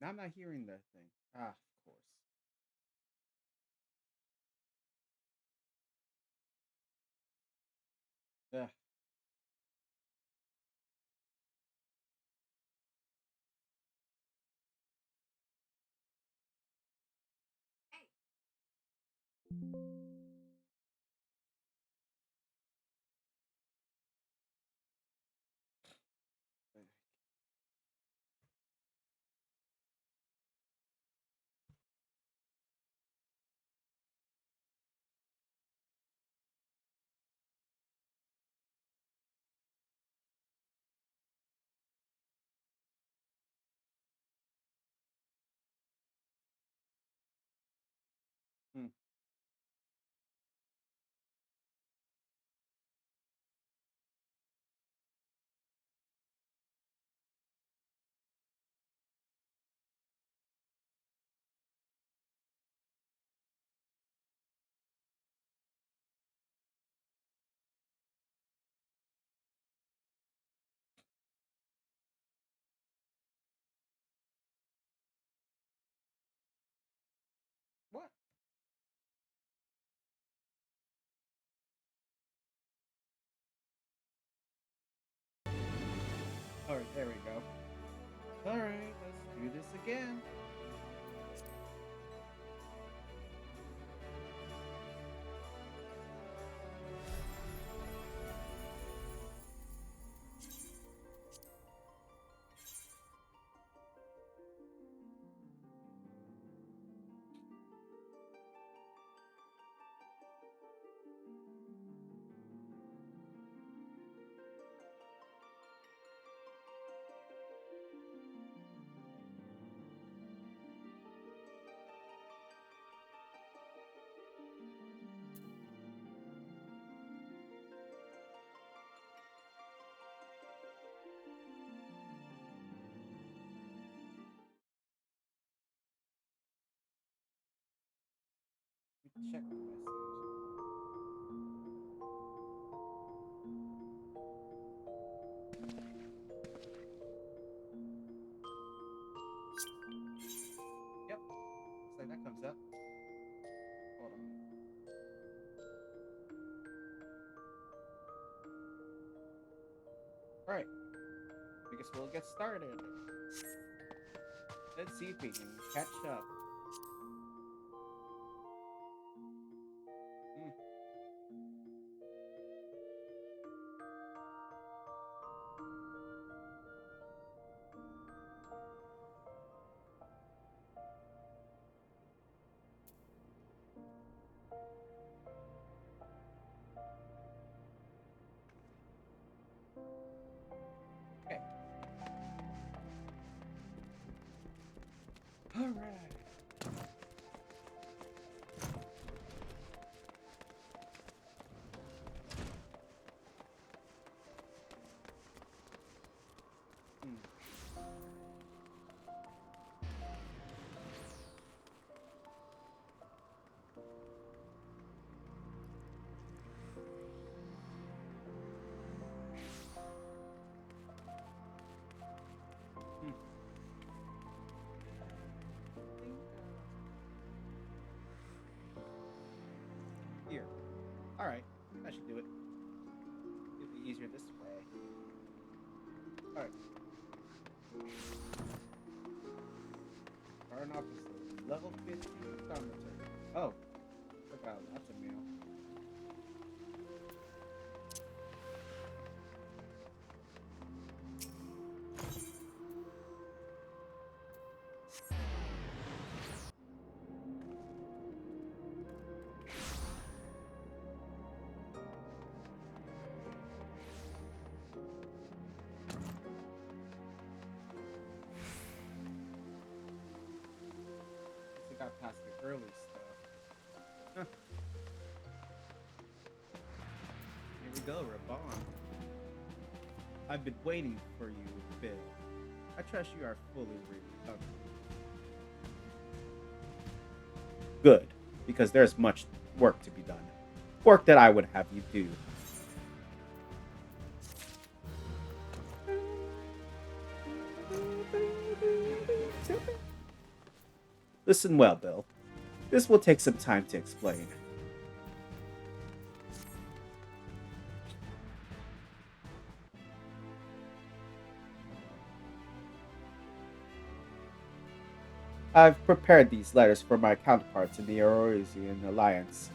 Now I'm not hearing that thing. Ah, of course. Ugh. Hmm. What? All right, there we go. All right, let's do this again. Let me check my message. Yep, looks like that comes up. Hold on. All right, I guess we'll get started. Let's see if we can catch up. Mm. Okay. All right. Hmm. Hmm. Here. All right, that should do it. It'll be easier this way. All right. Starting off with level 50 dormitory. Oh, forgot that's a mail. I got past the early stuff. Huh. Here we go, Raban. I've been waiting for you, Bill. I trust you are fully recovered. Good, because there's much work to be done. Work that I would have you do. Listen well, Bill. This will take some time to explain. I've prepared these letters for my counterparts in the Eurasian Alliance.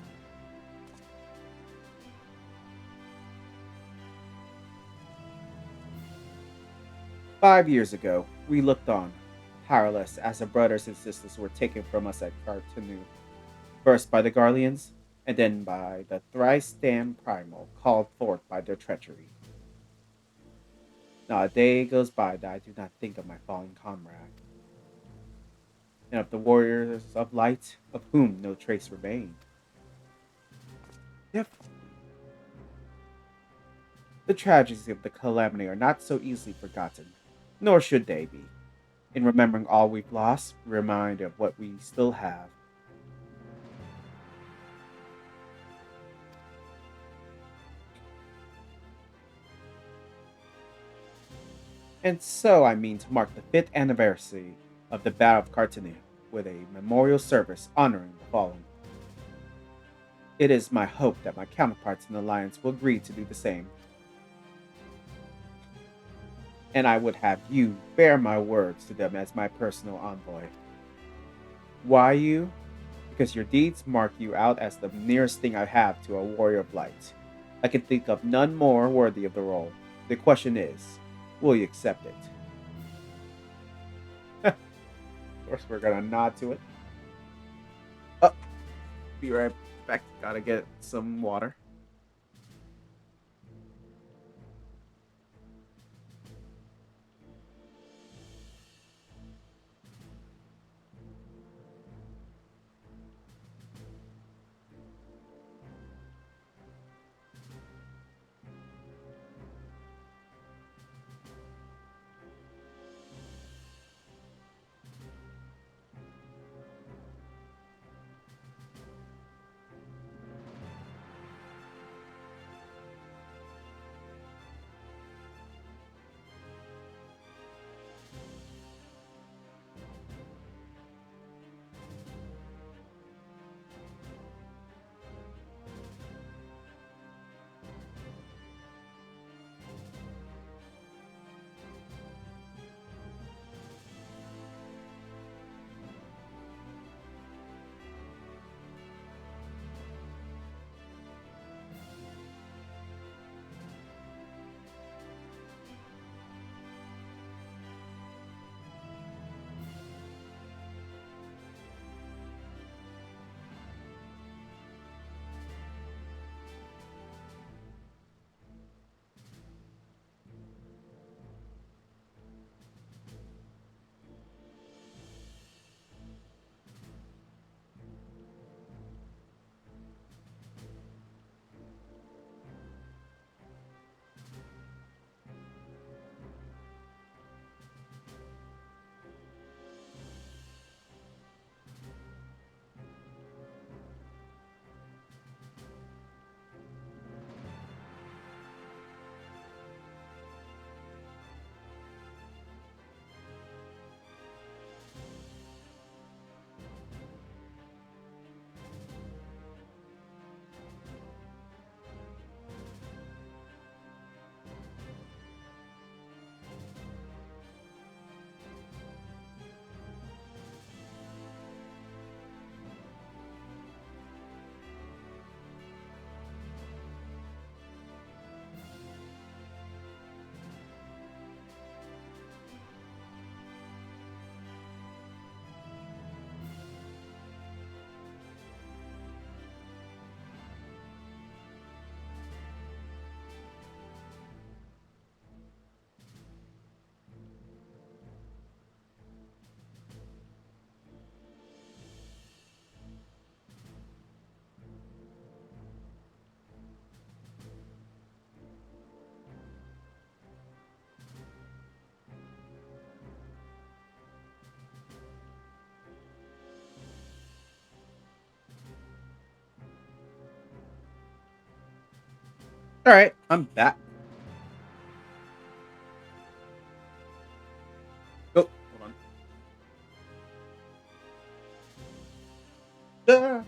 5 years ago, we looked on, powerless as our brothers and sisters were taken from us at Cartanu, first by the Garleans, and then by the thrice damned primal called forth by their treachery. Not a day goes by that I do not think of my fallen comrade, and of the warriors of light, of whom no trace remained. If the tragedies of the calamity are not so easily forgotten, nor should they be. In remembering all we've lost, we remind of what we still have. And so I mean to mark the 5th anniversary of the Battle of Cartagena with a memorial service honoring the fallen. It is my hope that my counterparts in the Alliance will agree to do the same. And I would have you bear my words to them as my personal envoy. Why you? Because your deeds mark you out as the nearest thing I have to a warrior of light. I can think of none more worthy of the role. The question is, will you accept it? Of course, we're gonna nod to it. Oh, be right back. Gotta get some water. All right, I'm back. Oh, hold on. Ah.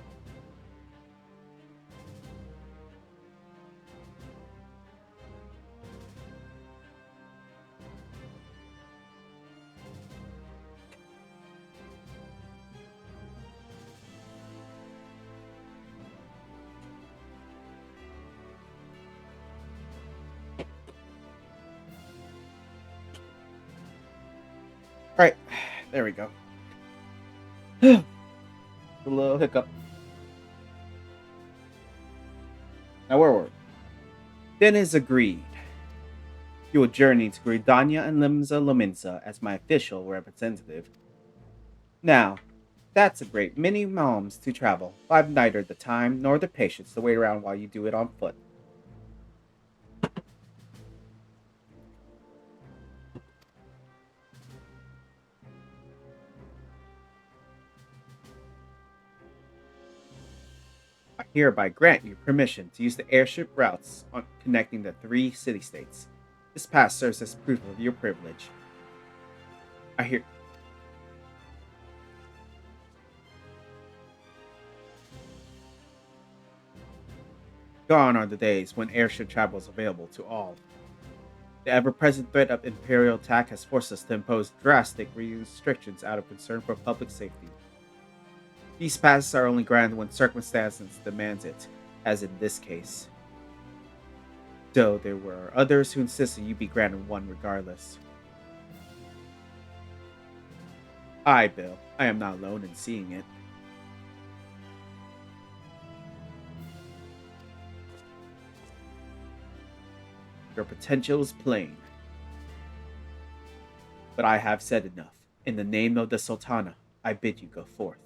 Right, there we go. A little hiccup. Now where were we? Then is agreed. You will journey to Gridania and Limsa Lominsa as my official representative. Now, that's a great many moms to travel. I've neither the time nor the patience to wait around while you do it on foot. I hereby grant you permission to use the airship routes on connecting the three city-states. This pass serves as proof of your privilege. I hear. Gone are the days when airship travel is available to all. The ever-present threat of imperial attack has forced us to impose drastic restrictions out of concern for public safety. These passes are only granted when circumstances demands it, as in this case. Though there were others who insisted you be granted one regardless. I, Bill, I am not alone in seeing it. Your potential is plain, but I have said enough. In the name of the Sultana, I bid you go forth.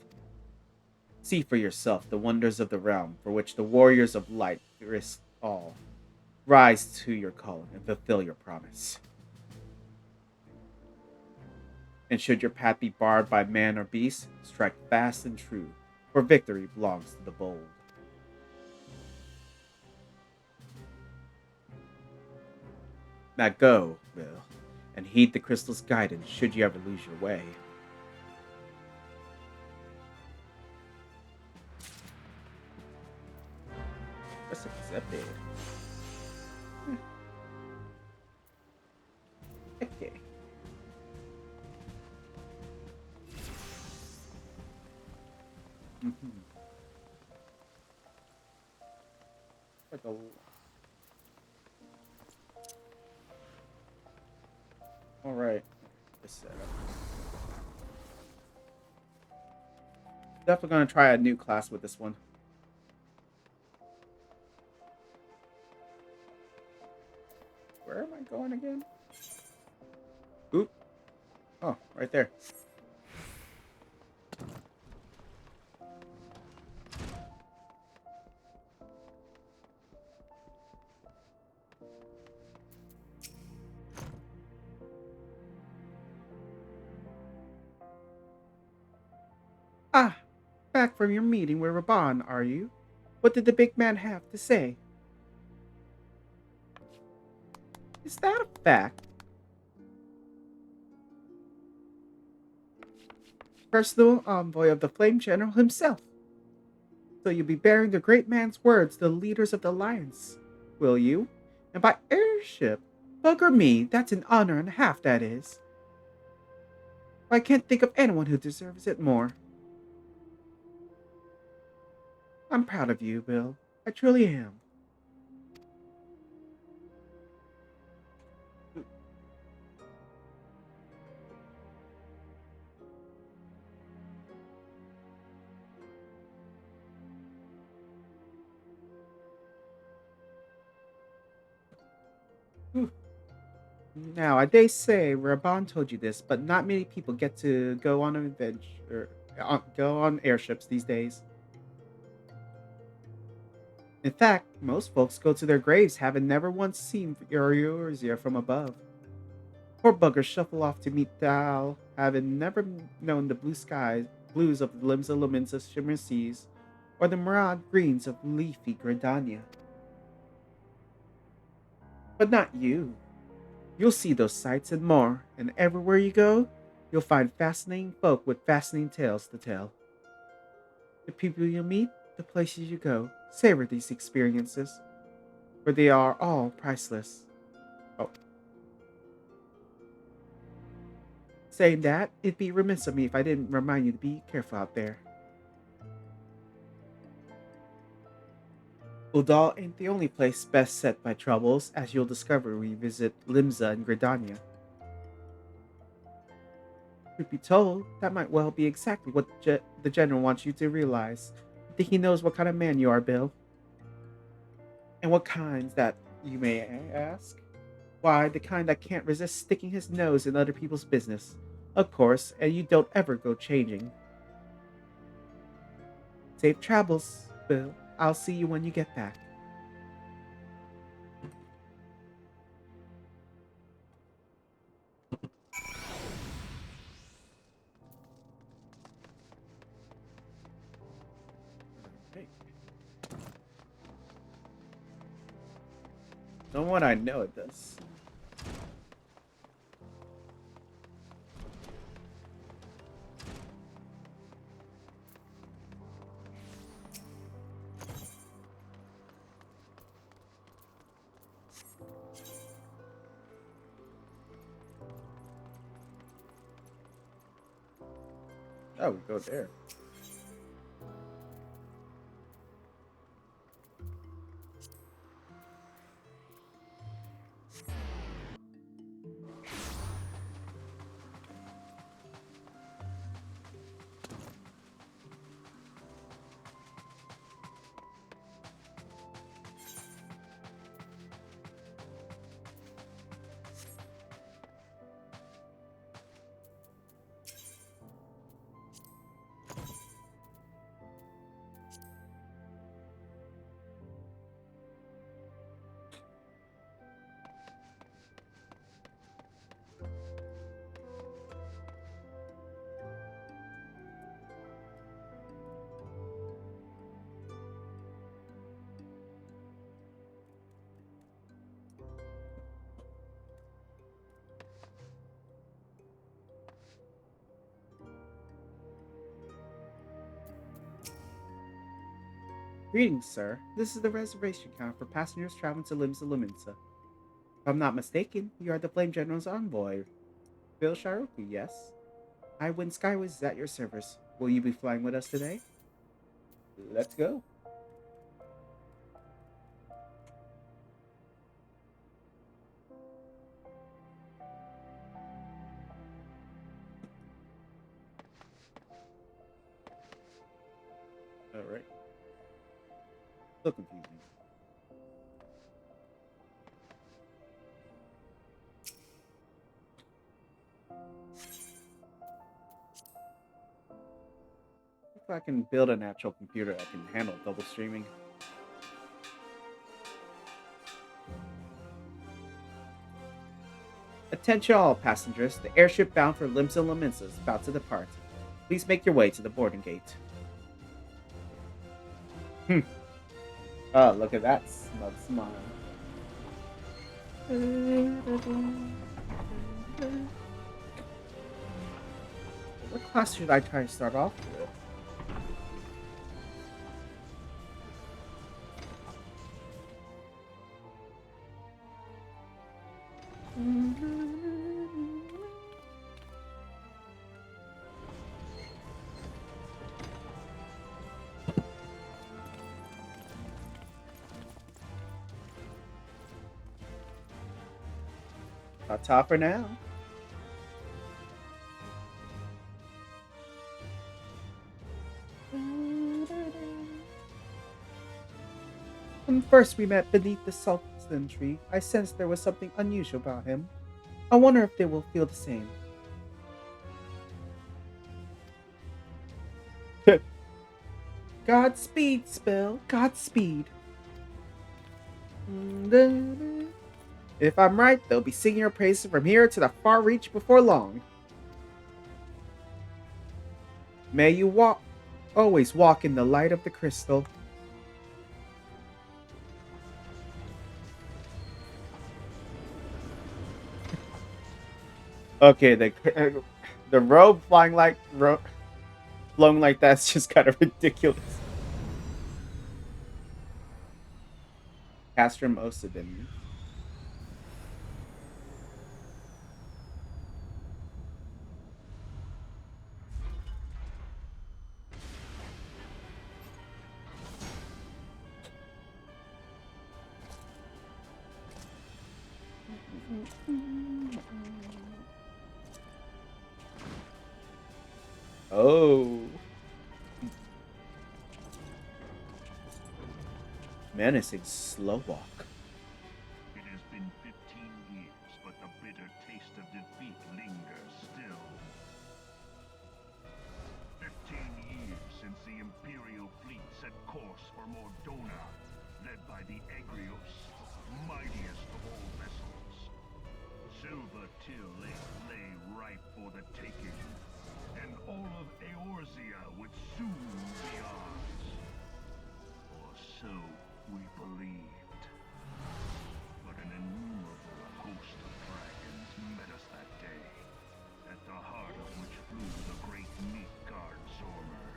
See for yourself the wonders of the realm for which the warriors of light risk all. Rise to your calling and fulfill your promise. And should your path be barred by man or beast, strike fast and true, for victory belongs to the bold. Now go, Will, and heed the crystal's guidance should you ever lose your way. What's accepted? Okay. Mm-hmm. Like a... All right. This setup. Definitely gonna try a new class with this one. Where am I going again? Oop. Oh, right there. Ah, back from your meeting with Raban, are you? What did the big man have to say? Is that a fact? Personal envoy of the Flame General himself. So you'll be bearing the great man's words to the leaders of the Alliance, will you? And by airship? Bugger me, that's an honor and a half, that is. I can't think of anyone who deserves it more. I'm proud of you, Bill. I truly am. Now, I dare say Raban told you this, but not many people get to go on an adventure, go on airships these days. In fact, most folks go to their graves having never once seen Eorzea from above. Poor buggers shuffle off to meet Dal, having never known the blue skies, blues of Limsa Lominsa's shimmer seas, or the mirage greens of leafy Gridania. But not you. You'll see those sights and more, and everywhere you go, you'll find fascinating folk with fascinating tales to tell. The people you meet, the places you go, savor these experiences, for they are all priceless. Oh, saying that, it'd be remiss of me if I didn't remind you to be careful out there. Udal ain't the only place best set by troubles, as you'll discover when you visit Limsa and Gridania. Truth be told, that might well be exactly what the General wants you to realize. I think he knows what kind of man you are, Bill. And what kinds that, you may ask? Why, the kind that can't resist sticking his nose in other people's business. Of course, and you don't ever go changing. Safe travels, Bill. I'll see you when you get back. Hey, someone I know it does. Oh, we go there. Greetings, sir. This is the reservation count for passengers traveling to Limsa Lominsa. If I'm not mistaken, you are the Flame General's envoy, Bill Sharuki, yes? Highwind Skyway is at your service. Will you be flying with us today? Let's go. Alright. So confusing. If I can build an actual computer that can handle double streaming. Attention all passengers, the airship bound for Limsa Lominsa is about to depart. Please make your way to the boarding gate. Oh, look at that smug smile. What class should I try to start off with? Ta-ta for now. When first we met beneath the sultan tree, I sensed there was something unusual about him. I wonder if they will feel the same. Godspeed, Spill. Godspeed. If I'm right, they'll be singing your praises from here to the far reach before long. May you always walk in the light of the crystal. Okay, the robe flying like flung like that's just kind of ridiculous. Castrum Ocidin. Oh. Menacing slow walk. It has been 15 years, but the bitter taste of defeat lingers still. 15 years since the Imperial fleet set course for Mordona, led by the Egrios, mightiest of all vessels. Silver Till lay ripe for the taking, and all of Eorzea would soon be ours. Or so we believed. But an innumerable host of dragons met us that day, at the heart of which flew the great Midgard Zormer.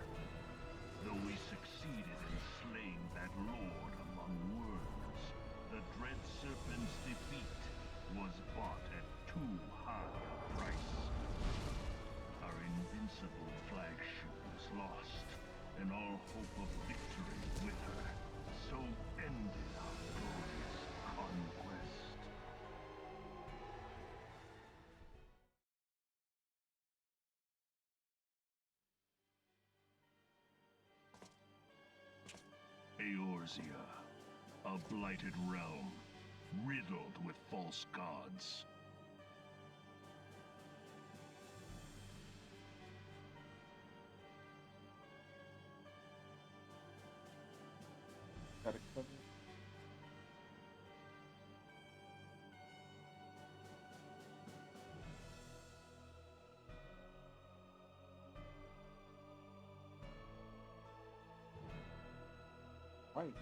Though we succeeded in slaying that lord among worms, the dread serpent's defeat was bought at too high a price. Our invincible flagship was lost, and all hope of victory with her. So ended our glorious conquest. Eorzea, a blighted realm, riddled with false gods. Got it covered. Right.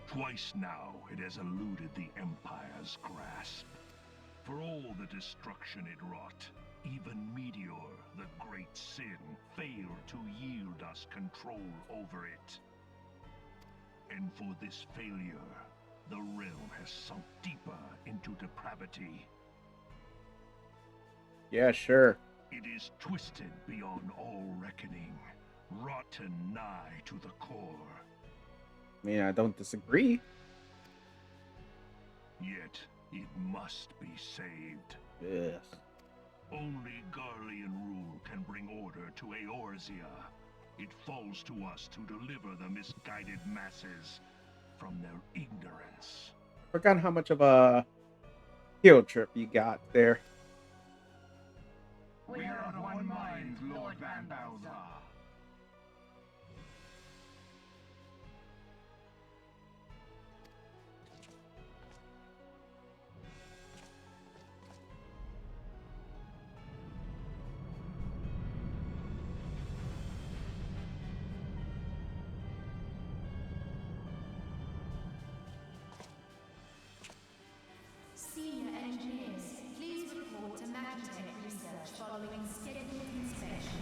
Twice now it has eluded the Empire's grasp. For all the destruction it wrought, even Meteor, the great sin, failed to yield us control over it. And for this failure, the realm has sunk deeper into depravity. Yeah, sure. It is twisted beyond all reckoning, rotten nigh to the core. I mean, I don't disagree. Yet, it must be saved. Yes. Only Garlean rule can bring order to Eorzea. It falls to us to deliver the misguided masses from their ignorance. Forgot how much of a field trip you got there. We are of one mind, Lord Van Balzar. Senior engineers, please report to Magitech research following scheduled inspection.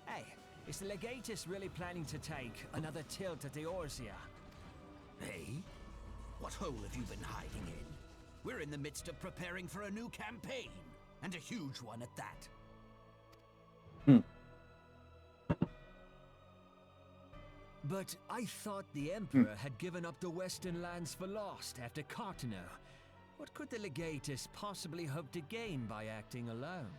Hey, is the Legatus really planning to take another tilt at Eorzea? Hey? What hole have you been hiding in? We're in the midst of preparing for a new campaign, and a huge one at that. But I thought the Emperor had given up the Western lands for lost after Cartano. What could the Legatus possibly hope to gain by acting alone?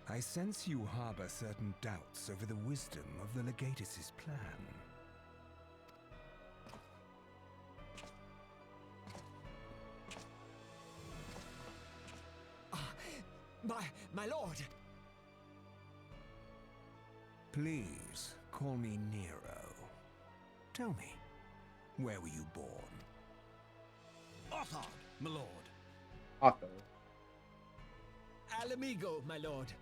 I sense you harbor certain doubts over the wisdom of the Legatus's plan. My lord! Please, call me Nero. Tell me, where were you born? Otho, my lord. Otho. Alamigo, my lord.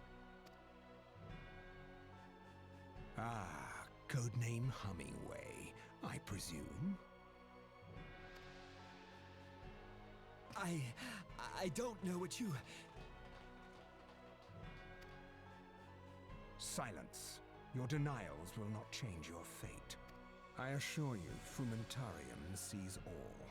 Ah, codename Hummingway, I presume? I don't know what you... Silence. Your denials will not change your fate. I assure you, Frumentarium sees all.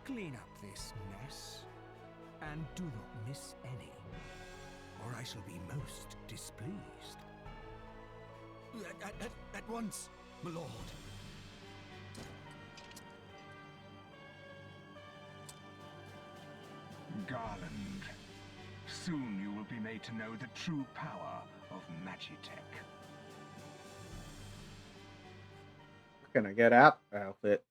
Clean up this mess, and do not miss any, or I shall be most displeased. At once, my lord. Garland, soon you will be made to know the true power of Magitech. Can I get out outfit?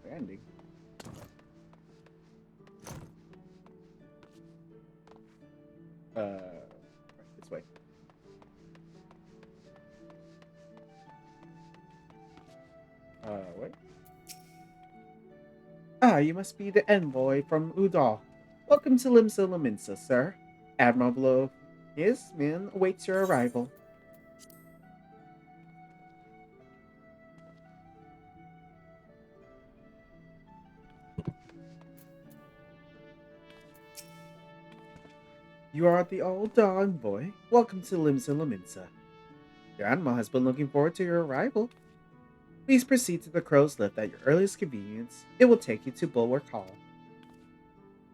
Ending. Right this way. Wait. Ah, you must be the envoy from Udal. Welcome to Limsa Laminsa, sir. Admiral Blow, his men awaits your arrival. You are the old envoy. Welcome to Limsa Laminsa. Your admiral has been looking forward to your arrival. Please proceed to the Crow's Lift at your earliest convenience. It will take you to Bulwark Hall.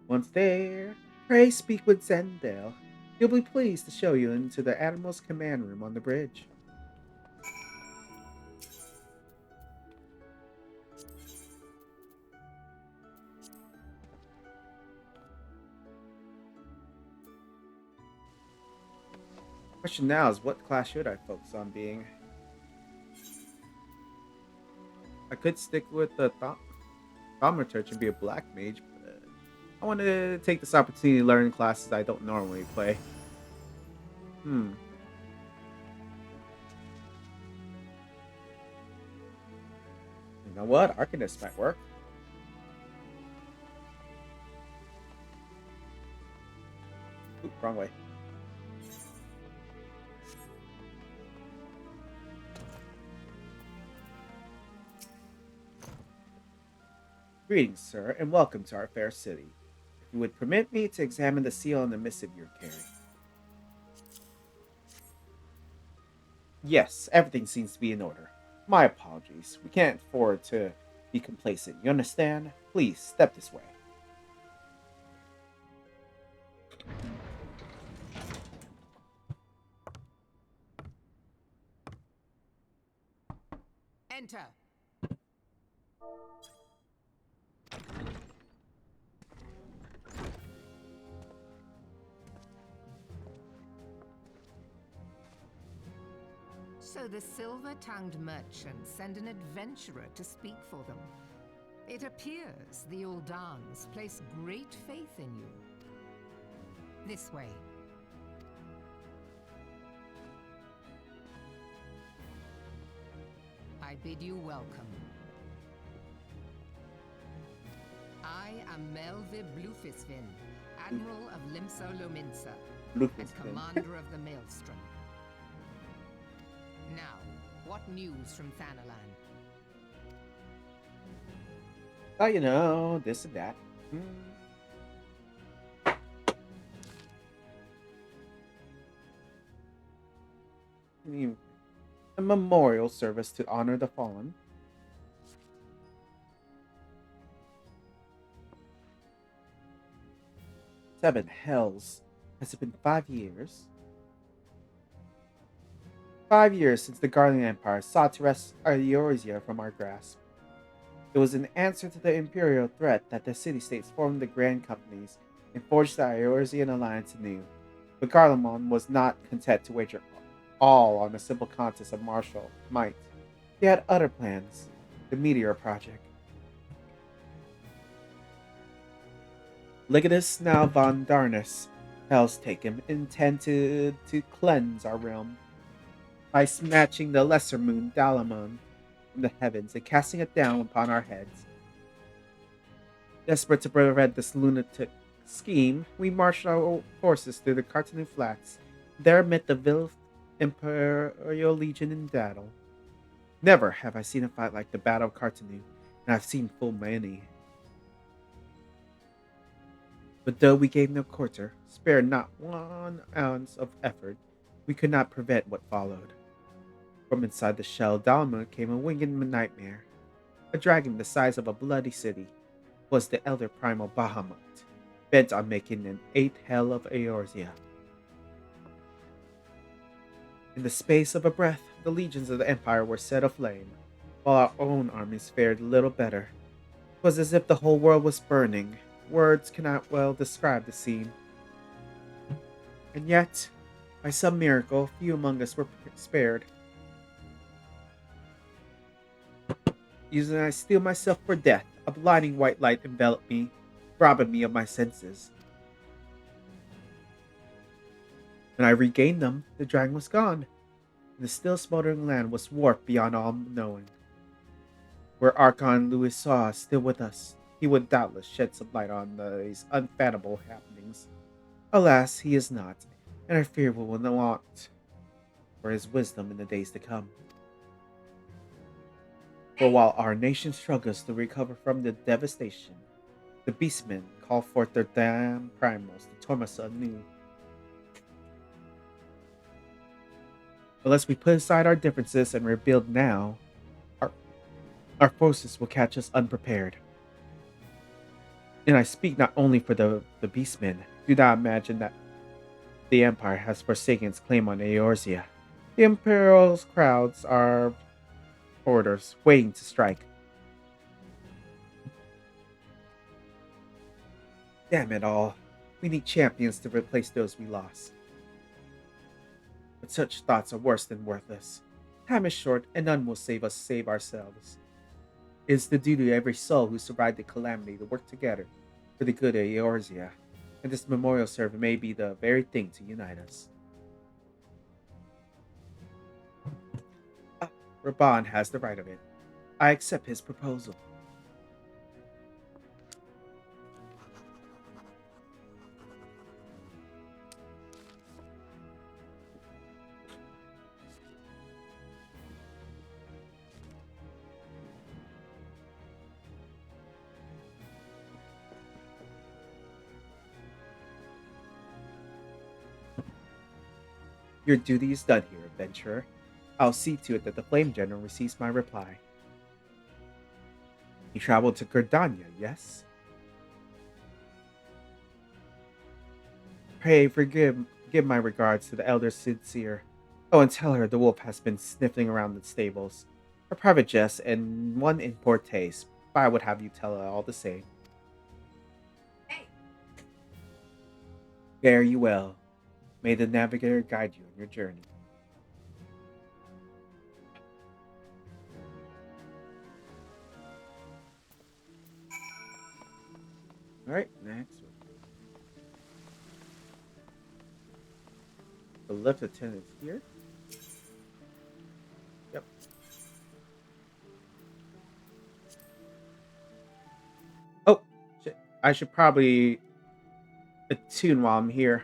Once there, pray speak with Zendale. He'll be pleased to show you into the Admiral's command room on the bridge. Question now is, what class should I focus on being? I could stick with the Thaumaturge and be a black mage, but I want to take this opportunity to learn classes I don't normally play. You know what? Arcanist might work. Oop, wrong way. Greetings, sir, and welcome to our fair city. If you would permit me to examine the seal on the missive you're carrying. Yes, everything seems to be in order. My apologies. We can't afford to be complacent. You understand? Please, step this way. Enter. So the silver-tongued merchants send an adventurer to speak for them. It appears the Uldans place great faith in you. This way. I bid you welcome. I am Melvib Blufisvin, Admiral of Limsa Lominsa, and Commander of the Maelstrom. Now, what news from Thanalan? Oh, you know, this and that. A memorial service to honor the fallen. Seven hells. Has it been 5 years? 5 years since the Guardian Empire sought to wrest Eorzea from our grasp. It was in answer to the Imperial threat that the city-states formed the Grand Companies and forged the Eorzean alliance anew. But Garlemald was not content to wager all on a simple contest of martial might. He had other plans. The Meteor Project. Legatus now von Darnus, Hell's Taken, intended to cleanse our realm by snatching the lesser moon Dalamon from the heavens and casting it down upon our heads. Desperate to prevent this lunatic scheme, we marched our forces through the Cartanu Flats, there met the Vilth Imperial Legion in battle. Never have I seen a fight like the Battle of Cartanu, and I've seen full many. But though we gave no quarter, spared not 1 ounce of effort, we could not prevent what followed. From inside the shell Dalma came a winged nightmare. A dragon the size of a bloody city was the elder primal Bahamut, bent on making an 8th hell of Eorzea. In the space of a breath, the legions of the Empire were set aflame, while our own armies fared little better. It was as if the whole world was burning. Words cannot well describe the scene. And yet, by some miracle, few among us were spared. Using I steel myself for death, a blinding white light enveloped me, robbing me of my senses. When I regained them, the dragon was gone, and the still smoldering land was warped beyond all knowing. Were Archon Louis Saw still with us, he would doubtless shed some light on these unfathomable happenings. Alas, he is not, and I fear we will not want for his wisdom in the days to come. For while our nation struggles to recover from the devastation, the beastmen call forth their damn primals to torment us anew. Unless we put aside our differences and rebuild now, our forces will catch us unprepared. And I speak not only for the beastmen. Do not imagine that the Empire has forsaken its claim on Eorzea. The Imperial's crowds are orders, waiting to strike. Damn it all. We need champions to replace those we lost. But such thoughts are worse than worthless. Time is short, and none will save us save ourselves. It is the duty of every soul who survived the calamity to work together for the good of Eorzea, and this memorial service may be the very thing to unite us. Raban has the right of it. I accept his proposal. Your duty is done here, adventurer. I'll see to it that the Flame General receives my reply. You traveled to Gerdania, yes? Pray give my regards to the Elder Sincere. Oh, and tell her the wolf has been sniffing around the stables. A private jest and one in poor taste, but I would have you tell her all the same. Hey. Fare you well. May the navigator guide you on your journey. Alright, next one. The lift attendant here. Yep. Oh, shit. I should probably attune while I'm here.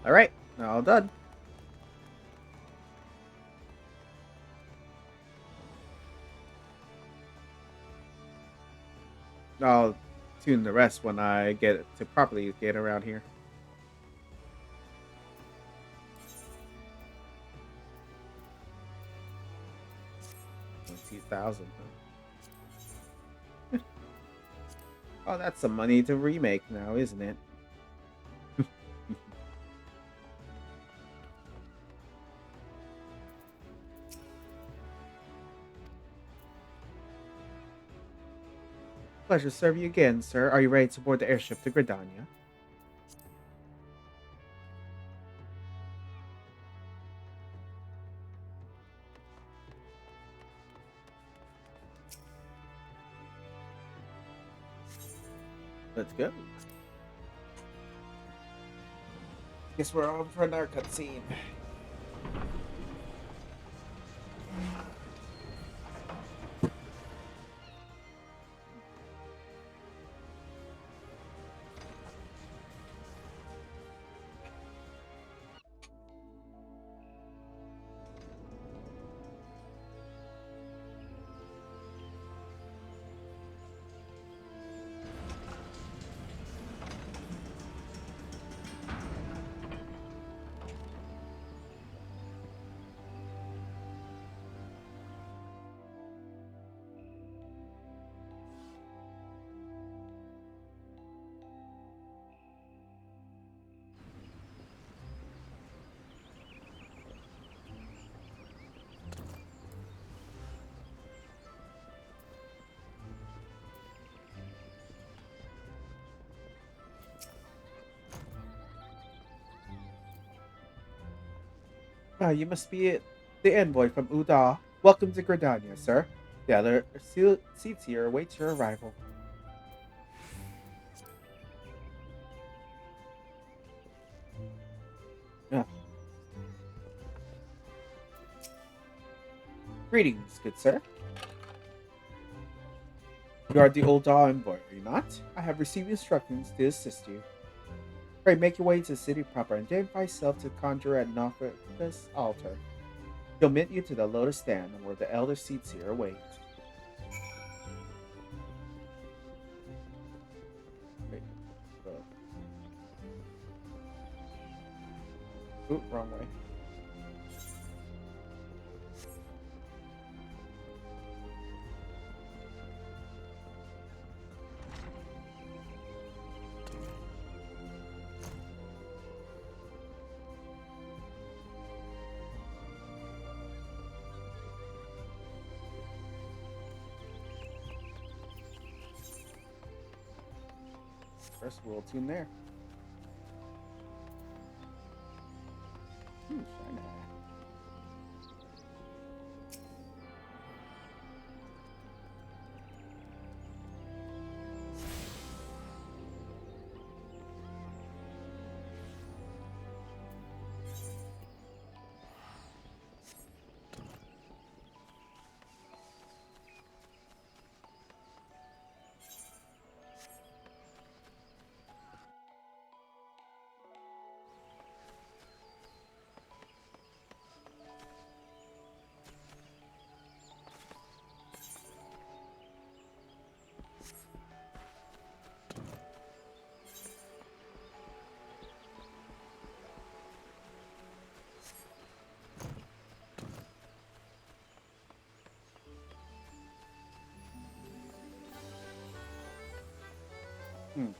All right, all done. I'll tune the rest when I get to properly get around here. 20,000. Huh? Oh, that's some money to remake now, isn't it? Pleasure to serve you again, sir. Are you ready to board the airship to Gridania? Let's go. Guess we're on for another cutscene. Ah, you must be it. The envoy from Uda. Welcome to Gridania, sir. The other seats here await your arrival. Ah. Greetings, good sir. You are the Ulda envoy, are you not? I have received instructions to assist you. Pray make your way to the city proper and identify yourself to conjure at Nofika's altar. He'll meet you to the lotus stand where the elder seats here await. Wait, Oop, wrong way. First, we'll tune there. Shiny. Hmm.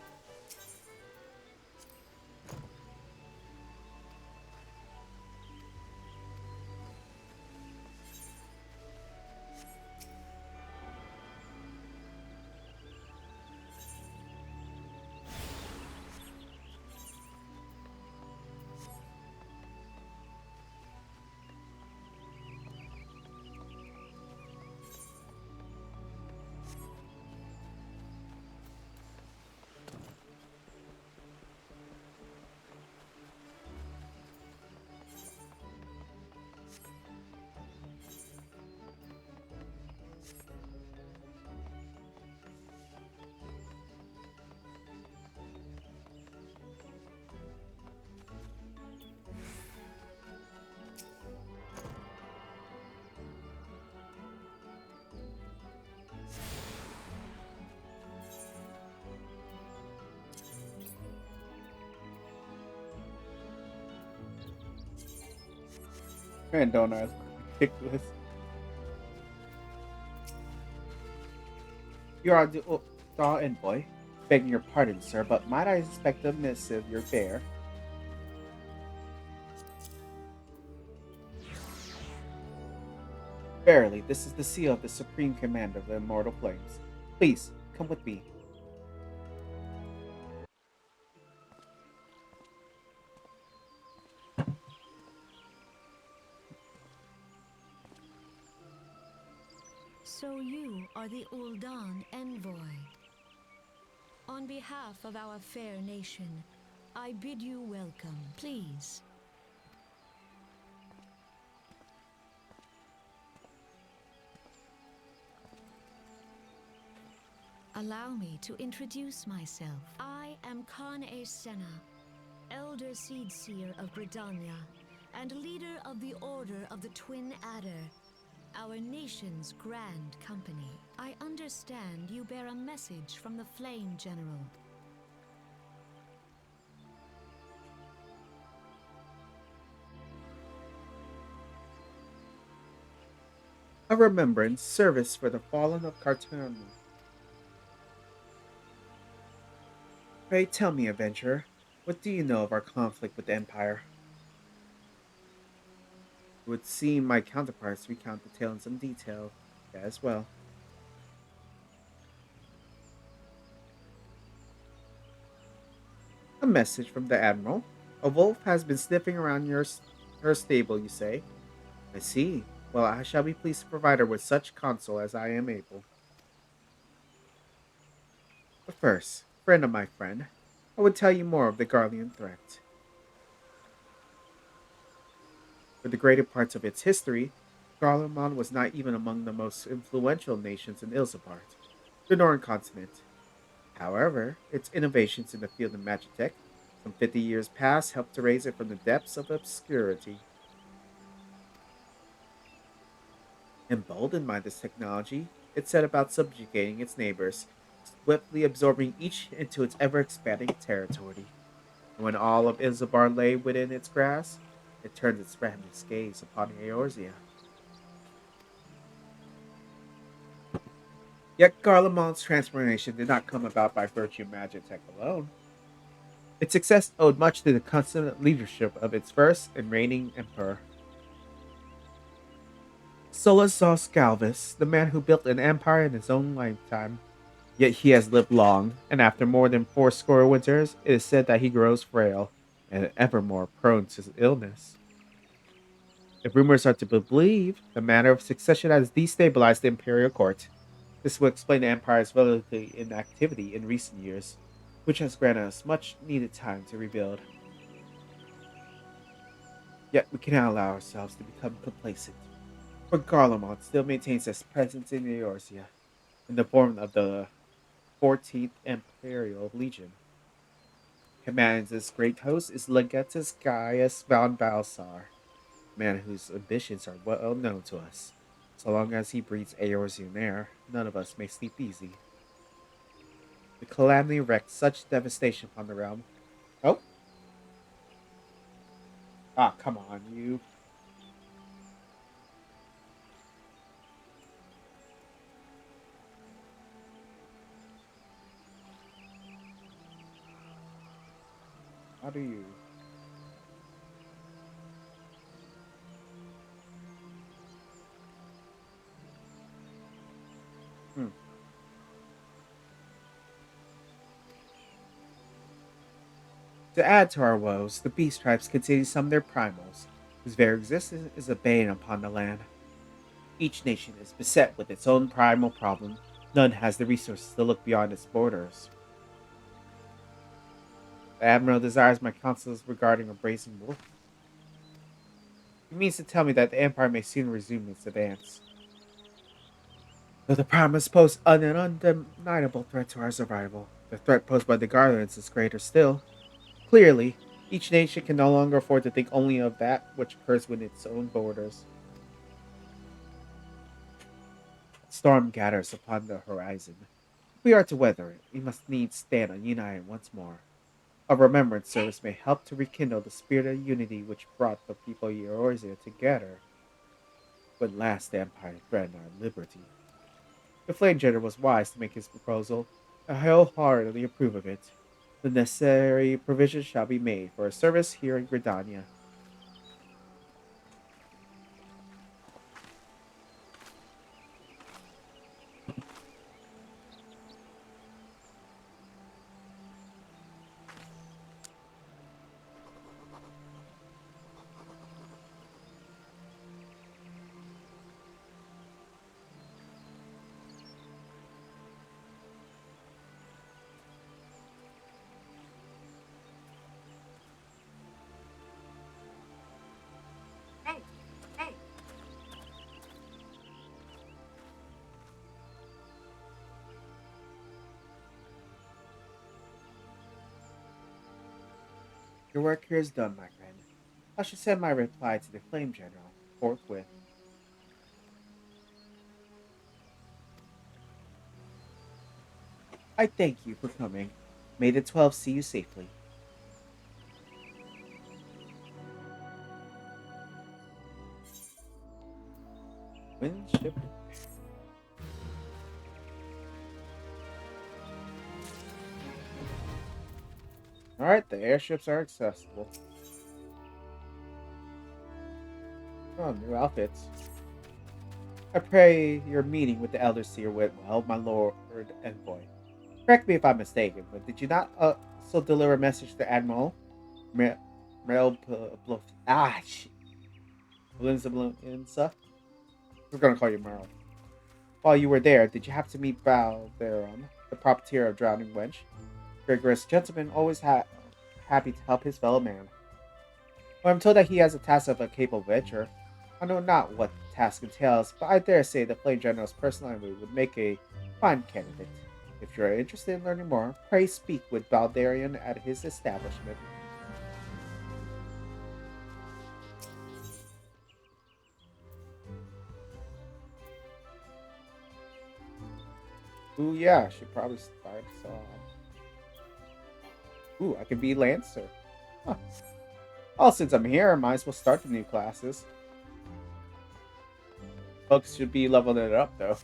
And don't I look ridiculous? You are the Daw envoy. Begging your pardon, sir, but might I expect a missive your bear? Verily, this is the seal of the supreme commander of the immortal flames. Please, come with me. So you are the Ul'dan envoy. On behalf of our fair nation, I bid you welcome. Please. Allow me to introduce myself. I am Khan-e Senna, Elder Seedseer of Britannia, and leader of the Order of the Twin Adder, our nation's grand company. I understand you bear a message from the Flame General. A remembrance service for the fallen of Cartonu. Pray tell me, adventurer, what do you know of our conflict with the Empire? It would seem my counterparts recount the tale in some detail as well. A message from the Admiral. A wolf has been sniffing around her stable, you say? I see. Well, I shall be pleased to provide her with such counsel as I am able. But first, friend of my friend, I would tell you more of the Garlean threat. For the greater parts of its history, Garlemald was not even among the most influential nations in Ilsabard, the Northern continent. However, its innovations in the field of magitech, some 50 years past, helped to raise it from the depths of obscurity. Emboldened by this technology, it set about subjugating its neighbors, swiftly absorbing each into its ever expanding territory. And when all of Ilzabar lay within its grasp, it turned its ravenous gaze upon Eorzea. Yet Garlemald's transformation did not come about by virtue of magitech alone. Its success owed much to the constant leadership of its first and reigning emperor, Solazos Galvis, the man who built an empire in his own lifetime. Yet he has lived long, and after more than fourscore winters, it is said that he grows frail and ever more prone to illness. If rumors are to be believed, the matter of succession has destabilized the imperial court. This will explain the empire's relative inactivity in recent years, which has granted us much needed time to rebuild. Yet we cannot allow ourselves to become complacent, for Garlemald still maintains his presence in Eorzea in the form of the 14th Imperial Legion. Commanding this great host is Legatus Gaius von Balsar, a man whose ambitions are well known to us. So long as he breathes Eorzean air, none of us may sleep easy. The calamity wreaked such devastation upon the realm. Oh, come on, you. How do you? Hmm. To add to our woes, the beast tribes continue some of their primals, whose very existence is a bane upon the land. Each nation is beset with its own primal problem. None has the resources to look beyond its borders. The Admiral desires my counsels regarding a brazen wolf. He means to tell me that the Empire may soon resume its advance. Though the promise poses an undeniable threat to our survival, the threat posed by the Garlands is greater still. Clearly, each nation can no longer afford to think only of that which occurs within its own borders. Storm gathers upon the horizon. If we are to weather it, we must needs stand united once more. A remembrance service may help to rekindle the spirit of unity which brought the people of Eorzea together When last the Empire threatened our liberty. The Flame General was wise to make his proposal. I wholeheartedly approve of it. The necessary provisions shall be made for a service here in Gridania. Your work here is done, my friend. I shall send my reply to the Flame General forthwith. I thank you for coming. May the 12 see you safely. Windship. Alright, the airships are accessible. Oh, new outfits. I pray your meeting with the Elder Seer went well, my Lord Envoy. Correct me if I'm mistaken, but did you not also deliver a message to Admiral Mer- Merel Bluff? Ah, shit. Blinza? We're gonna call you Merle. While you were there, did you happen to meet Balderon, the proprietor of Drowning Wench? Rigorous gentleman, always happy to help his fellow man. Well, I'm told that he has a task of a capable venture. I know not what the task entails, but I dare say the Flame General's personality would make a fine candidate. If you are interested in learning more, pray speak with Baldarian at his establishment. Ooh, yeah, I should probably start Ooh, I could be Lancer. Huh. Oh, since I'm here, I might as well start the new classes. Folks should be leveling it up, though.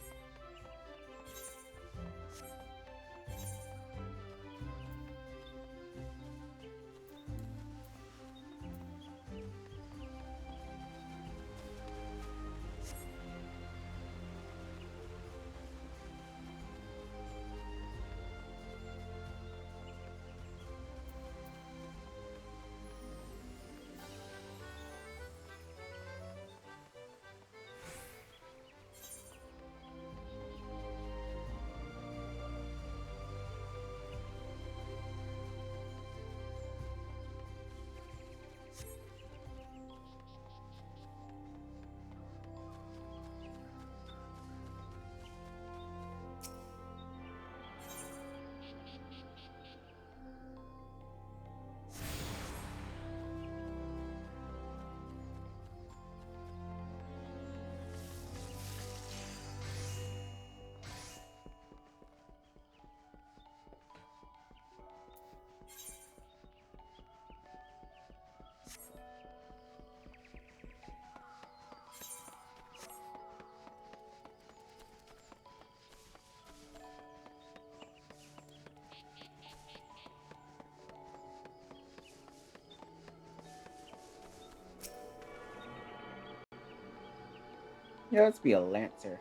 Yeah, let's be a Lancer.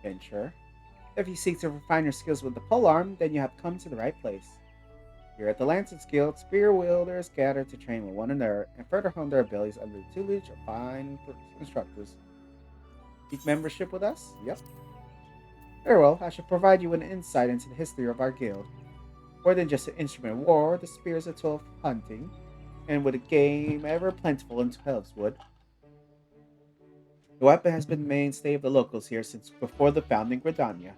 Venture. If you seek to refine your skills with the polearm, then you have come to the right place. Here at the Lancers Guild, spear wielders gather to train with one another and further hone their abilities under the tutelage of fine instructors. Seek membership with us? Yep. Very well, I shall provide you with an insight into the history of our guild. More than just an instrument of war, the spear is a tool of hunting, and with a game ever plentiful in Twelveswood, the weapon has been the mainstay of the locals here since before the founding Gridania.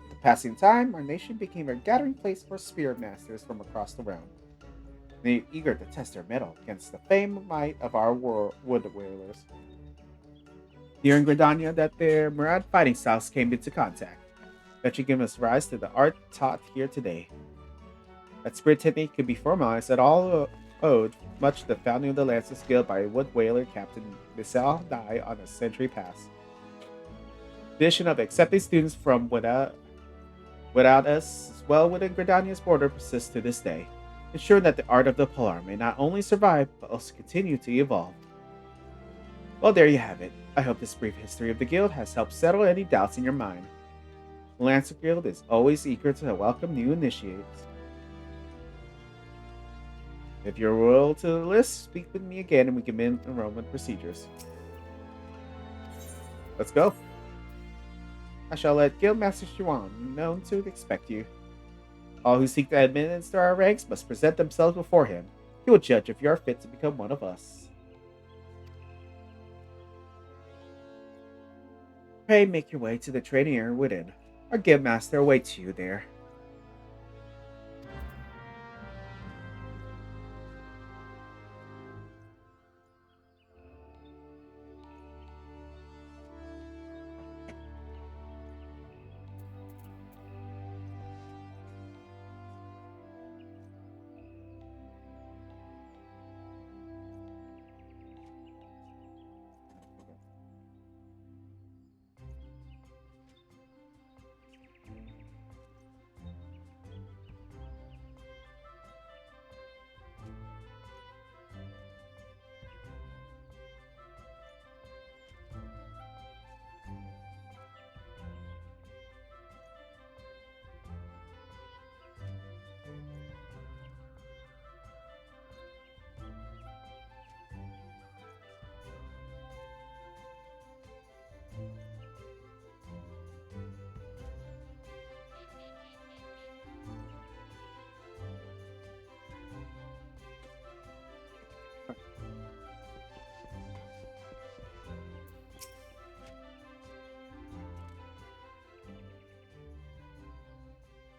With passing time, our nation became a gathering place for spear masters from across the realm. They are eager to test their mettle against the famed might of our wood whalers. Here in Gridania that their Murad fighting styles came into contact, that should give us rise to the art taught here today. That spirit technique could be formalized at all owed much to the founding of the Lances Guild by wood whaler Captain Bissell Dai on a century past. Tradition of accepting students from without us, as well within Gridania's border, persists to this day, ensuring that the art of the polearm may not only survive, but also continue to evolve. Well, there you have it. I hope this brief history of the guild has helped settle any doubts in your mind. The Lancer Guild is always eager to welcome new initiates. If you're loyal to the list, speak with me again and we can begin enrollment procedures. Let's go. I shall let Guildmaster Xuan know to expect you. All who seek to administer our ranks must present themselves before him. He will judge if you are fit to become one of us. Pray make your way to the training area within. Our Guildmaster awaits you there.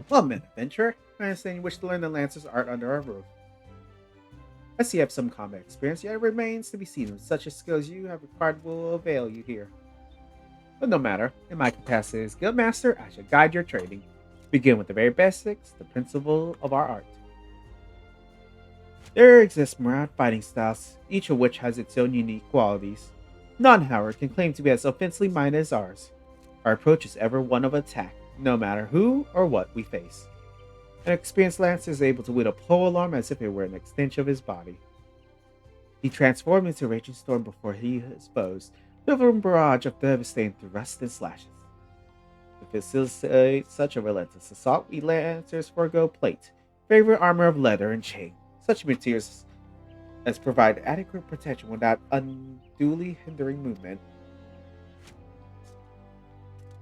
Welcome, adventurer. I understand you wish to learn the Lancer's art under our roof. I see you have some combat experience, yet it remains to be seen if such a skill as you have acquired will avail you here. But no matter, in my capacity as Guildmaster, I shall guide your training. Begin with the very basics, the principle of our art. There exist myriad fighting styles, each of which has its own unique qualities. None, however, can claim to be as offensively minded as ours. Our approach is ever one of attack, no matter who or what we face. An experienced lancer is able to wield a polearm as if it were an extension of his body. He transformed into a raging storm before he is foes, delivering a barrage of devastating thrusts and slashes. To facilitate such a relentless assault, we lancers forego plate, favorite armor of leather and chain, such materials as provide adequate protection without unduly hindering movement.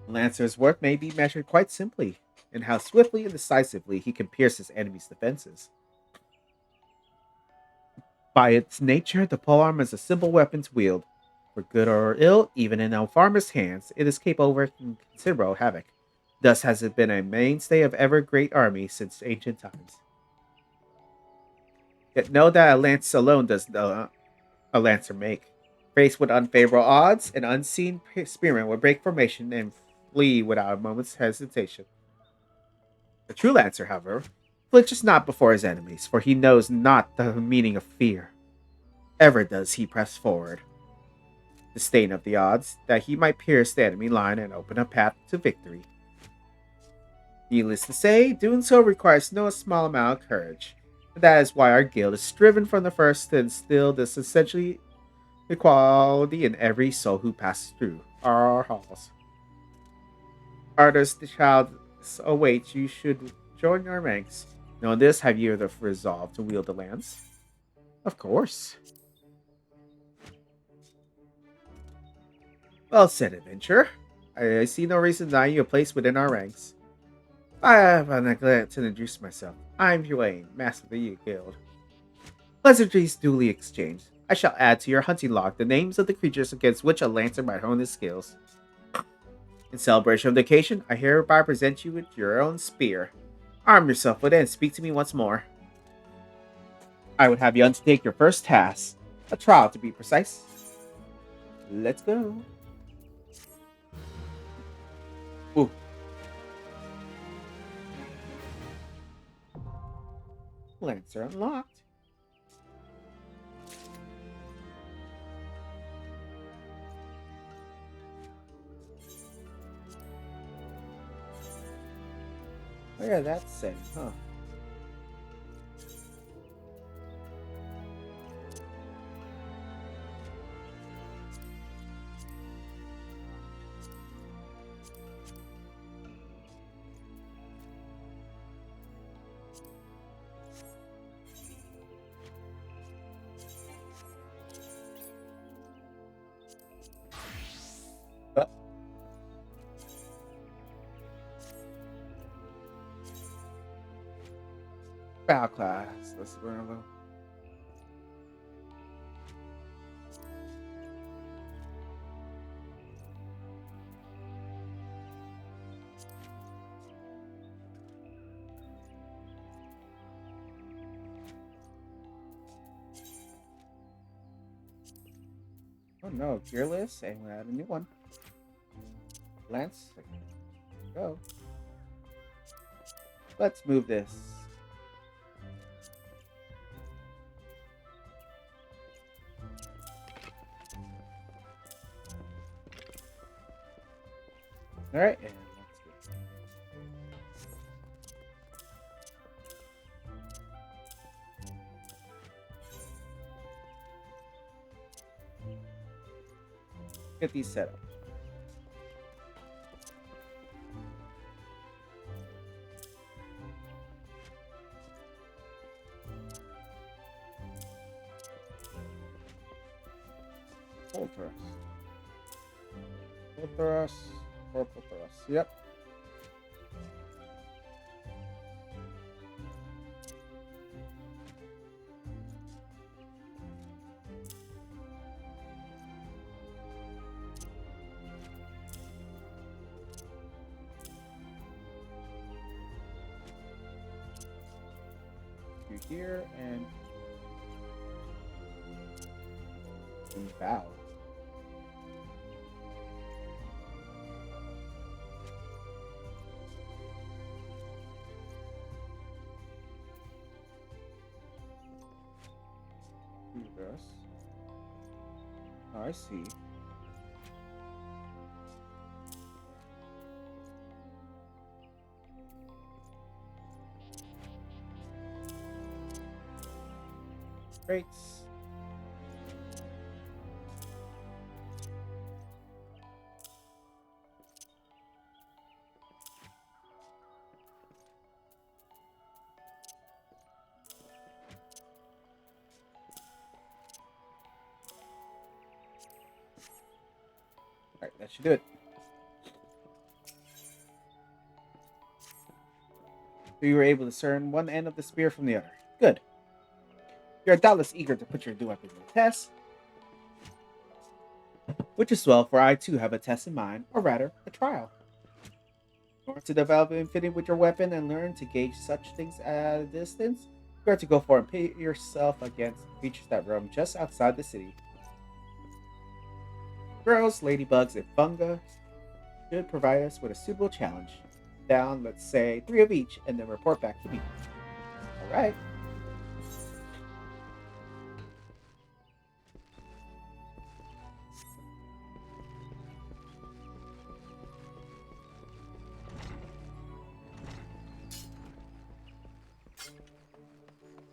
Lancer's work may be measured quite simply in how swiftly and decisively he can pierce his enemy's defenses. By its nature, the polearm is a simple weapon to wield. For good or ill, even in a farmer's hands, it is capable of wreaking considerable havoc. Thus has it been a mainstay of ever great armies since ancient times. Yet know that a lance alone does not a lancer make. Faced with unfavorable odds, an unseen spearman will break formation and flee without a moment's hesitation. The true lancer, however, flinches not before his enemies, for he knows not the meaning of fear. Ever does he press forward, disdain of the odds, that he might pierce the enemy line and open a path to victory. Needless to say, doing so requires no small amount of courage. And that is why our guild has striven from the first to instill this essentially equality in every soul who passes through our halls. Artist, the child awaits you should join our ranks. Knowing this, have you the resolve to wield the lance? Of course. Well said, adventurer. I see no reason to deny you a place within our ranks. I have neglected to introduce myself. I'm Huane, Master of the Guild. Pleasantries duly exchanged. I shall add to your hunting log the names of the creatures against which a lancer might hone his skills. In celebration of the occasion, I hereby present you with your own spear. Arm yourself with it and speak to me once more. I would have you undertake your first task, a trial to be precise. Let's go. Lancer unlocked. Oh yeah, that's setting, huh? Uh, Battle class. Let's learn a little. Oh no, gearless, and we add a new one. Lance, go. Let's move this. All right, and let's go. Get these set up. Full thrust. Full thrust. Purple thrust. Yep. You here and bow. This. Oh, I see. Great. Alright, that should do it. So you were able to discern one end of the spear from the other. Good. You're doubtless eager to put your new weapon to the test. Which is well, for I too have a test in mind, or rather, a trial. In order to develop an infinity with your weapon and learn to gauge such things at a distance, you are to go for and pit yourself against creatures that roam just outside the city. Squirrels, ladybugs, and fungi should provide us with a suitable challenge. Down, let's say, 3 of each, and then report back to me. Alright.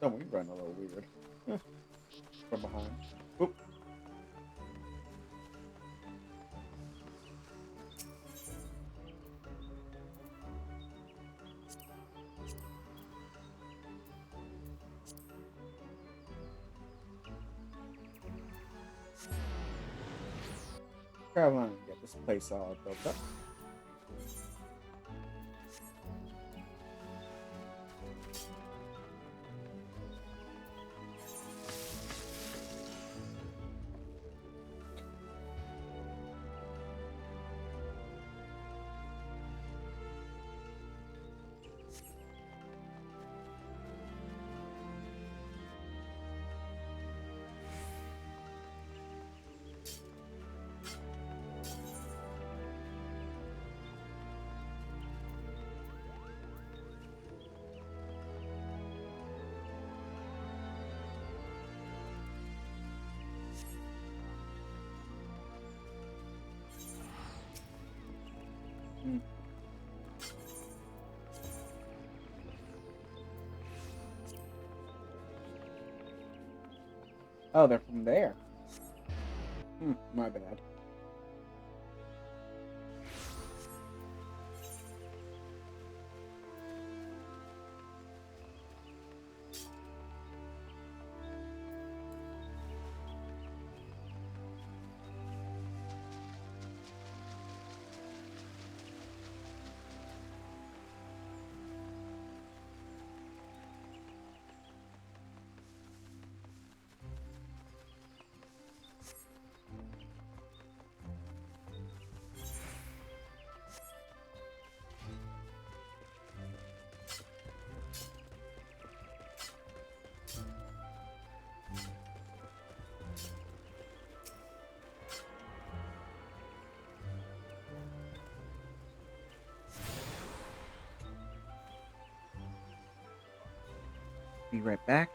Oh, we run a little weird. From behind. Oop. Come on, get this place all built up. Oh, they're from there. My bad. Be right back.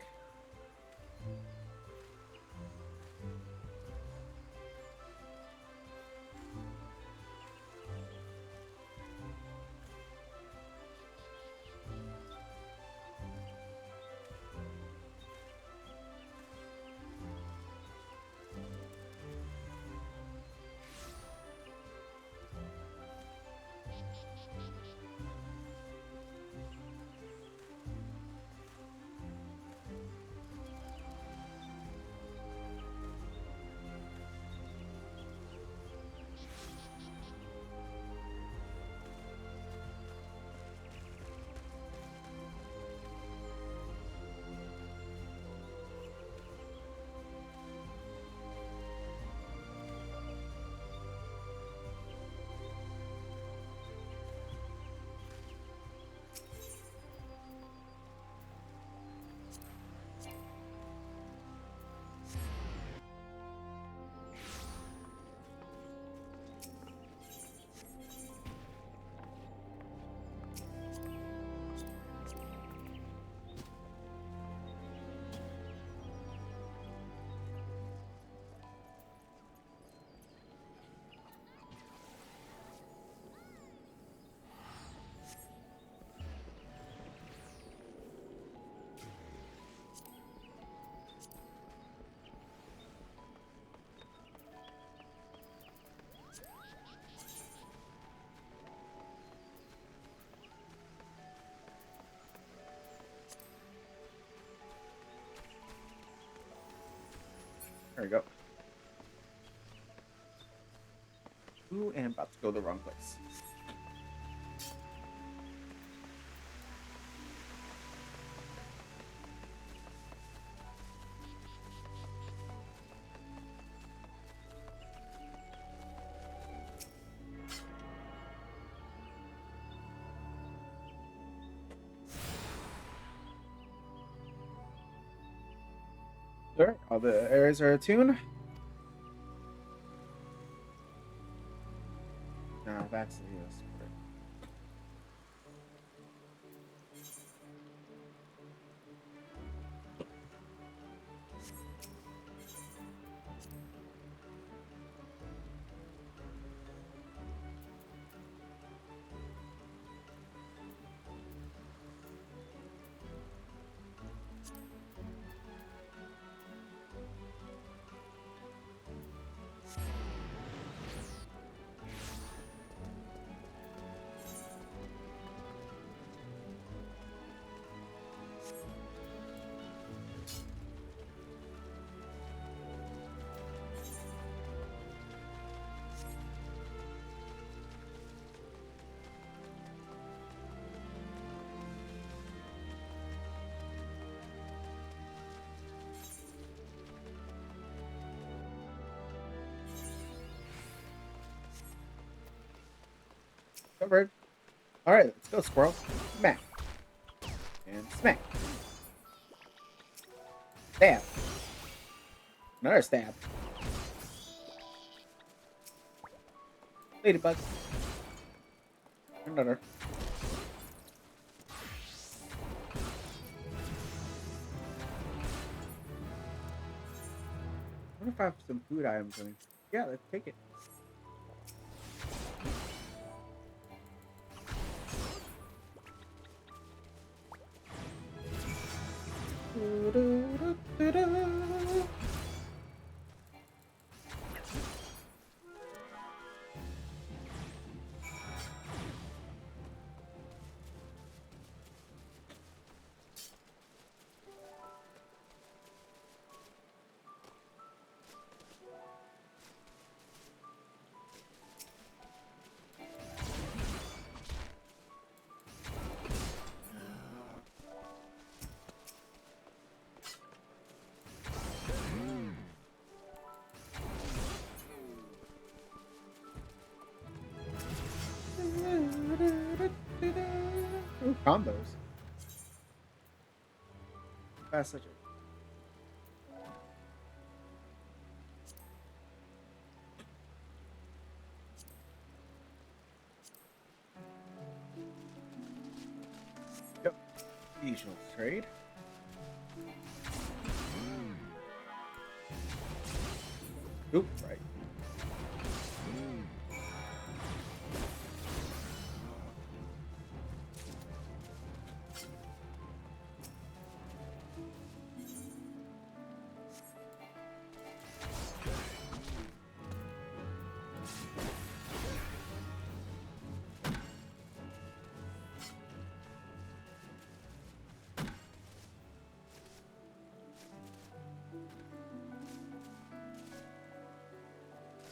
There we go. Ooh, and I'm about to go the wrong place. Alright, all the areas are attuned. No, that's the yes. Covered. Alright, let's go, squirrel. Smack. And smack. Stab. Another stab. Ladybug. Another. I wonder if I have some food items on me. Yeah, let's take it. combos. That's such a yep. Usual trade. Oop, right.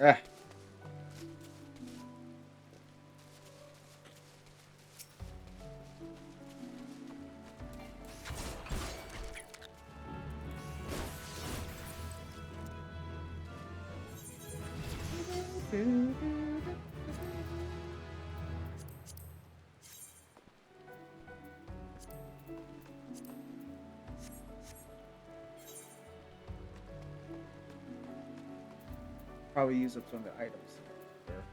Ah. Probably use up some of the items. There.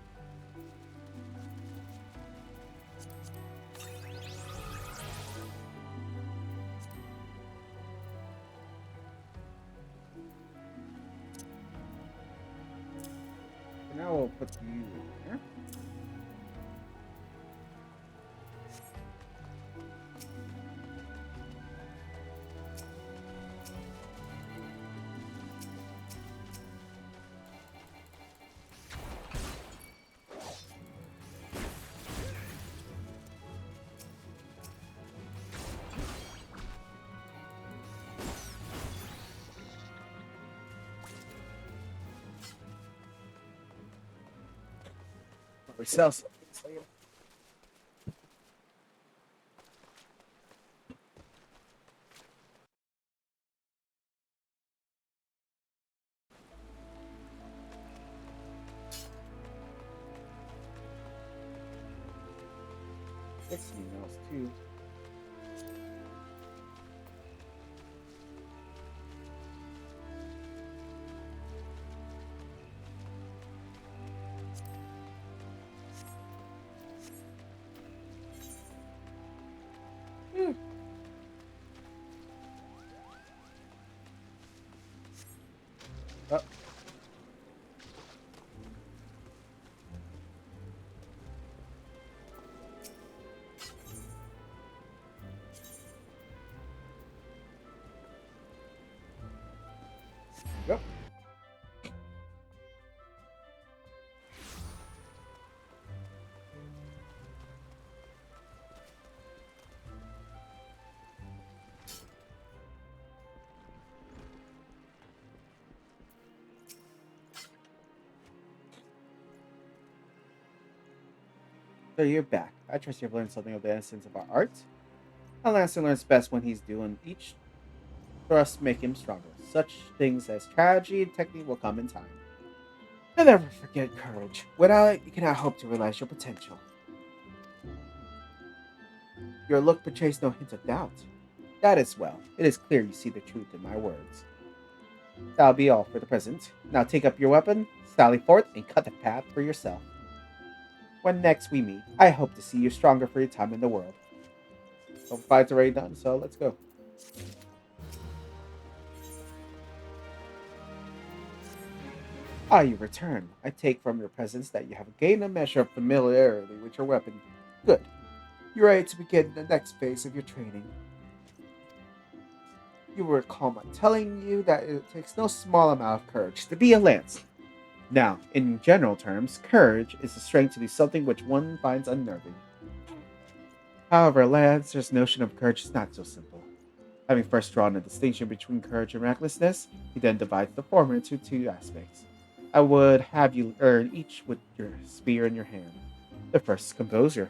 For now we'll put you in there. We sell some things later. Get something else too. Oh. Yep. So you're back. I trust you've learned something of the essence of our art. A lancer learns best when he's doing each thrust make him stronger. Such things as strategy and technique will come in time. And never forget courage. Without it, you cannot hope to realize your potential. Your look betrays no hint of doubt. That is well. It is clear you see the truth in my words. That'll be all for the present. Now take up your weapon, sally forth, and cut the path for yourself. When next we meet, I hope to see you stronger for your time in the world. So fight's already done, so let's go. Ah, you return. I take from your presence that you have gained a measure of familiarity with your weapon. Good. You're ready to begin the next phase of your training. You will recall my telling you that it takes no small amount of courage to be a lancer. Now, in general terms, courage is the strength to do something which one finds unnerving. However, Lancer's notion of courage is not so simple. Having first drawn a distinction between courage and recklessness, he then divides the former into two aspects. I would have you earn each with your spear in your hand. The first is composure.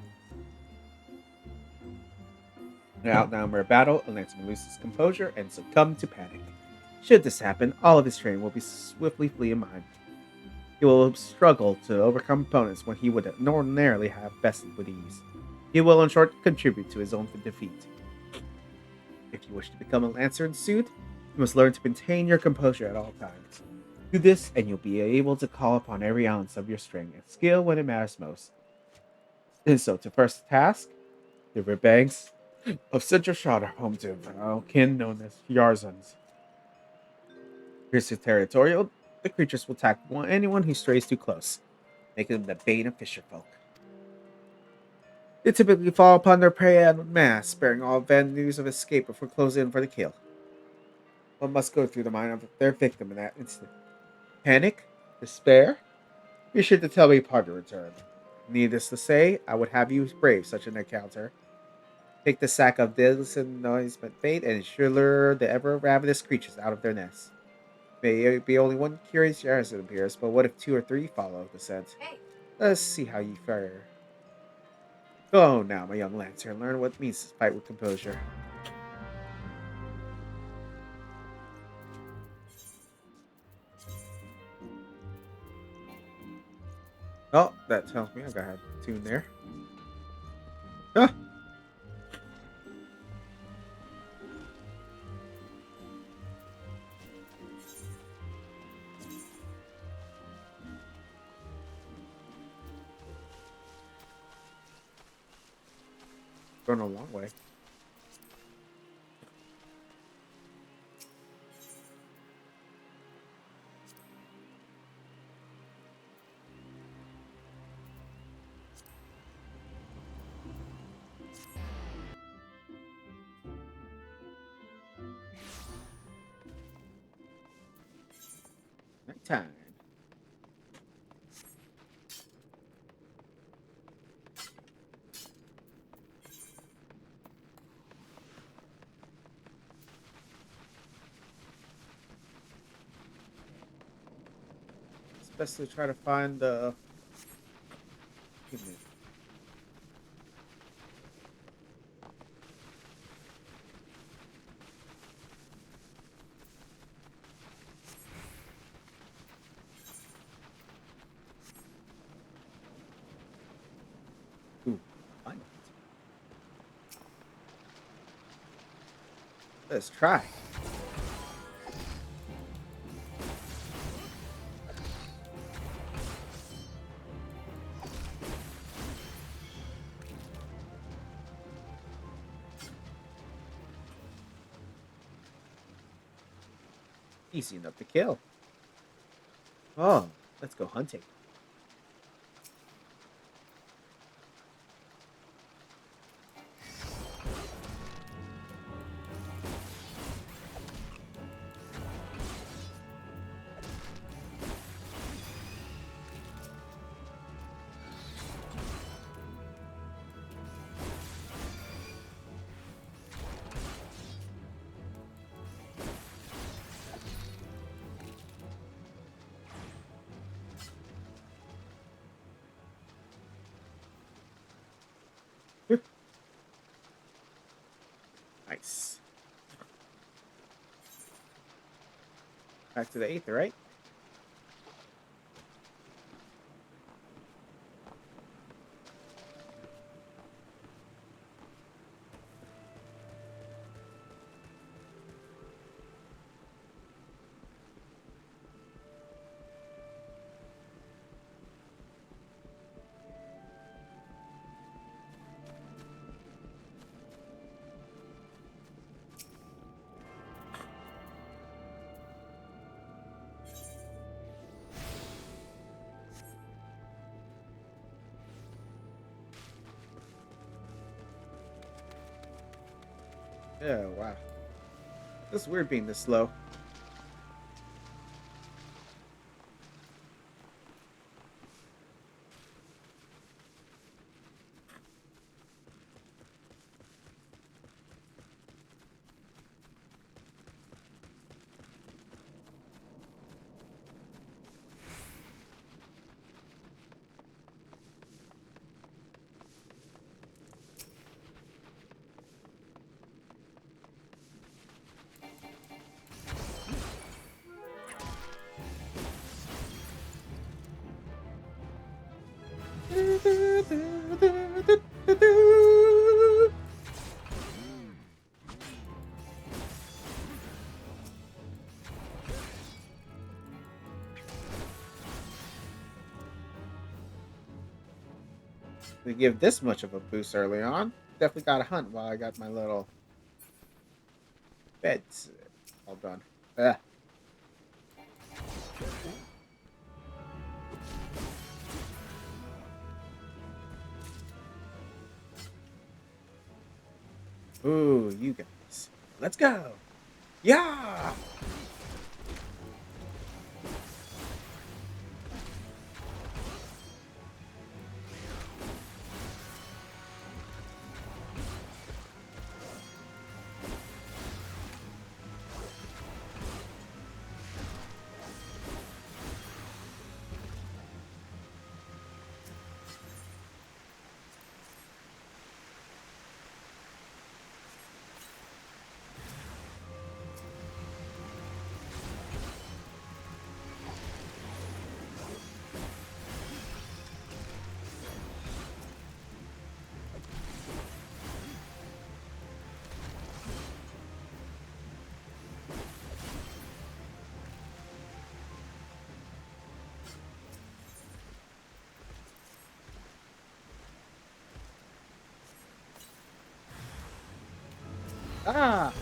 In an outnumbered battle, a lancer may lose his composure and succumb to panic. Should this happen, all of his training will be swiftly flee in mind. He will struggle to overcome opponents when he would ordinarily have bested with ease. He will, in short, contribute to his own defeat. If you wish to become a Lancer in suit, you must learn to maintain your composure at all times. Do this, and you'll be able to call upon every ounce of your strength and skill when it matters most. And so, to first task, the riverbanks of Central Shard are home to a kin known as Yarzans. Fiercely territorial, the creatures will attack anyone who strays too close, making them the bane of fisherfolk. They typically fall upon their prey en masse, sparing all avenues of escape before closing in for the kill. One must go through the mind of their victim in that instant. Panic? Despair? Be sure to tell me upon your return. Needless to say, I would have you brave such an encounter. Take the sack of Dilson noisement bait and ensure lure the ever ravenous creatures out of their nests. May be only one curious Yarzan appears, but what if 2 or 3 follow the scent? Hey. Let's see how you fare. Go now, my young Lancer, and learn what it means to fight with composure. Oh, that tells me I gotta have a tune there. Ah! Going a long way. Nighttime. It's best to try to find the. Give me. Ooh, fine. Let's try. Easy enough to kill. Oh, let's go hunting. Nice. Back to the 8th, right? Yeah, wow. It's weird being this slow. To give this much of a boost early on, definitely got to hunt while I got my little beds all done. Ugh. Ooh, you guys. Let's go. Yeah. Ah.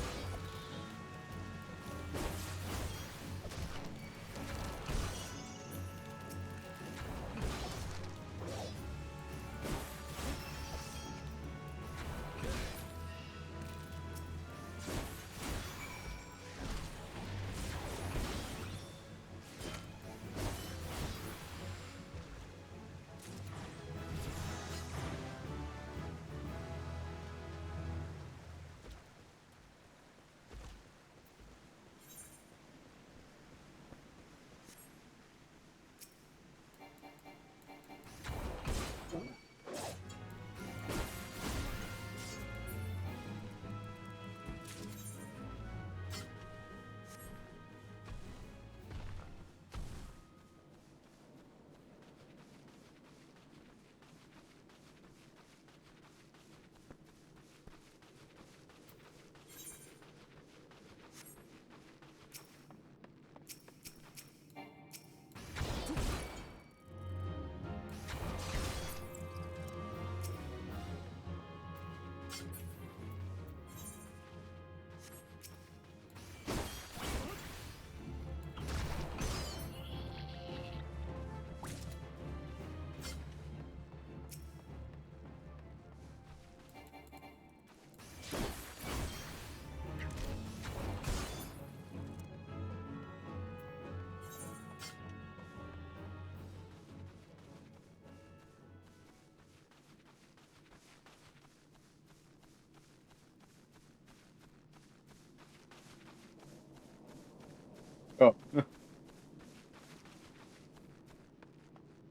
Oh.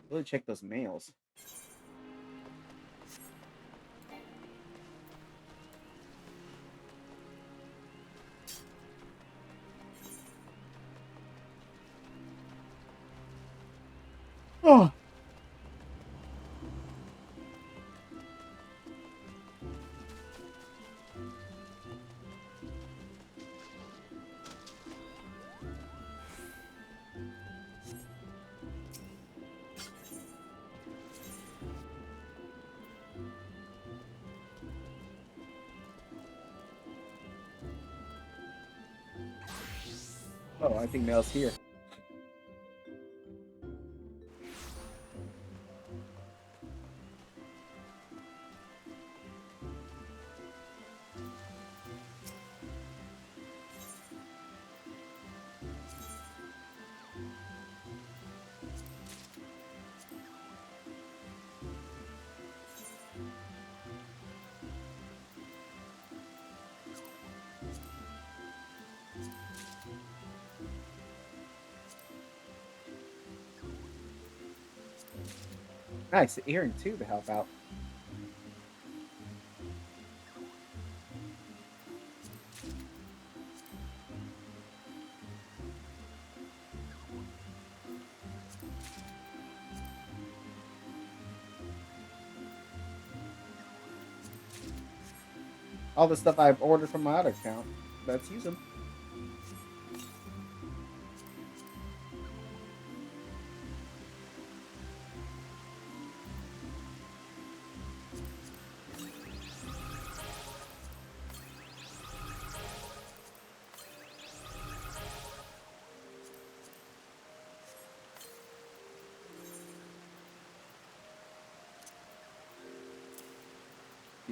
Really check those mails. Oh. Oh, I think mail's here. Nice earring too to help out. All the stuff I've ordered from my other account. Let's use them.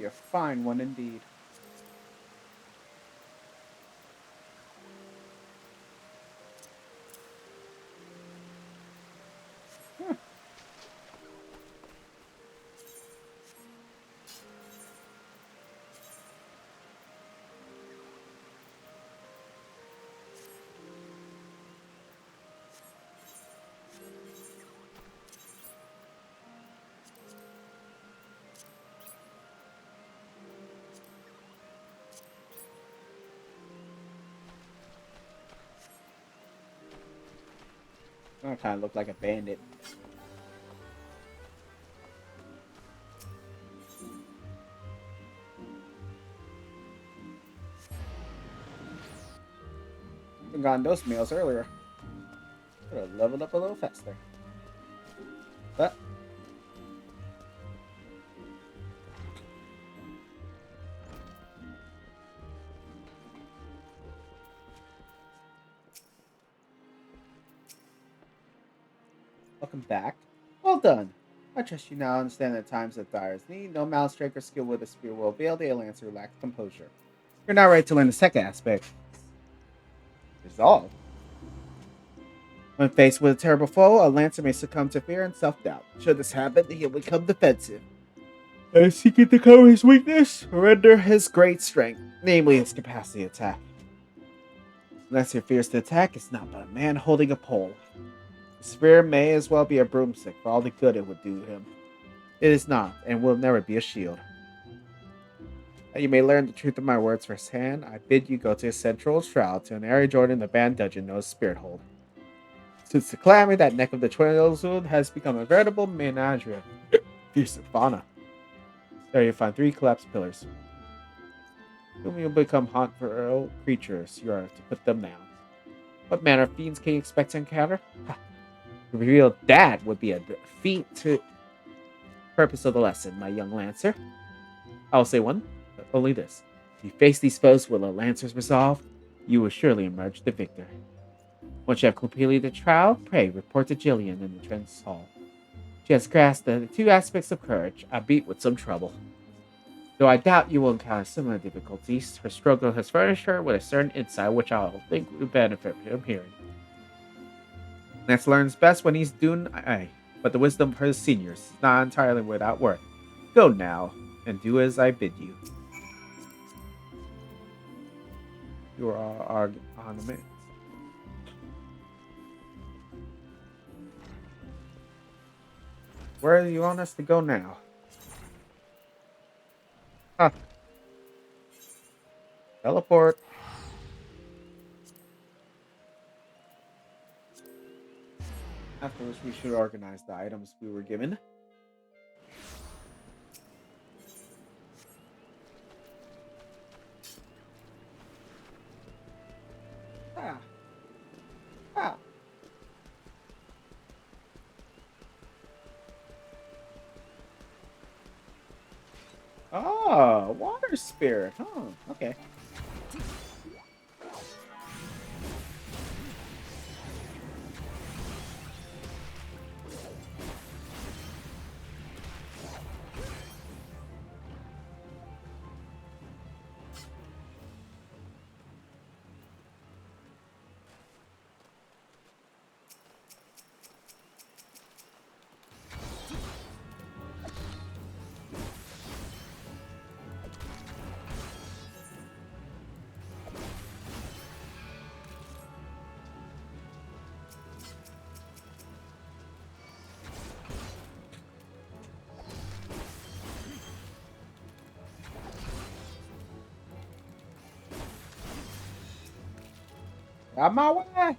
be a fine one indeed. Huh. I kind of look like a bandit. I gotten those meals earlier. Could have leveled up a little faster. But welcome back. Well done. I trust you now understand that times of direst need, no mouse strike or skill with a spear will avail the Lancer who lacks composure. You're now ready to learn the second aspect. Resolve. When faced with a terrible foe, a Lancer may succumb to fear and self-doubt. Should this happen, he'll become defensive. And seeking to cover his weakness, render his great strength, namely his capacity to attack. Lancer fears to attack is not but a man holding a pole. The spear may as well be a broomstick for all the good it would do him. It is not, and will never be a shield. That you may learn the truth of my words firsthand, I bid you go to the central shroud to an area joining the banned dungeon known as Spirit Hold. Since the calamity, that neck of the Twin has become a veritable menagerie of fearsome fauna. There you'll find 3 collapsed pillars. Whom you'll become haunt for all creatures, you are to put them down. What manner of fiends can you expect to encounter? Ha! To reveal that would be a defeat to purpose of the lesson, my young Lancer. I will say one, but only this. If you face these foes with a Lancer's resolve, you will surely emerge the victor. Once you have completed the trial, pray report to Jillian in the Trent's Hall. She has grasped the 2 aspects of courage, albeit with some trouble. Though I doubt you will encounter similar difficulties, her struggle has furnished her with a certain insight which I'll think will benefit from hearing. Lance learns best when he's doing aye, but the wisdom of her seniors is not entirely without worth. Go now, and do as I bid you. You are our ornaments. Where do you want us to go now? Huh. Teleport. Afterwards, we should organize the items we were given. Ah. Ah. Oh, water spirit. Huh. Okay. On my way.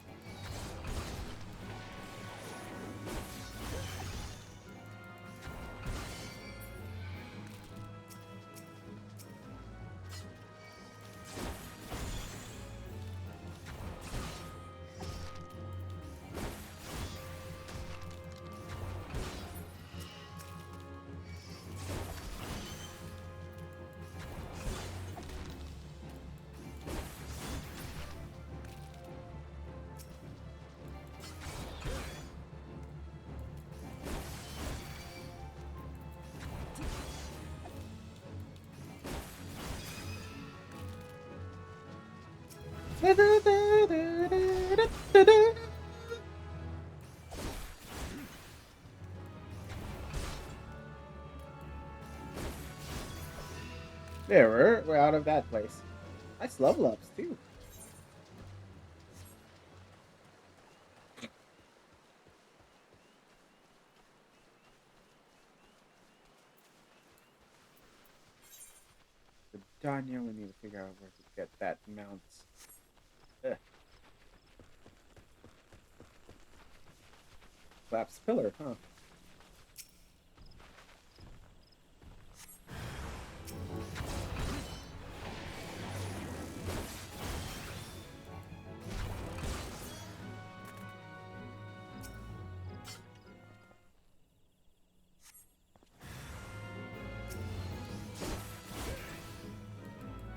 There, we're out of that place. Nice level ups too. But Danya, we need to figure out where to get that mount. Ugh. Collapsed pillar, huh?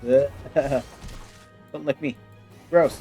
Ugh. Don't lick me. Gross.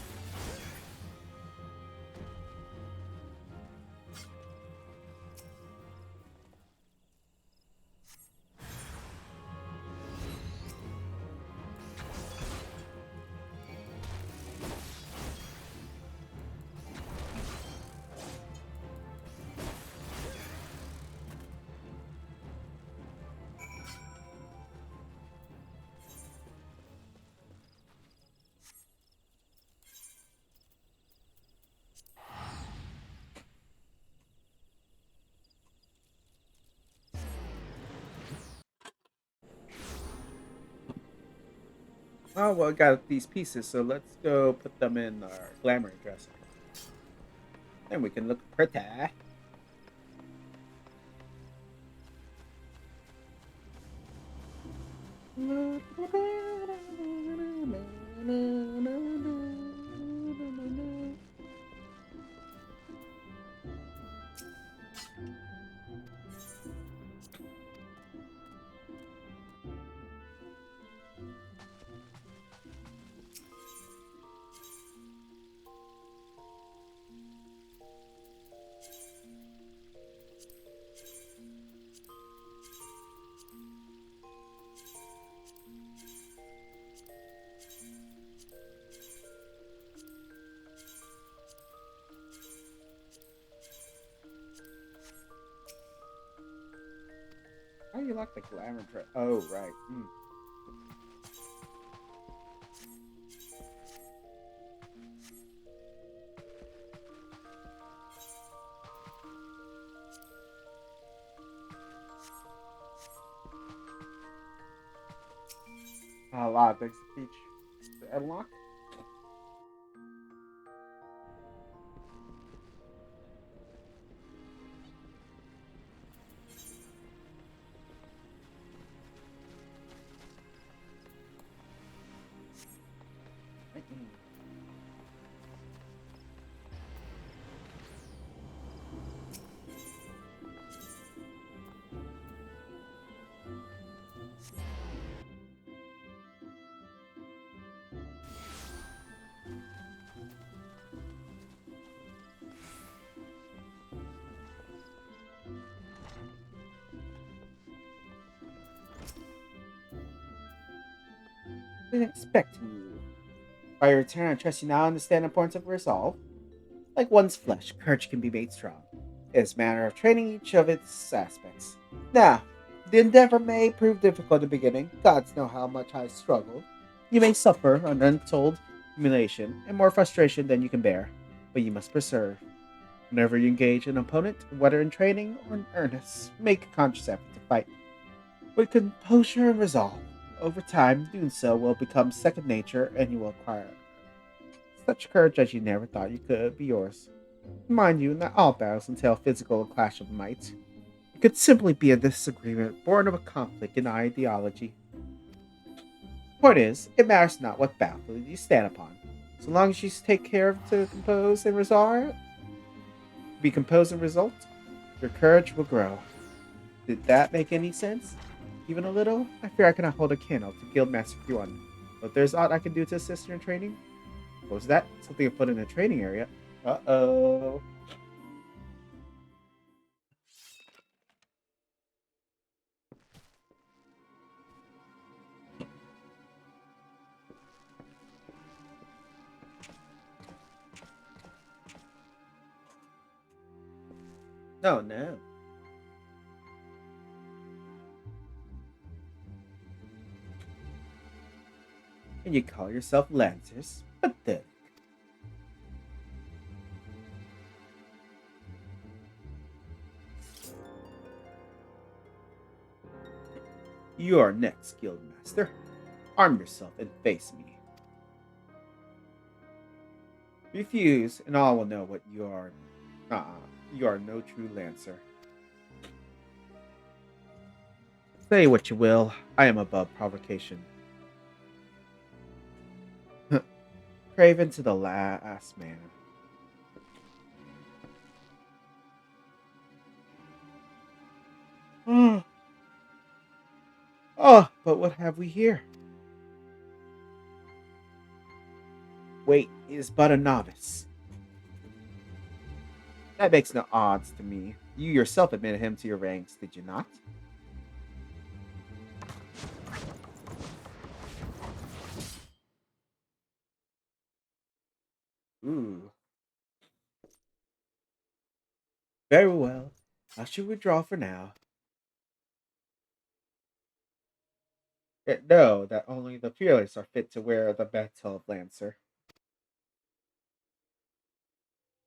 Oh, well, I got these pieces, so let's go put them in our glamour dressing. Then we can look pretty. How do you like the glamour dress? Oh, right. A lot of things to teach to unlock. Didn't expect you. By your return, I trust you now understand the importance of resolve. Like one's flesh, courage can be made strong. It's a matter of training each of its aspects. Now, the endeavor may prove difficult in the beginning. Gods know how much I struggled. You may suffer an untold humiliation and more frustration than you can bear, but you must persevere. Whenever you engage an opponent, whether in training or in earnest, make a conscious effort to fight with composure and resolve. Over time, doing so will become second nature and you will acquire such courage as you never thought you could be yours. Mind you, not all battles entail physical clash of might. It could simply be a disagreement born of a conflict in ideology. Point is, it matters not what battle you stand upon. So long as you take care to compose and resolve, be composed and result, your courage will grow. Did that make any sense? Even a little? I fear I cannot hold a candle to Guildmaster Q1. But if there's aught I can do to assist in training? What was that? Something I put in a training area. Uh-oh. No, no. And you call yourself Lancers? Pathetic. You are next, Guildmaster. Arm yourself and face me. Refuse, and all will know what you are. You are no true Lancer. Say what you will, I am above provocation. Craven to the last man. Oh, but what have we here? Wait, he is but a novice. That makes no odds to me. You yourself admitted him to your ranks, did you not? Ooh. Very well. I should withdraw for now. Know that only the fearless are fit to wear the mantle of Lancer.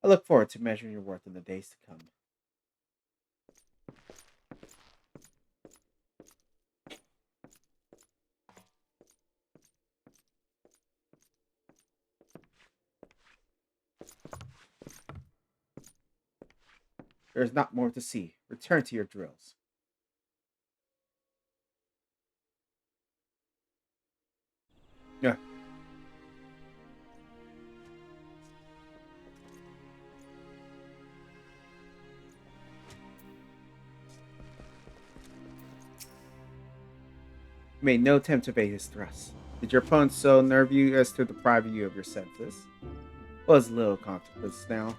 I look forward to measuring your worth in the days to come. There is not more to see. Return to your drills. Yeah. You made no attempt to evade his thrust. Did your opponent so nerve you as to deprive you of your senses? Well, as little consequence now.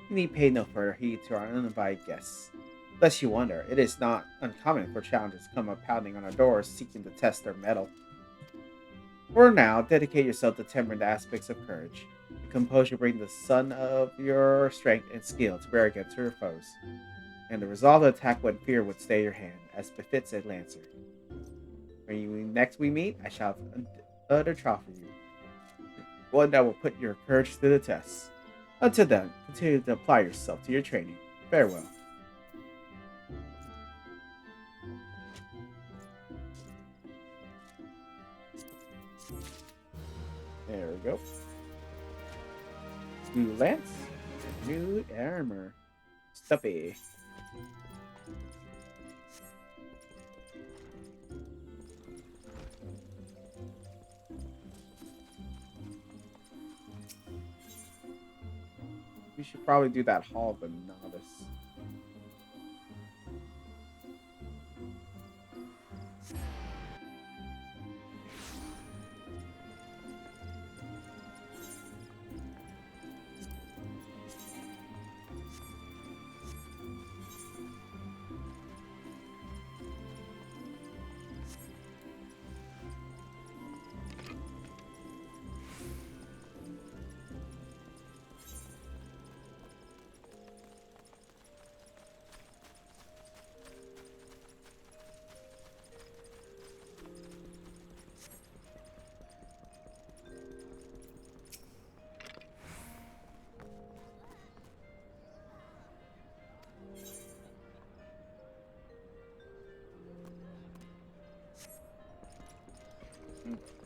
You need pay no further heed to our uninvited guests. Lest you wonder, it is not uncommon for challengers to come up pounding on our doors seeking to test their mettle. For now, dedicate yourself to tempering the aspects of courage. The composure brings the sun of your strength and skill to bear against your foes, and the resolve to attack when fear would stay your hand, as befits a lancer. When next we meet, I shall have another trial for you, one that will put your courage to the test. Until then, continue to apply yourself to your training. Farewell. There we go. New lance, new armor. Stuffy. We should probably do that Hall of the Novice.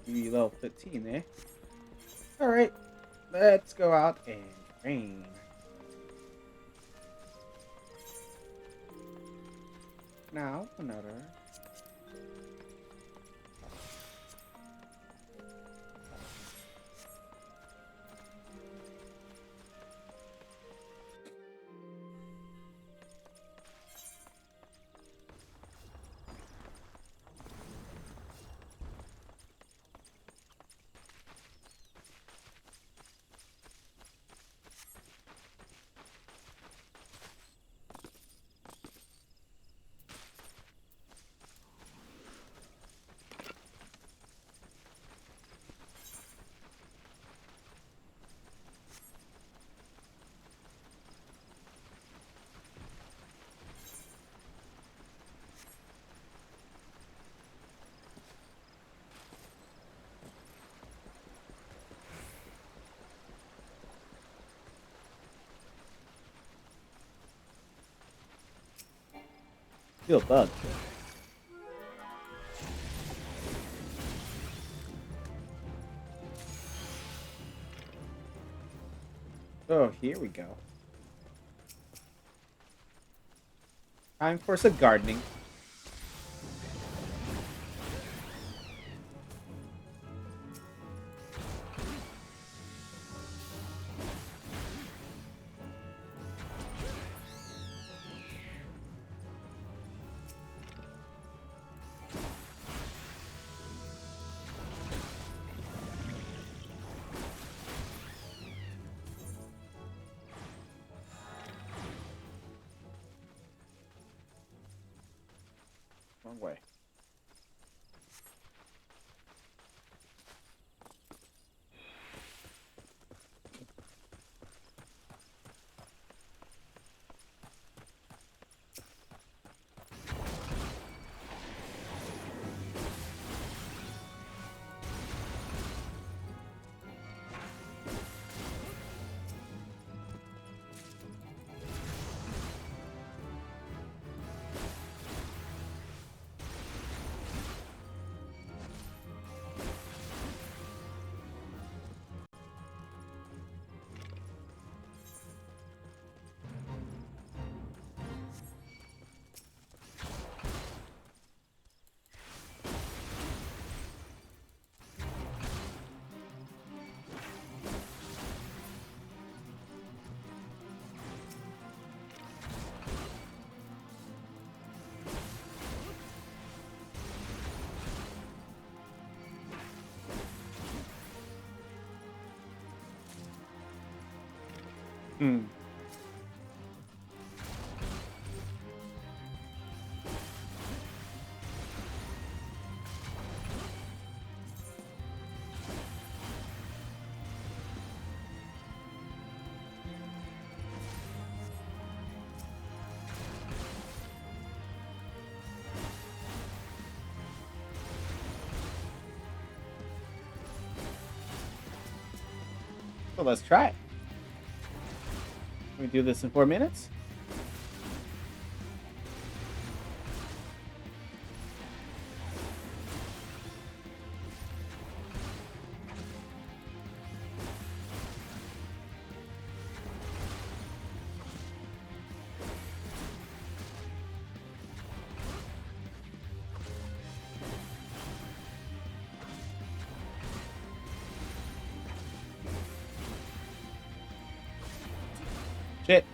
Maybe level 15, eh? Alright, let's go out and train. Now, another. Feel bug. Oh, here we go. Time for some gardening. Wrong way. Hmm. So let's try it. Can we do this in 4 minutes? Shit.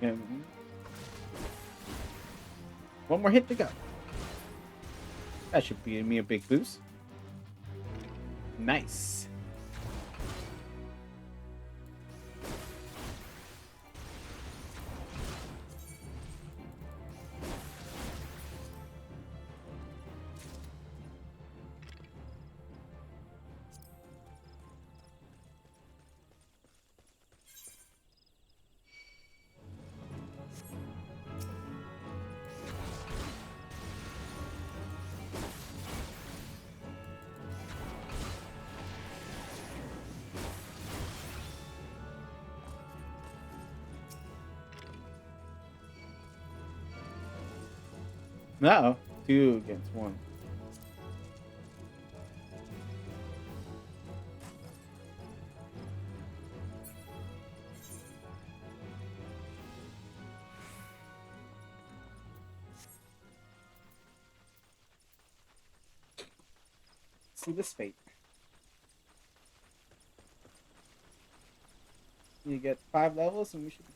And one more hit to go. That should be me a big boost. Nice. Uh-oh. 2 against 1. See this fate. You get 5 levels and we should be.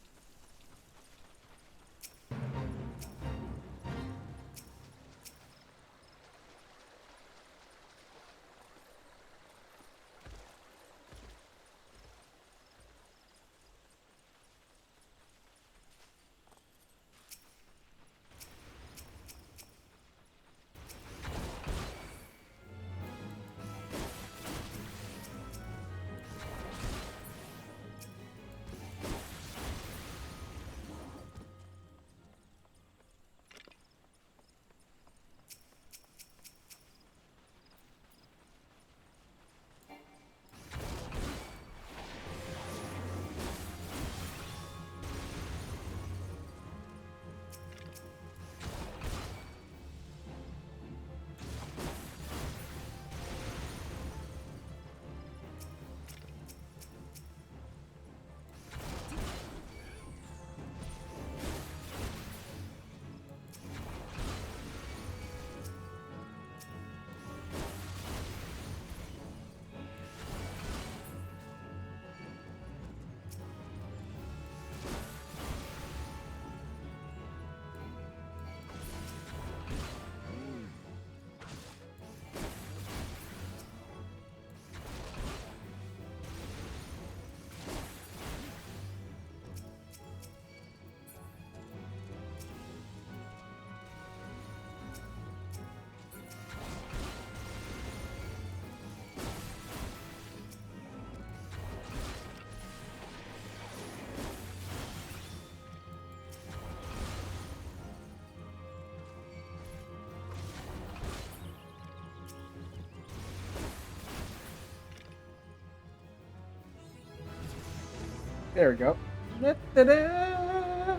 There we go. Da-da-da.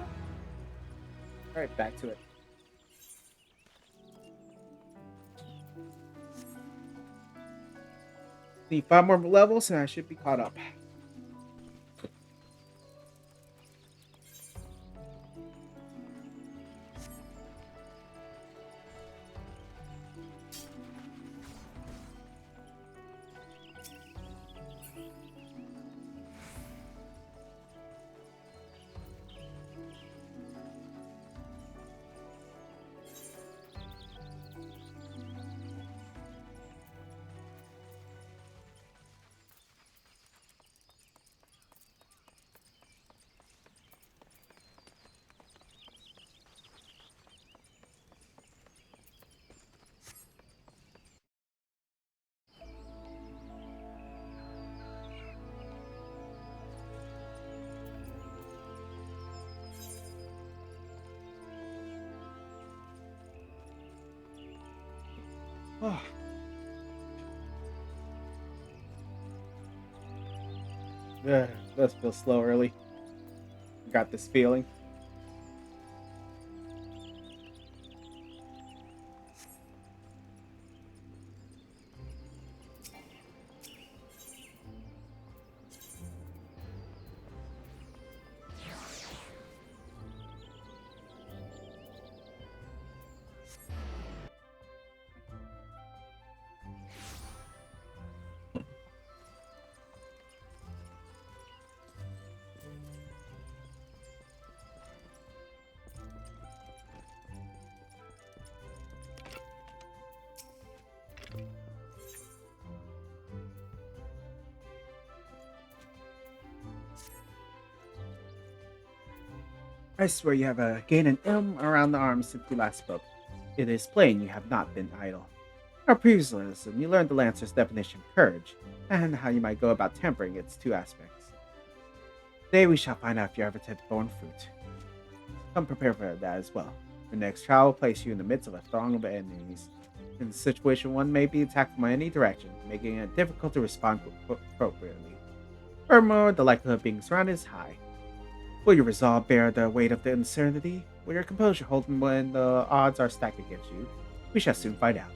Alright, back to it. Need 5 more levels and I should be caught up. Oh. Yeah, does feel slow early. Got this feeling. I swear you have gained an ilm around the arm since we last spoke. It is plain you have not been idle. In our previous lesson, you learned the Lancer's definition of courage, and how you might go about tempering its two aspects. Today we shall find out if you ever tempted born fruit. Come prepared for that as well. Your next trial will place you in the midst of a throng of enemies. In this situation, one may be attacked from any direction, making it difficult to respond appropriately. Furthermore, the likelihood of being surrounded is high. Will your resolve bear the weight of the uncertainty? Will your composure hold when the odds are stacked against you? We shall soon find out.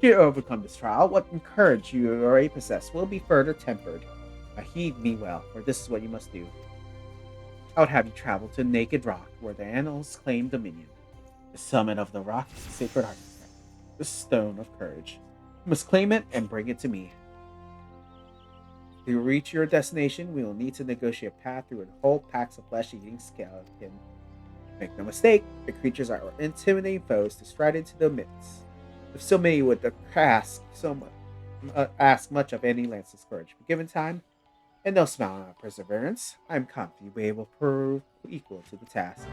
To overcome this trial, what courage you already possess will be further tempered. Now heed me well, for this is what you must do. I would have you travel to Naked Rock, where the annals claim dominion. The summit of the rock is a sacred artifact, the Stone of Courage. You must claim it and bring it to me. To reach your destination, we will need to negotiate a path through whole packs of flesh-eating skeleton. Make no mistake, the creatures are intimidating foes to stride into the midst. If so many would ask much of any Lance's courage, but given time, and no smile on perseverance, I am confident you will be able to prove equal to the task.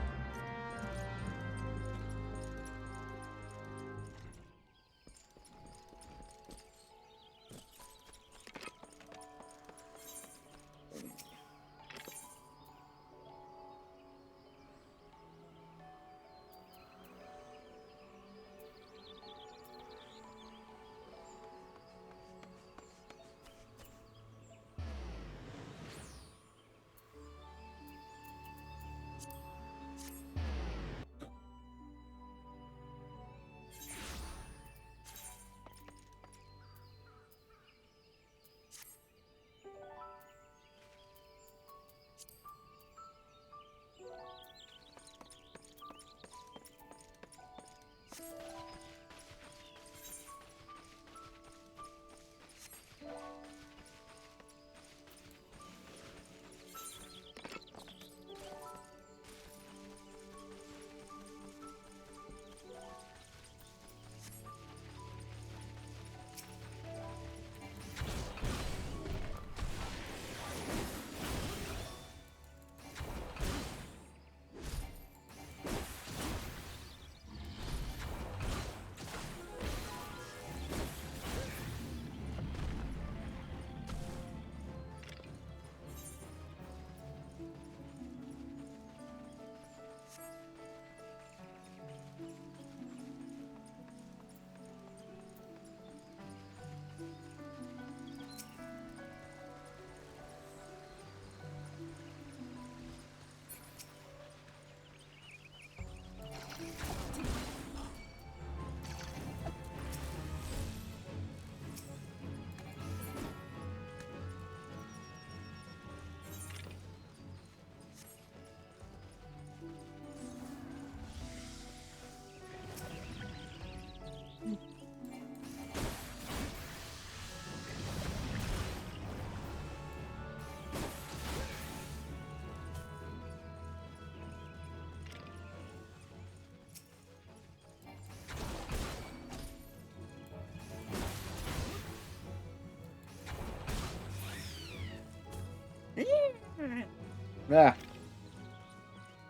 Ah,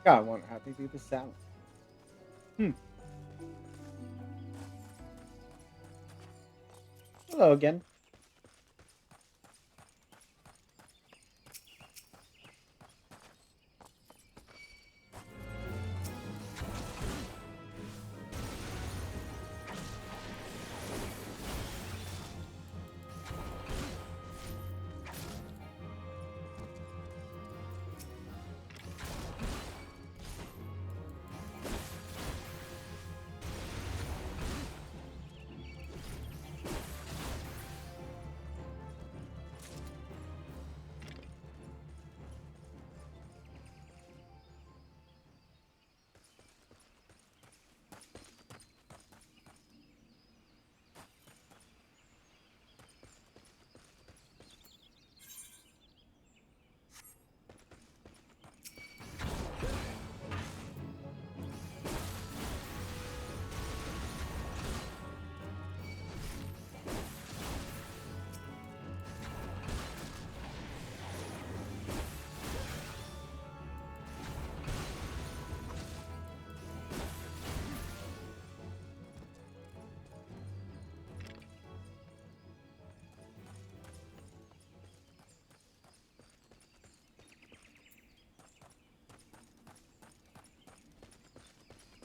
God, I wonder how they do the sound. Hello again.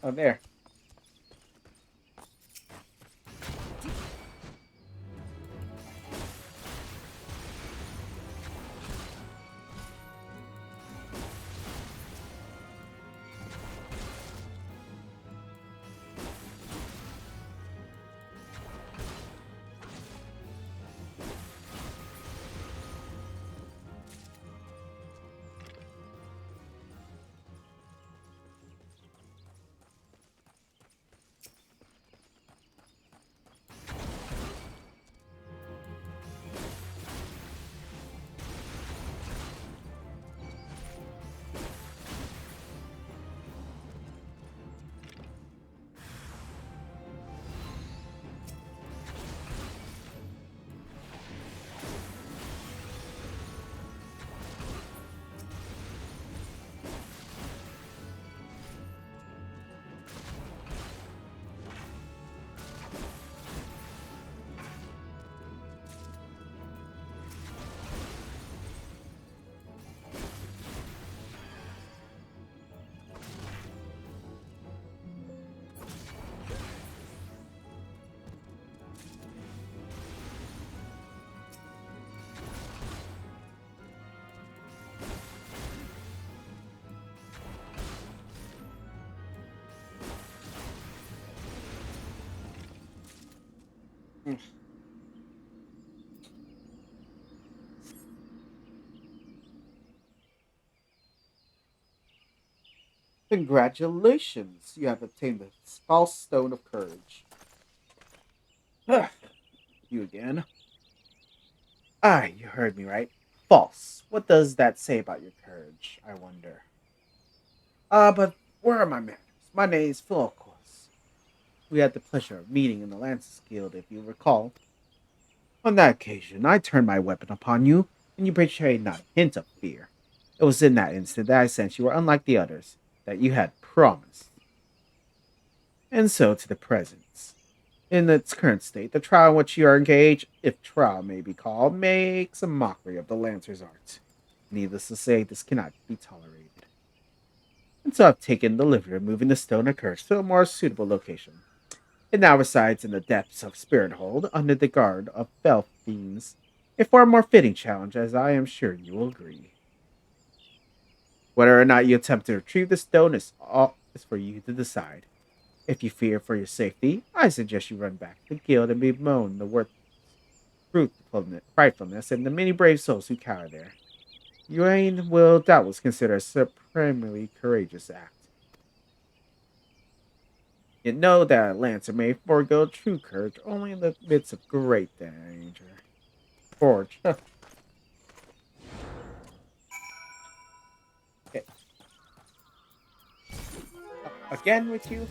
Oh, there. Congratulations! You have obtained the false stone of courage. You again? Ah, you heard me right. False. What does that say about your courage, I wonder? But where are my manners? My name is Phil, of course. We had the pleasure of meeting in the Lancers Guild, if you recall. On that occasion, I turned my weapon upon you, and you betrayed not a hint of fear. It was in that instant that I sensed you were unlike the others, that you had promised. And so to the present. In its current state, the trial in which you are engaged, if trial may be called, makes a mockery of the Lancer's art. Needless to say, this cannot be tolerated. And so I've taken the liberty of moving the stone of courage to a more suitable location. It now resides in the depths of Spirit Hold, under the guard of Fell Fiends. A far more fitting challenge, as I am sure you will agree. Whether or not you attempt to retrieve the stone is for you to decide. If you fear for your safety, I suggest you run back to the guild and bemoan the frightfulness and the many brave souls who cower there. Urain will doubtless consider a supremely courageous act. Yet know that a lancer may forego true courage only in the midst of great danger. Forge. Okay. Again with you?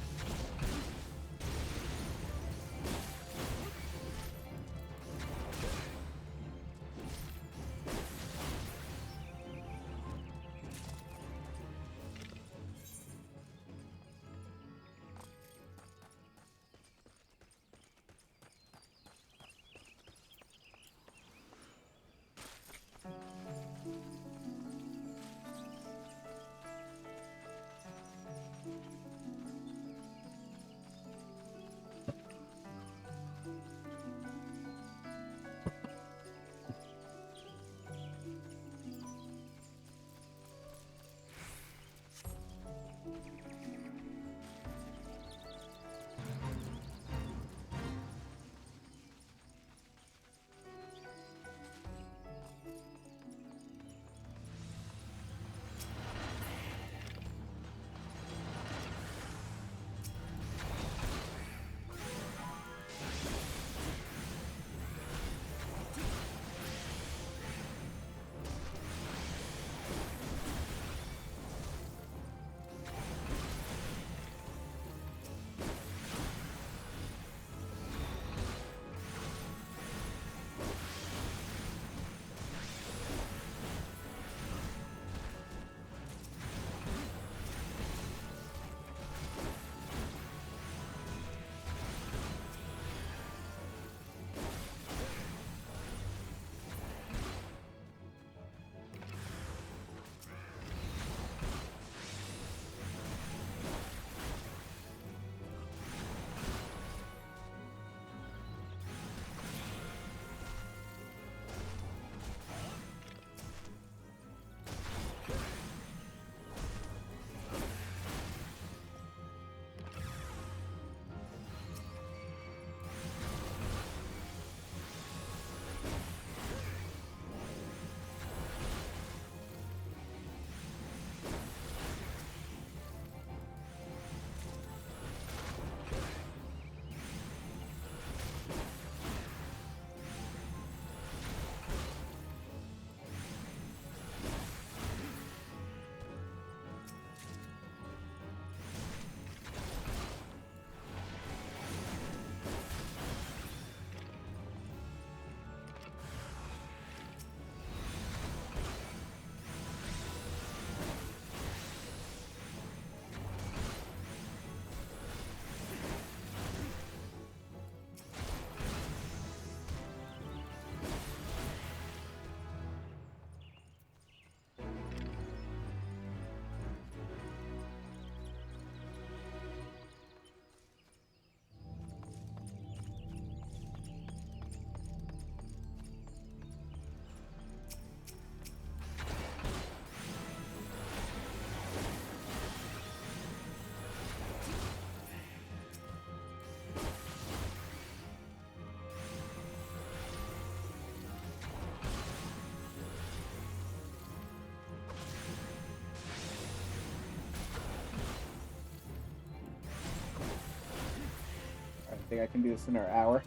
think I can do this in an hour.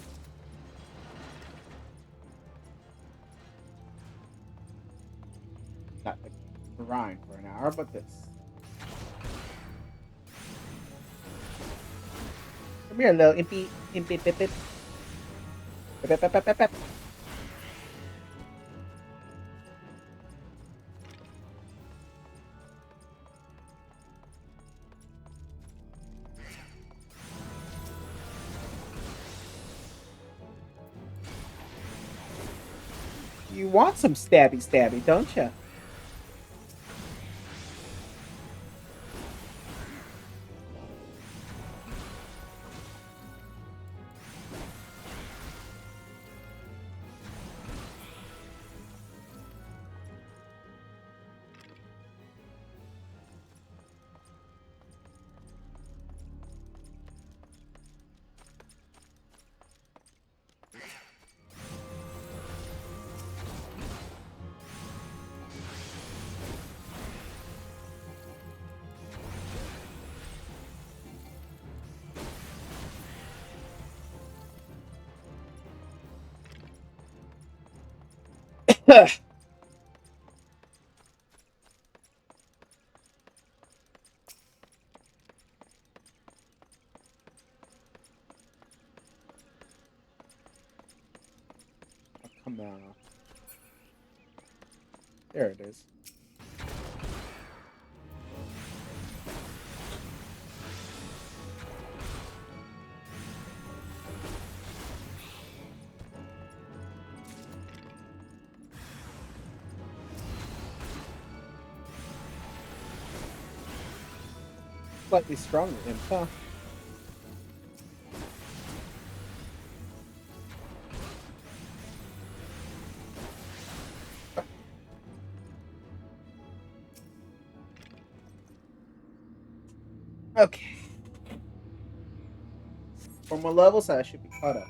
Not the grind for an hour, but this. Come here, little impy, impy, pip, pip. Pip, pip, pip, pip, pip. You want some stabby stabby, don't you? Come on. There it is. Slightly stronger than huh? Okay. 4 more levels, I should be caught up.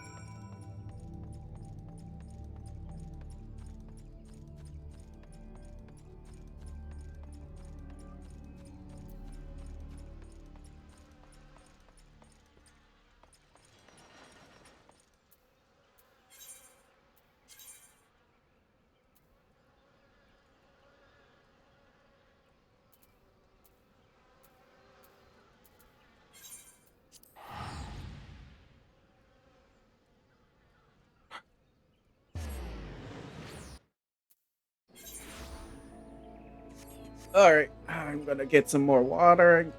Alright, I'm gonna get some more water.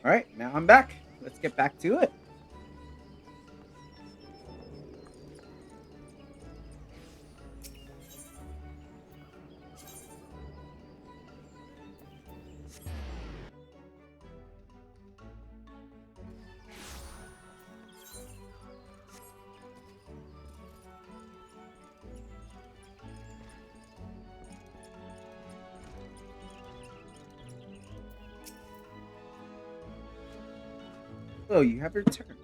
All right, now I'm back. Let's get back to it. So you have returned.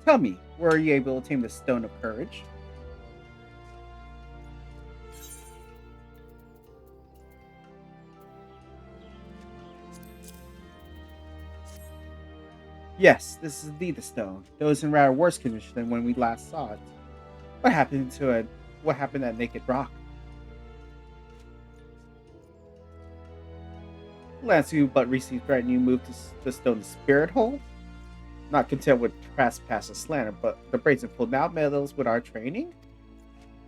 Tell me, were you able to tame the Stone of Courage? Yes, this is indeed the stone, though it's in rather worse condition than when we last saw it. What happened to it? What happened at Naked Rock? Lance, you but recently threatened you moved to the stone's spirit hole? Not content with trespass and slander, but the brazen pull now meddles with our training?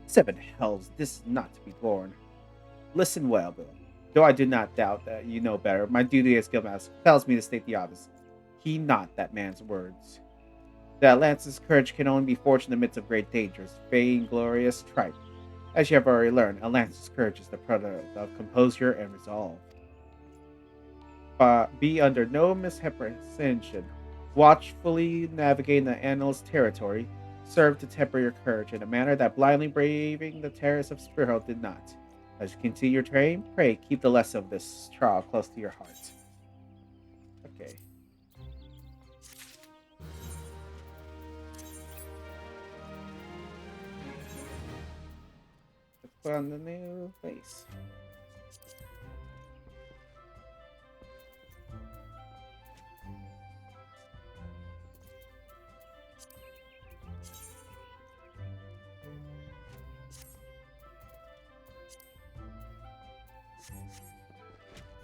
Seven hells, this is not to be borne. Listen well, Bill. Though I do not doubt that you know better, my duty as Guildmaster compels me to state the obvious. Heed not that man's words. That Lance's courage can only be forged in the midst of great dangers, vainglorious tripe. As you have already learned, a Lance's courage is the product of composure and resolve. Be under no misapprehension. Watchfully navigating the Annals territory serve to temper your courage in a manner that blindly braving the terrors of Spearhill did not. As you continue your training, pray keep the lesson of this trial close to your heart. Okay. Let's put on the new face.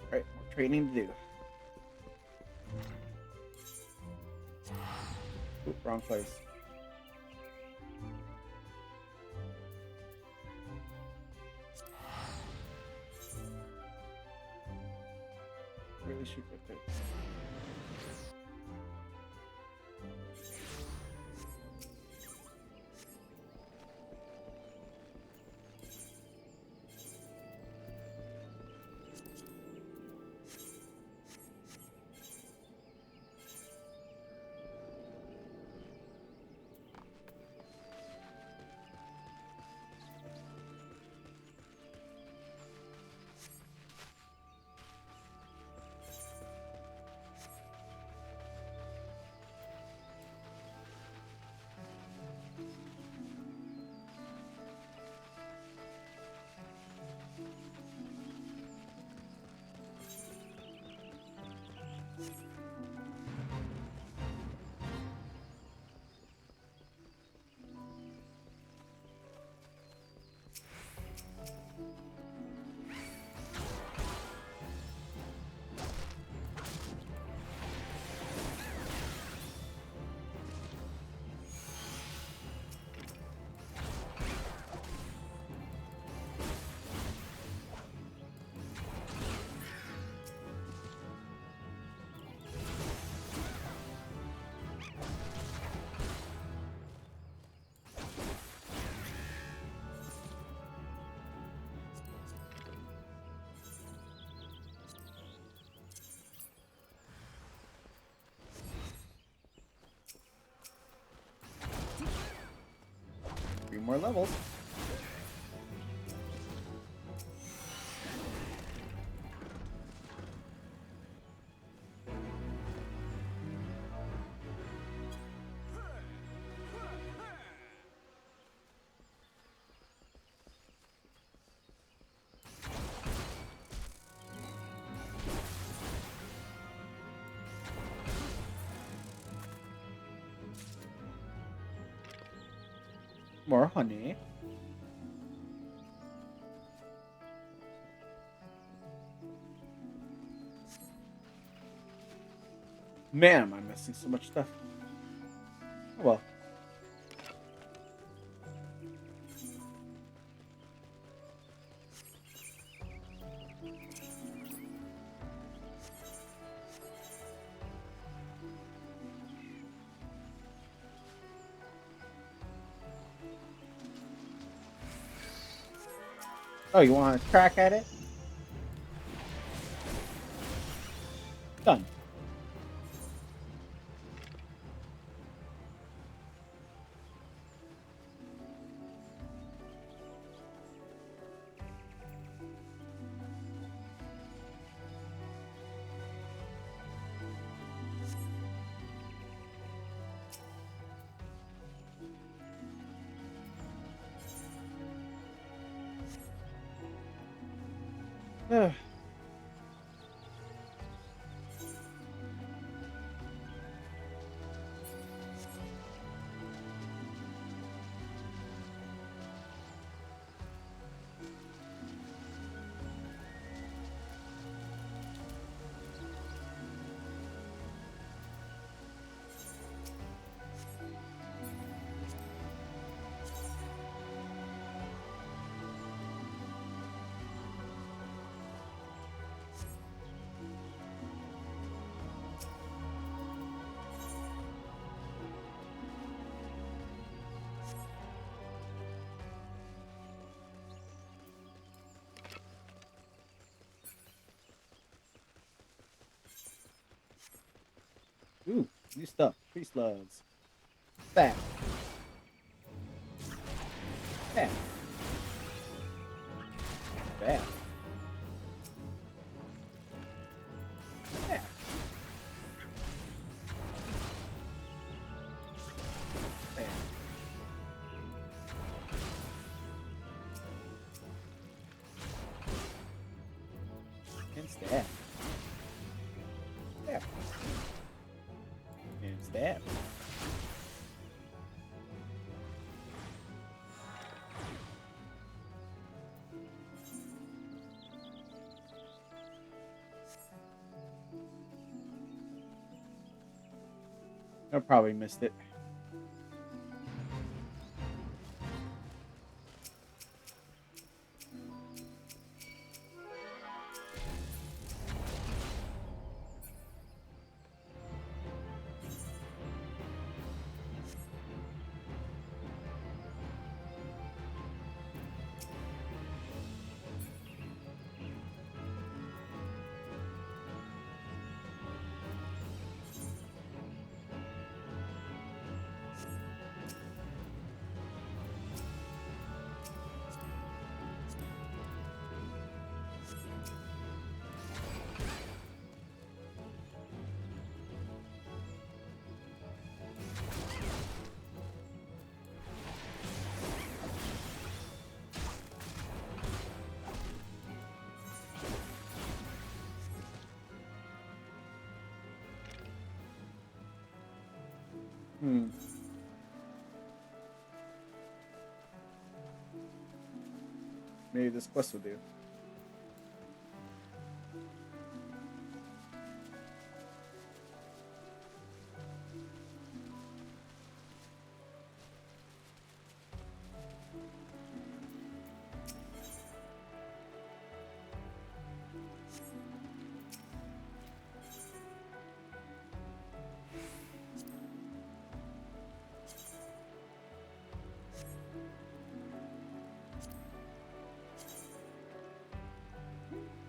Alright, more training to do. Oop, wrong place. Really shoot with it. Three more levels. More honey. Man, am I missing so much stuff. Oh well. Oh, you want to crack at it? Done. Ugh. Ooh, new stuff. Tree slugs. Bam. Bam. Bam. Bam. Bam. And stab. Stab. And stab. I probably missed it. Hmm. Maybe this quest will do.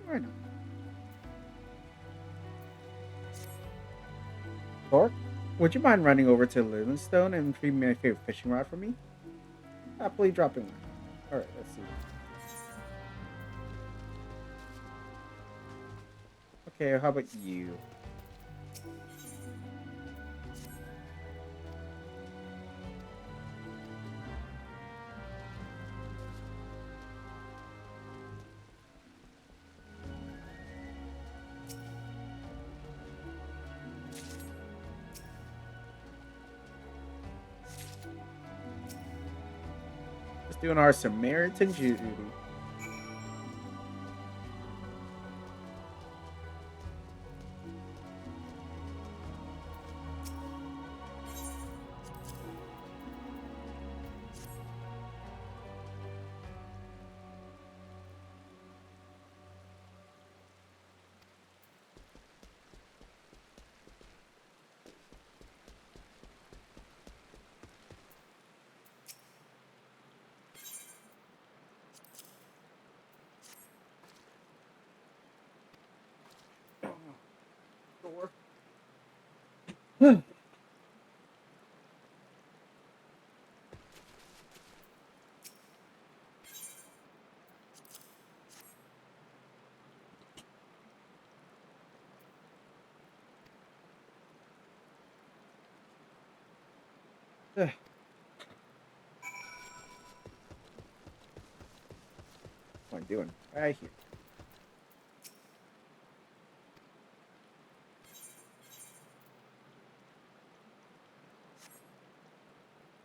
Why not? Torque, would you mind running over to Livingstone and retrieving my favorite fishing rod for me? Happily dropping one. Alright, let's see. Okay, how about you? Just doing our Samaritan duty. What am I doing? Right here.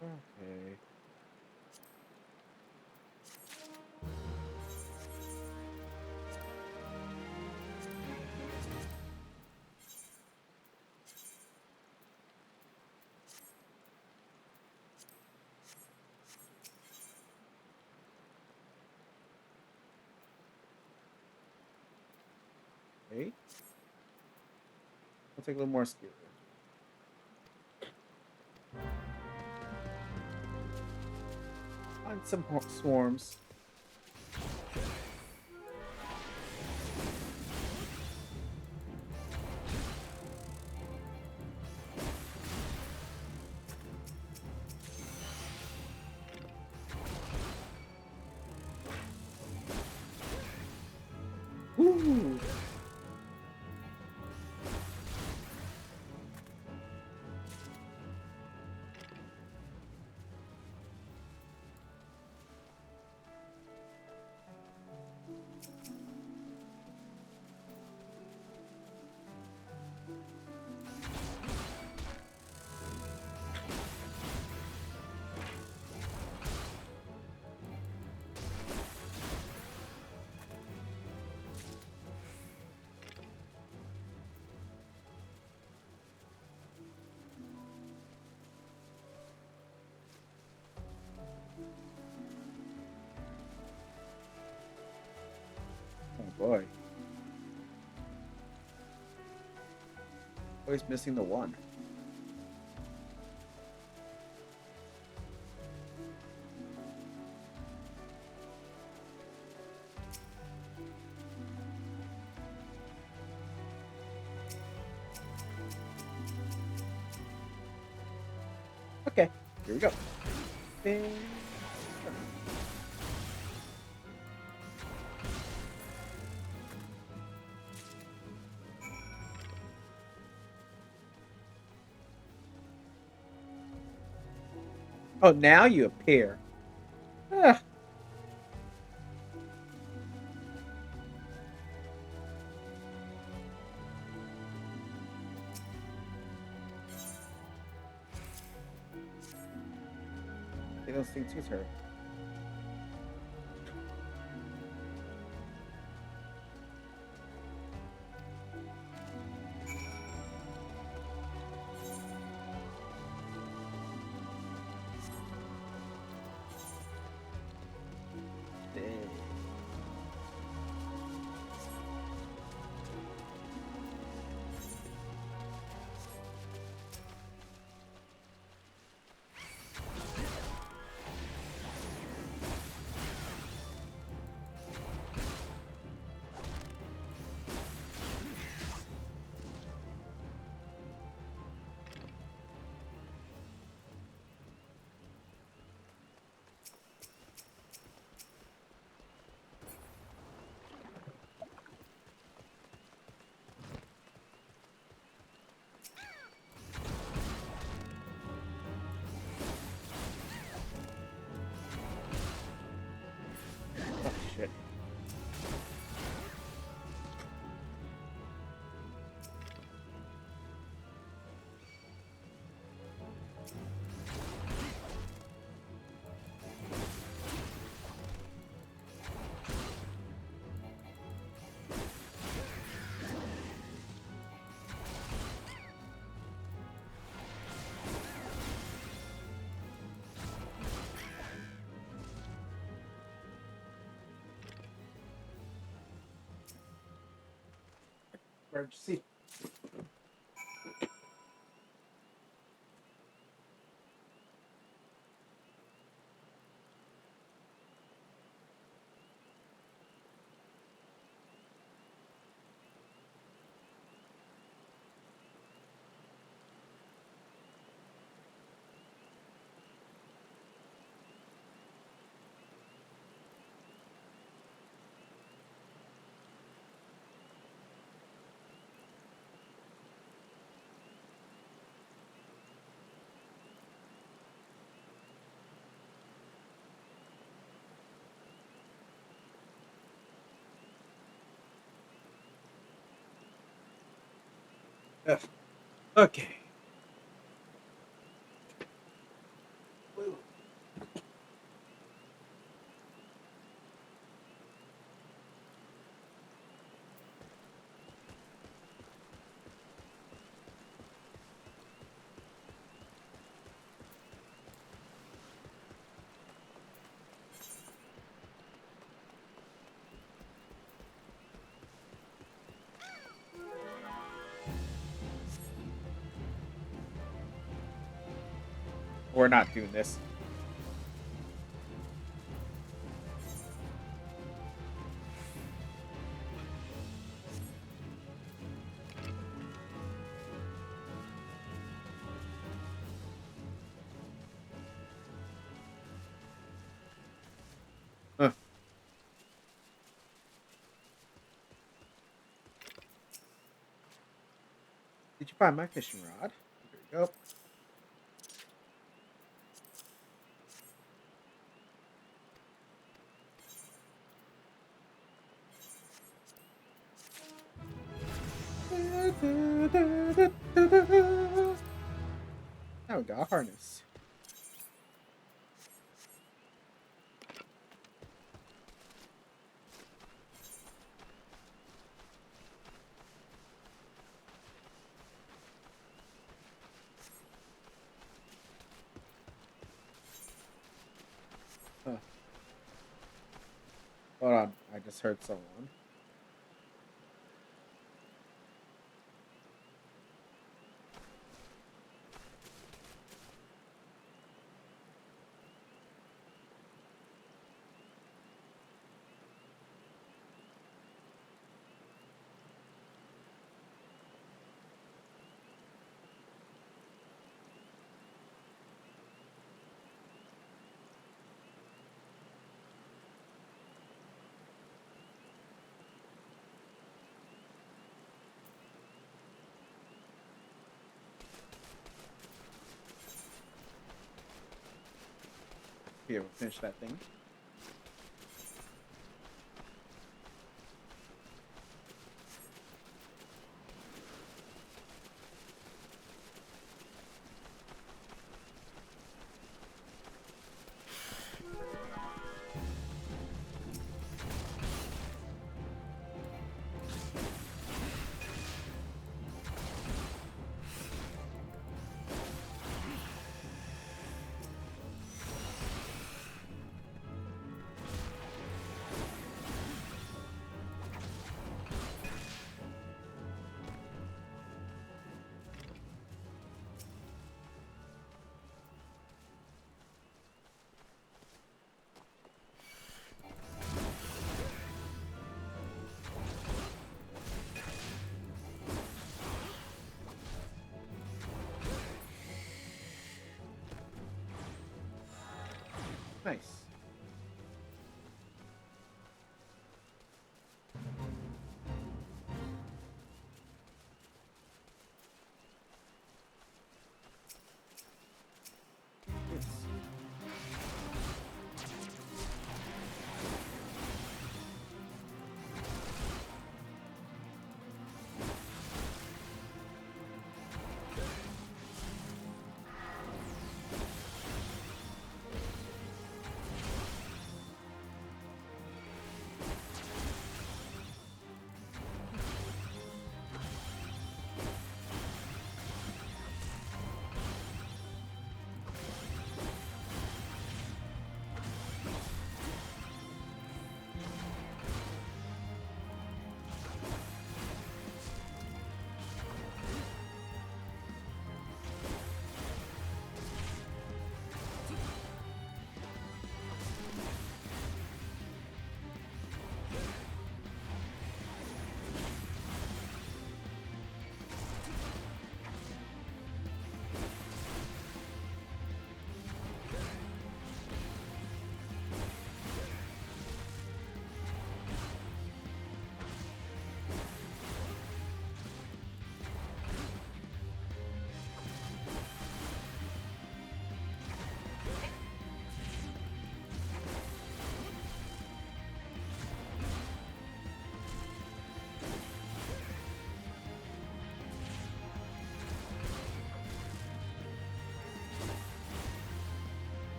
Okay. Wait. I'll take a little more skill. Find some swarms. Ooh. Oh boy. Always missing the one. Okay, here we go. Bing. Oh, now you appear. Ah. They don't think too terrible. Oh shit. Emergency. Ugh. Okay. We're not doing this. Huh. Did you find my fishing rod? There you go. Now we got a harness. Huh. Hold on, I just heard someone. Here, we'll finish that thing. Nice. Yes.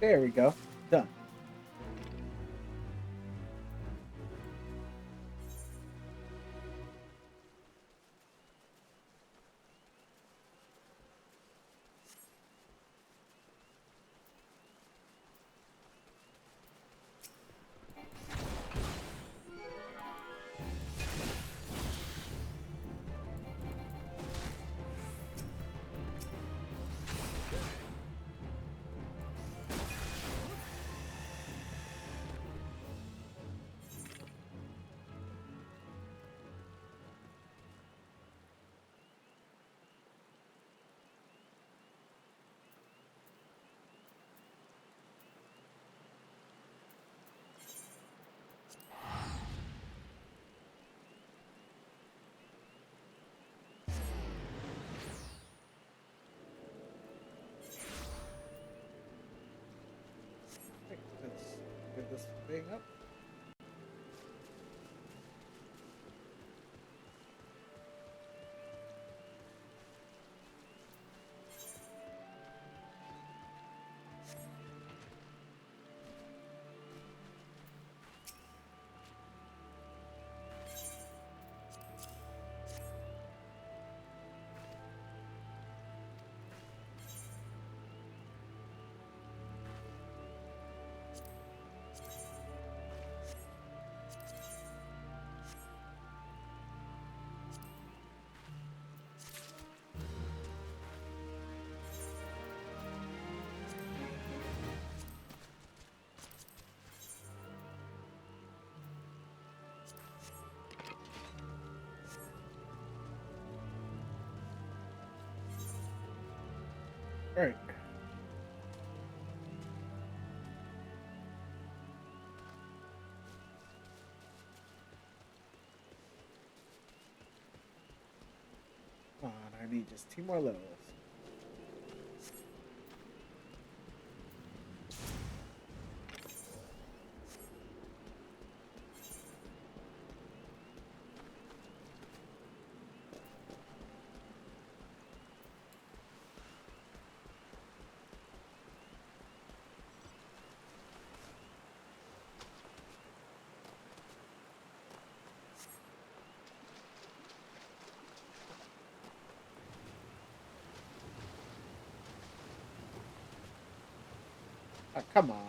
There we go. Done. Okay, let's get this thing up. All right. Come on, I need just 2 more levels. Ah, come on.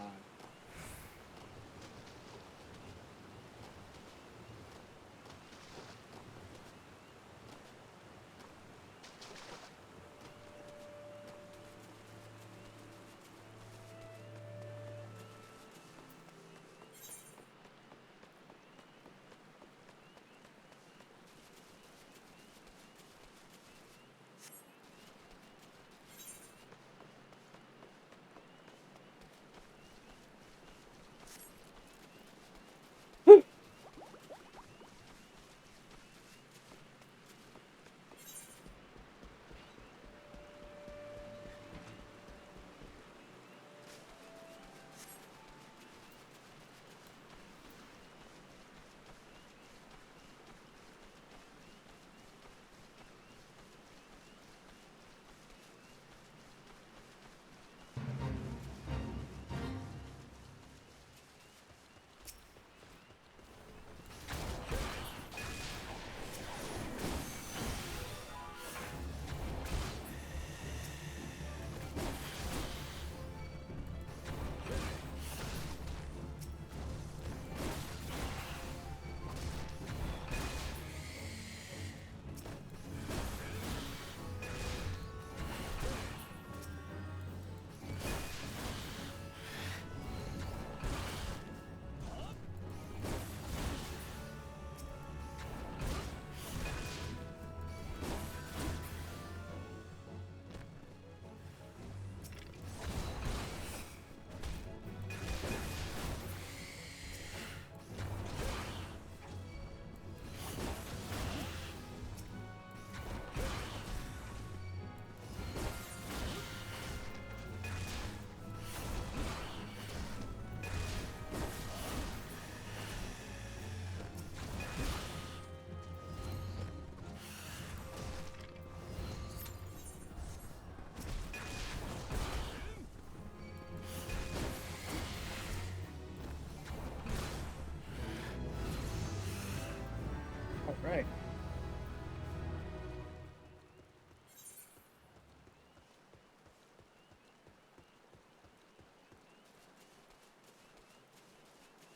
right.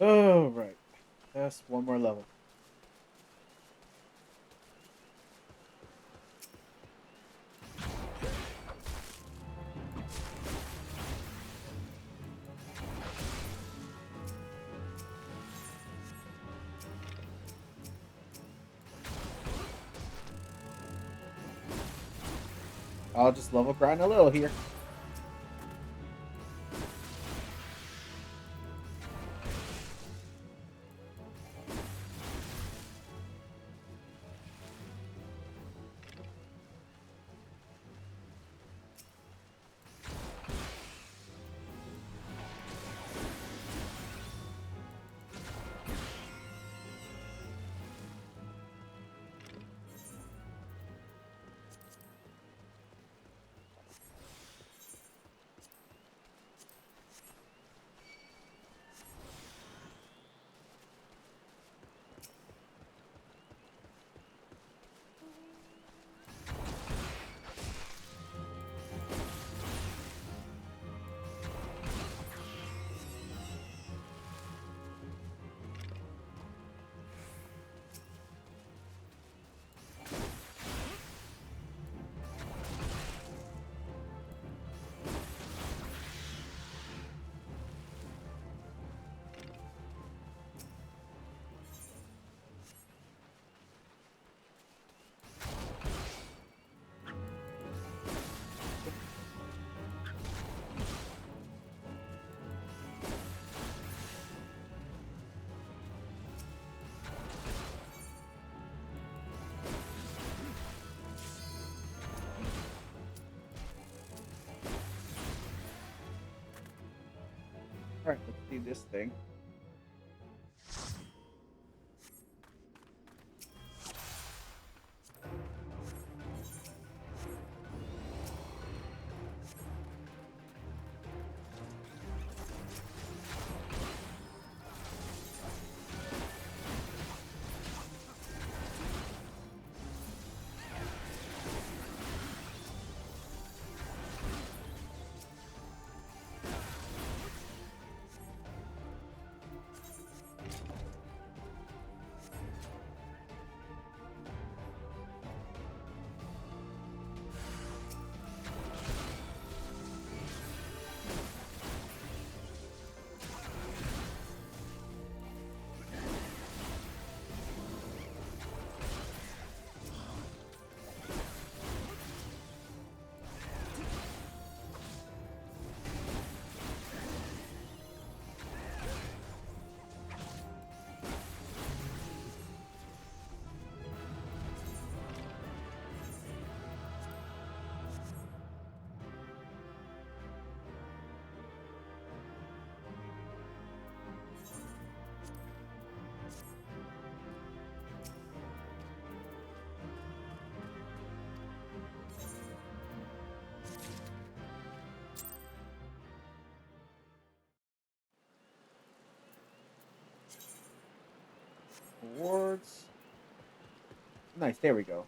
Oh, right. Just one more level. I'll just level grind a little here. All right, let's see this thing. Awards. Nice, there we go.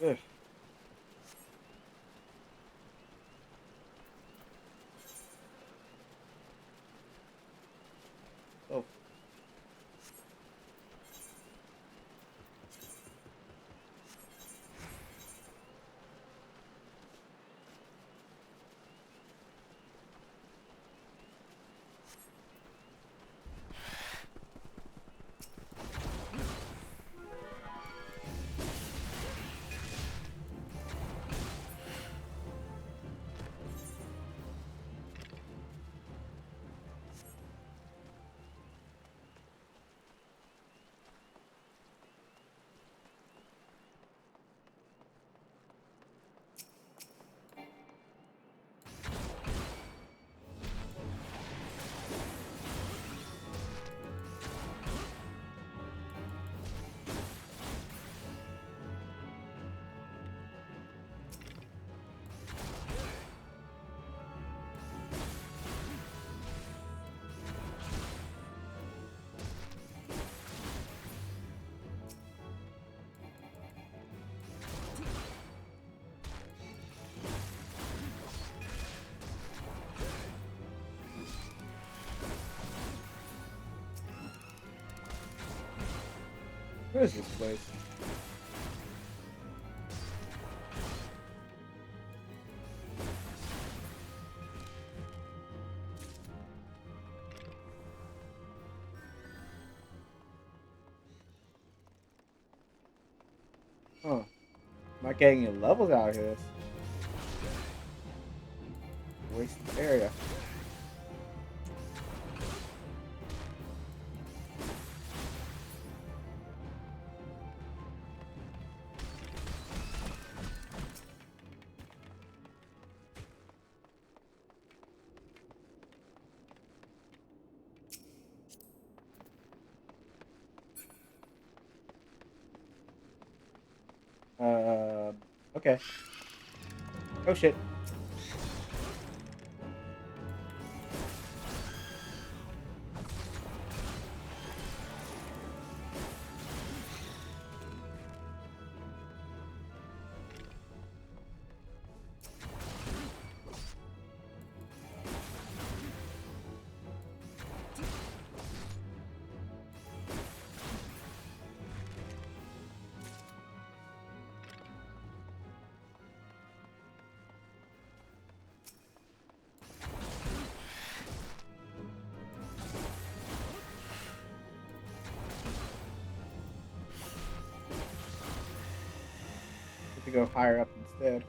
Ugh. Oh. What is this place? Huh. Am I getting any levels out of here? Wasted area. Okay. Oh shit. To go higher up instead.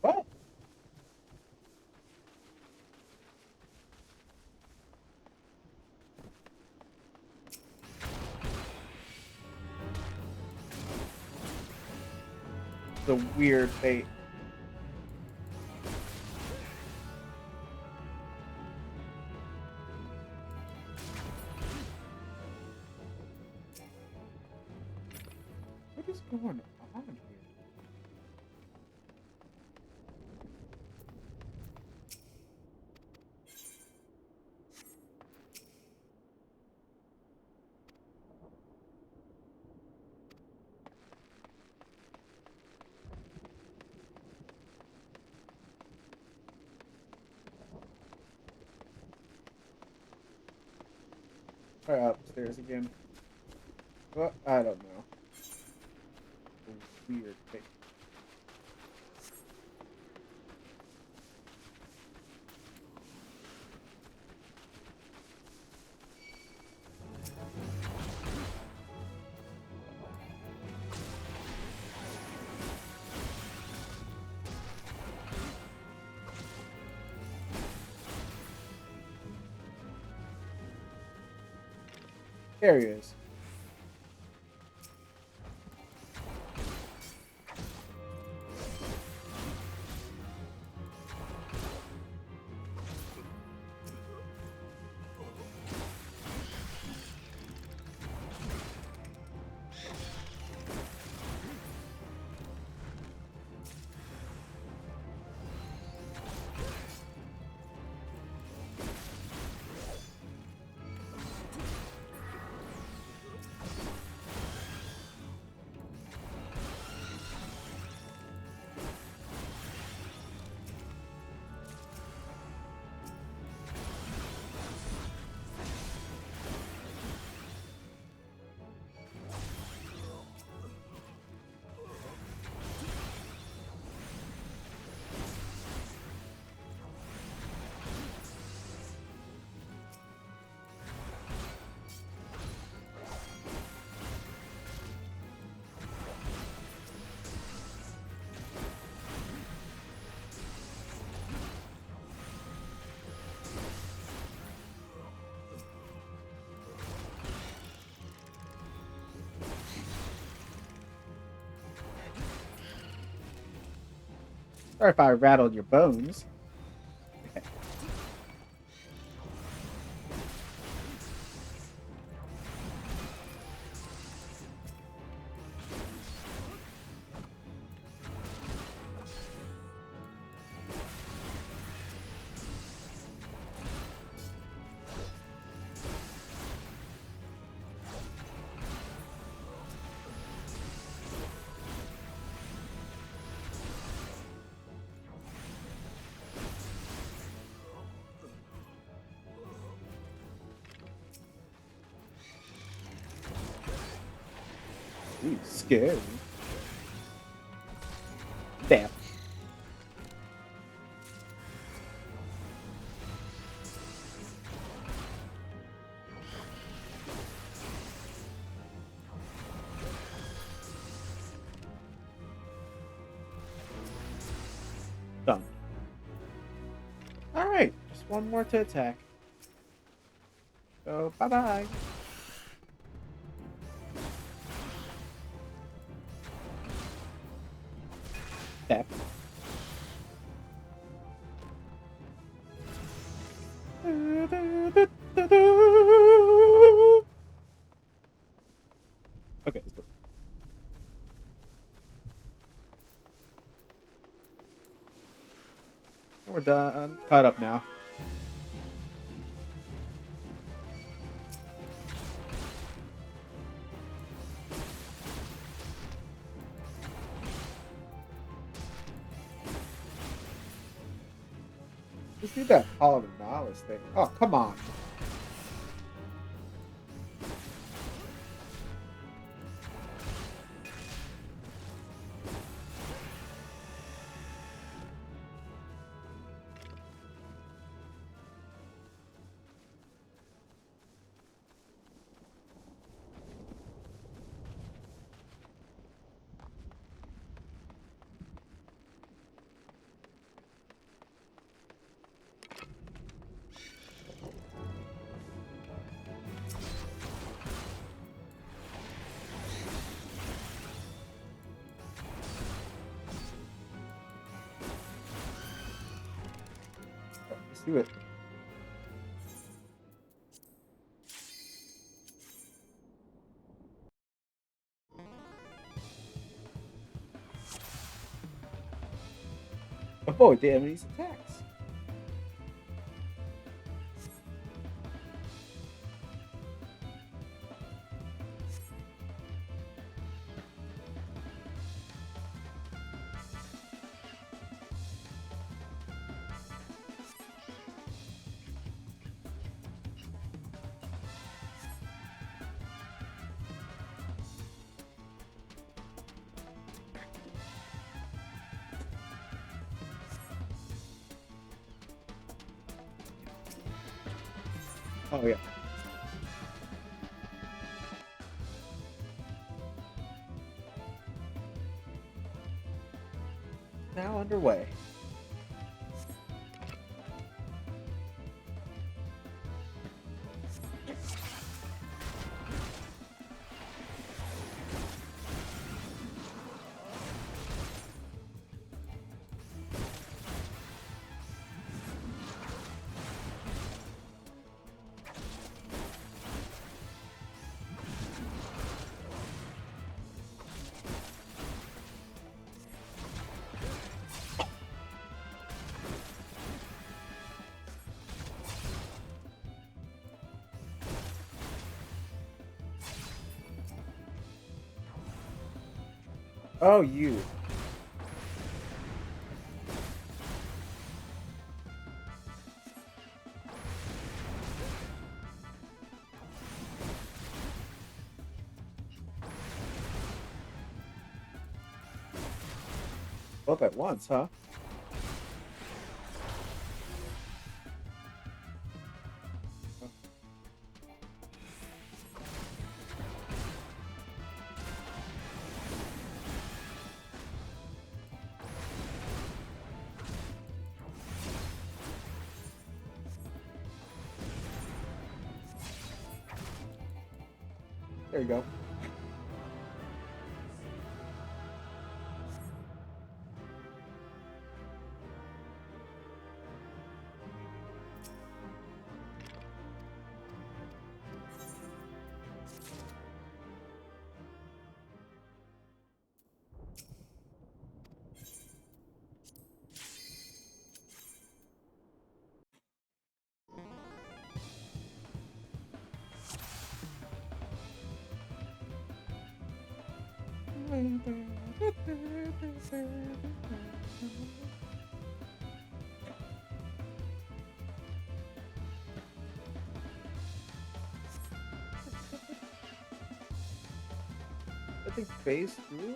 What? The weird fate. What is going on here? Try upstairs again. Well, I don't know. A weird fate. There he is. Sorry if I rattled your bones. Ooh, scary. Damn. Done. Alright, just one more to attack. So, bye-bye. Tap. Okay, let's go. We're done. Caught up now. Let's do that Hall of Knowledge thing. Oh, come on. Let's do it. Avoid the enemy's attacks. Oh, yeah. Now underway. Oh, you. Both at once, huh? There you go. something phase through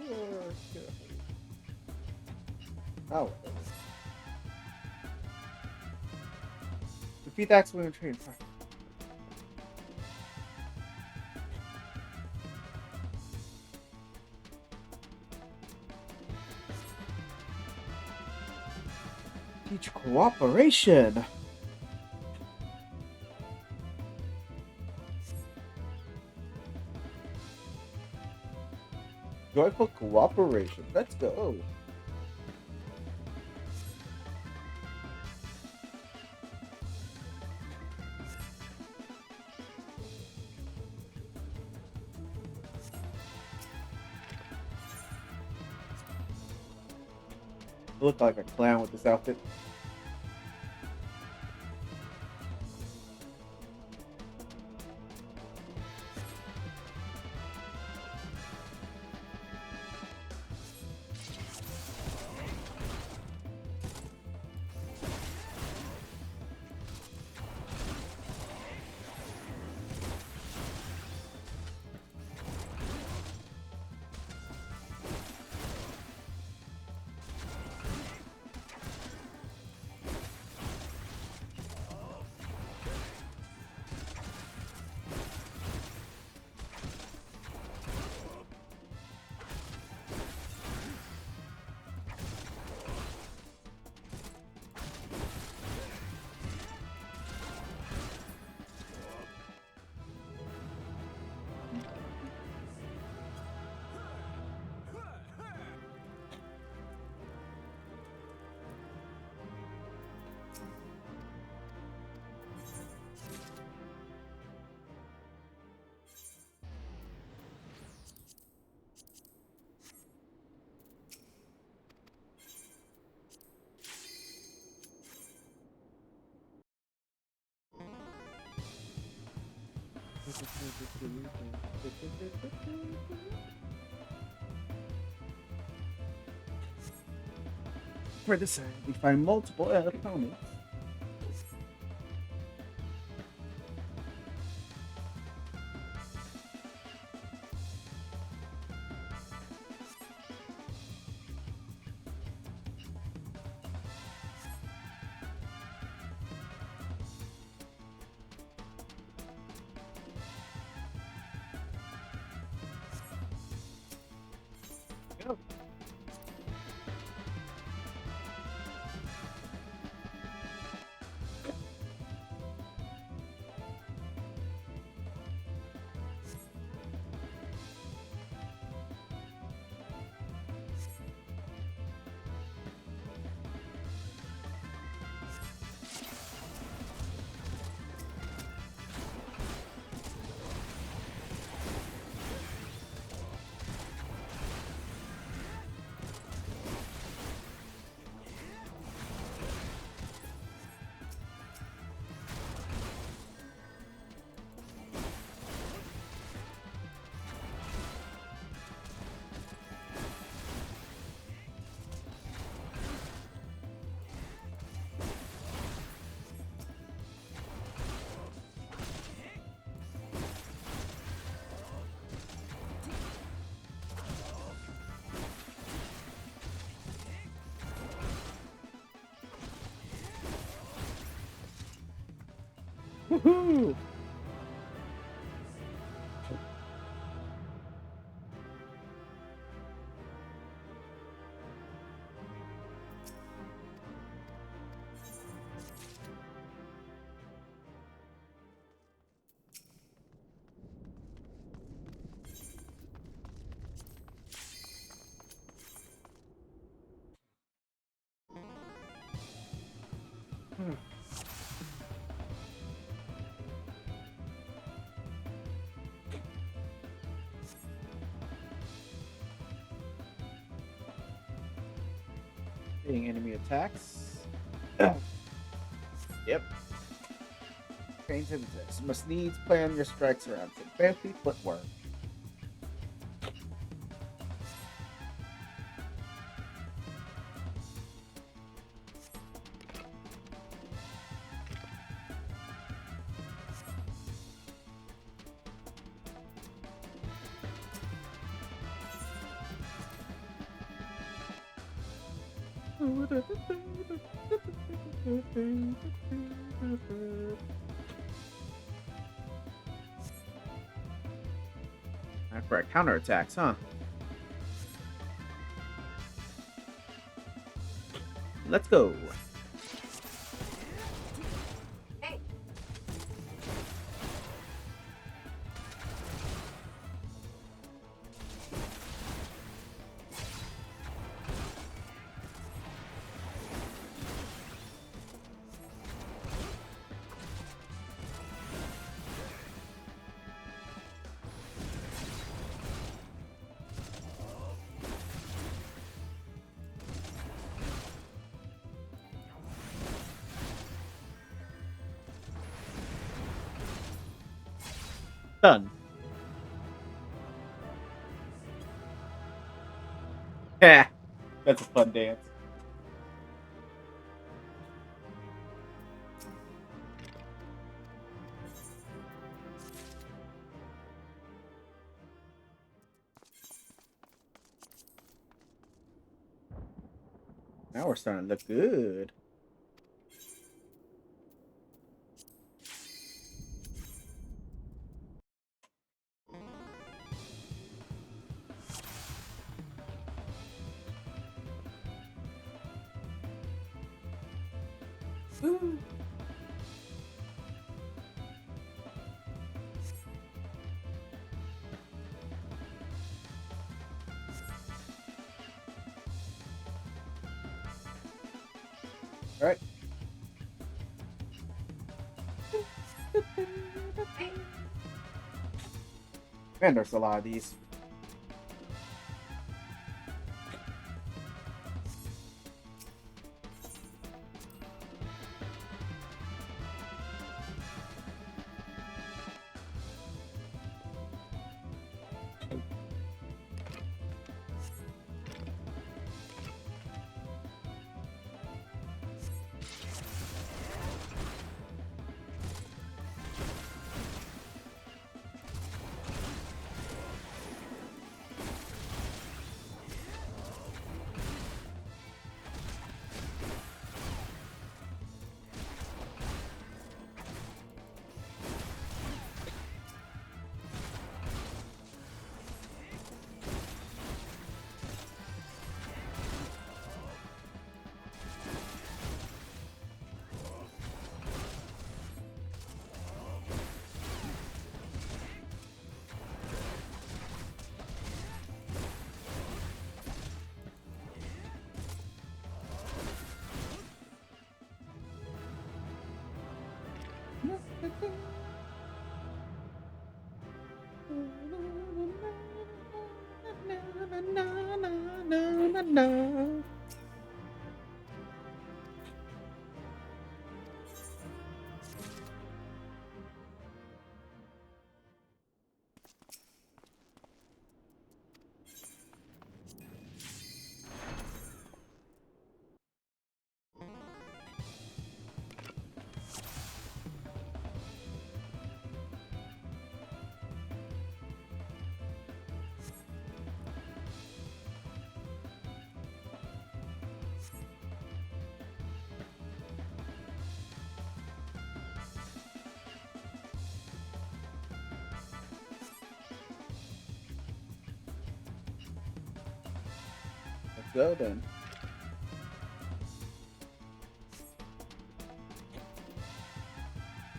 or? Oh. Defeat the X-Wing and train. Teach cooperation. Joyful cooperation. Let's go. I look like a clown with this outfit. For this end, we find multiple opponents. Go. Woohoo! Hitting enemy attacks. Yep. Change impetus. Must needs plan your strikes around some fancy footwork. For counterattacks, huh? Let's go. Done. Yeah, that's a fun dance. Now we're starting to look good. Ooh. All right. Man, there's a lot of these. Let's go then.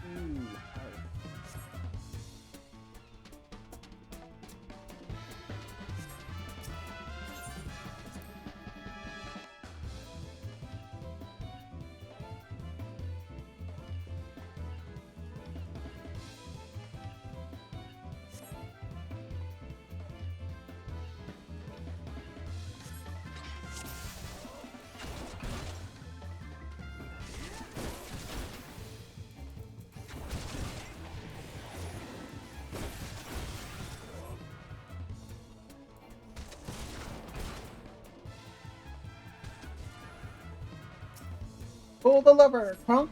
Ooh, pull the lever, punk.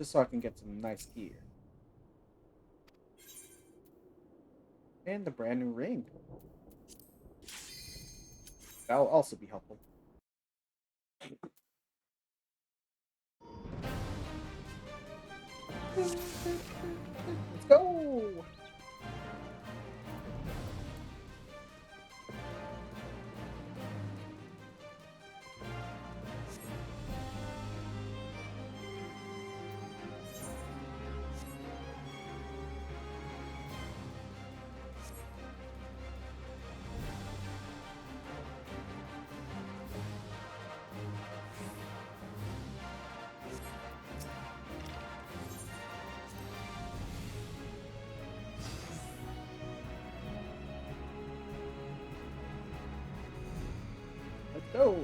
just so I can get some nice gear. And the brand new ring. That'll also be helpful. Let's go! Let's go!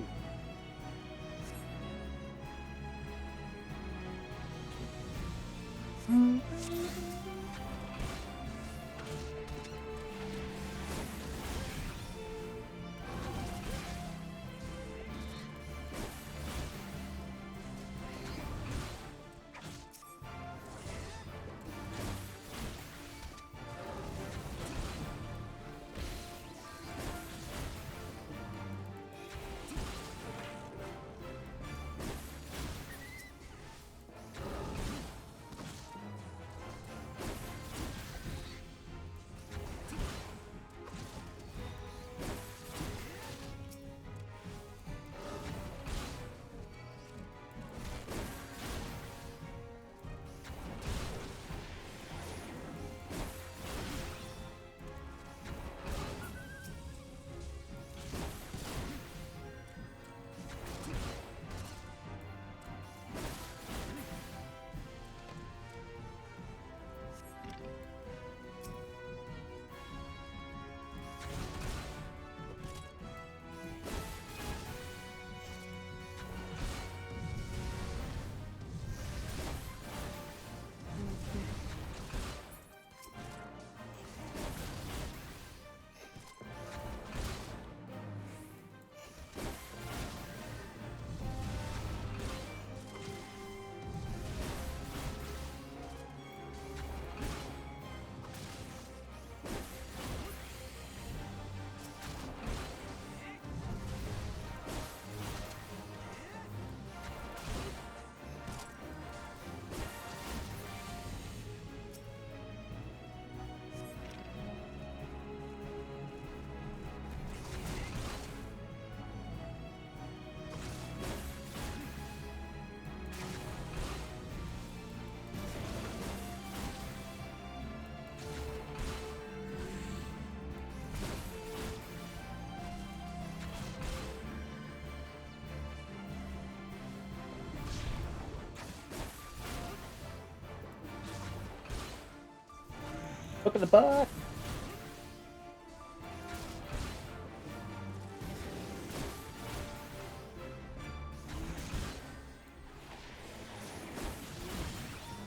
Look at the butt!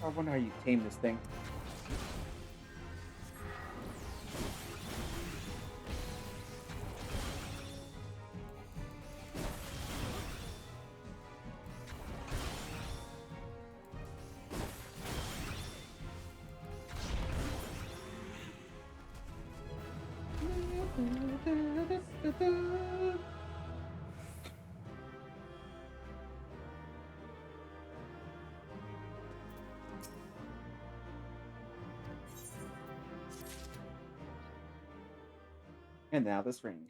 I wonder how you tame this thing. And now this ring.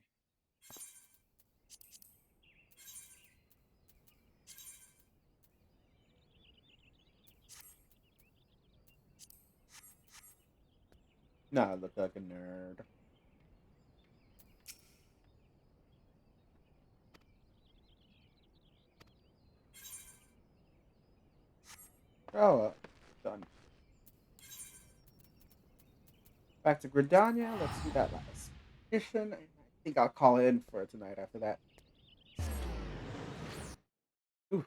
Now I look like a nerd. Oh, done. Back to Gridania. Let's do that last mission. I think I'll call it in for tonight after that. Ooh.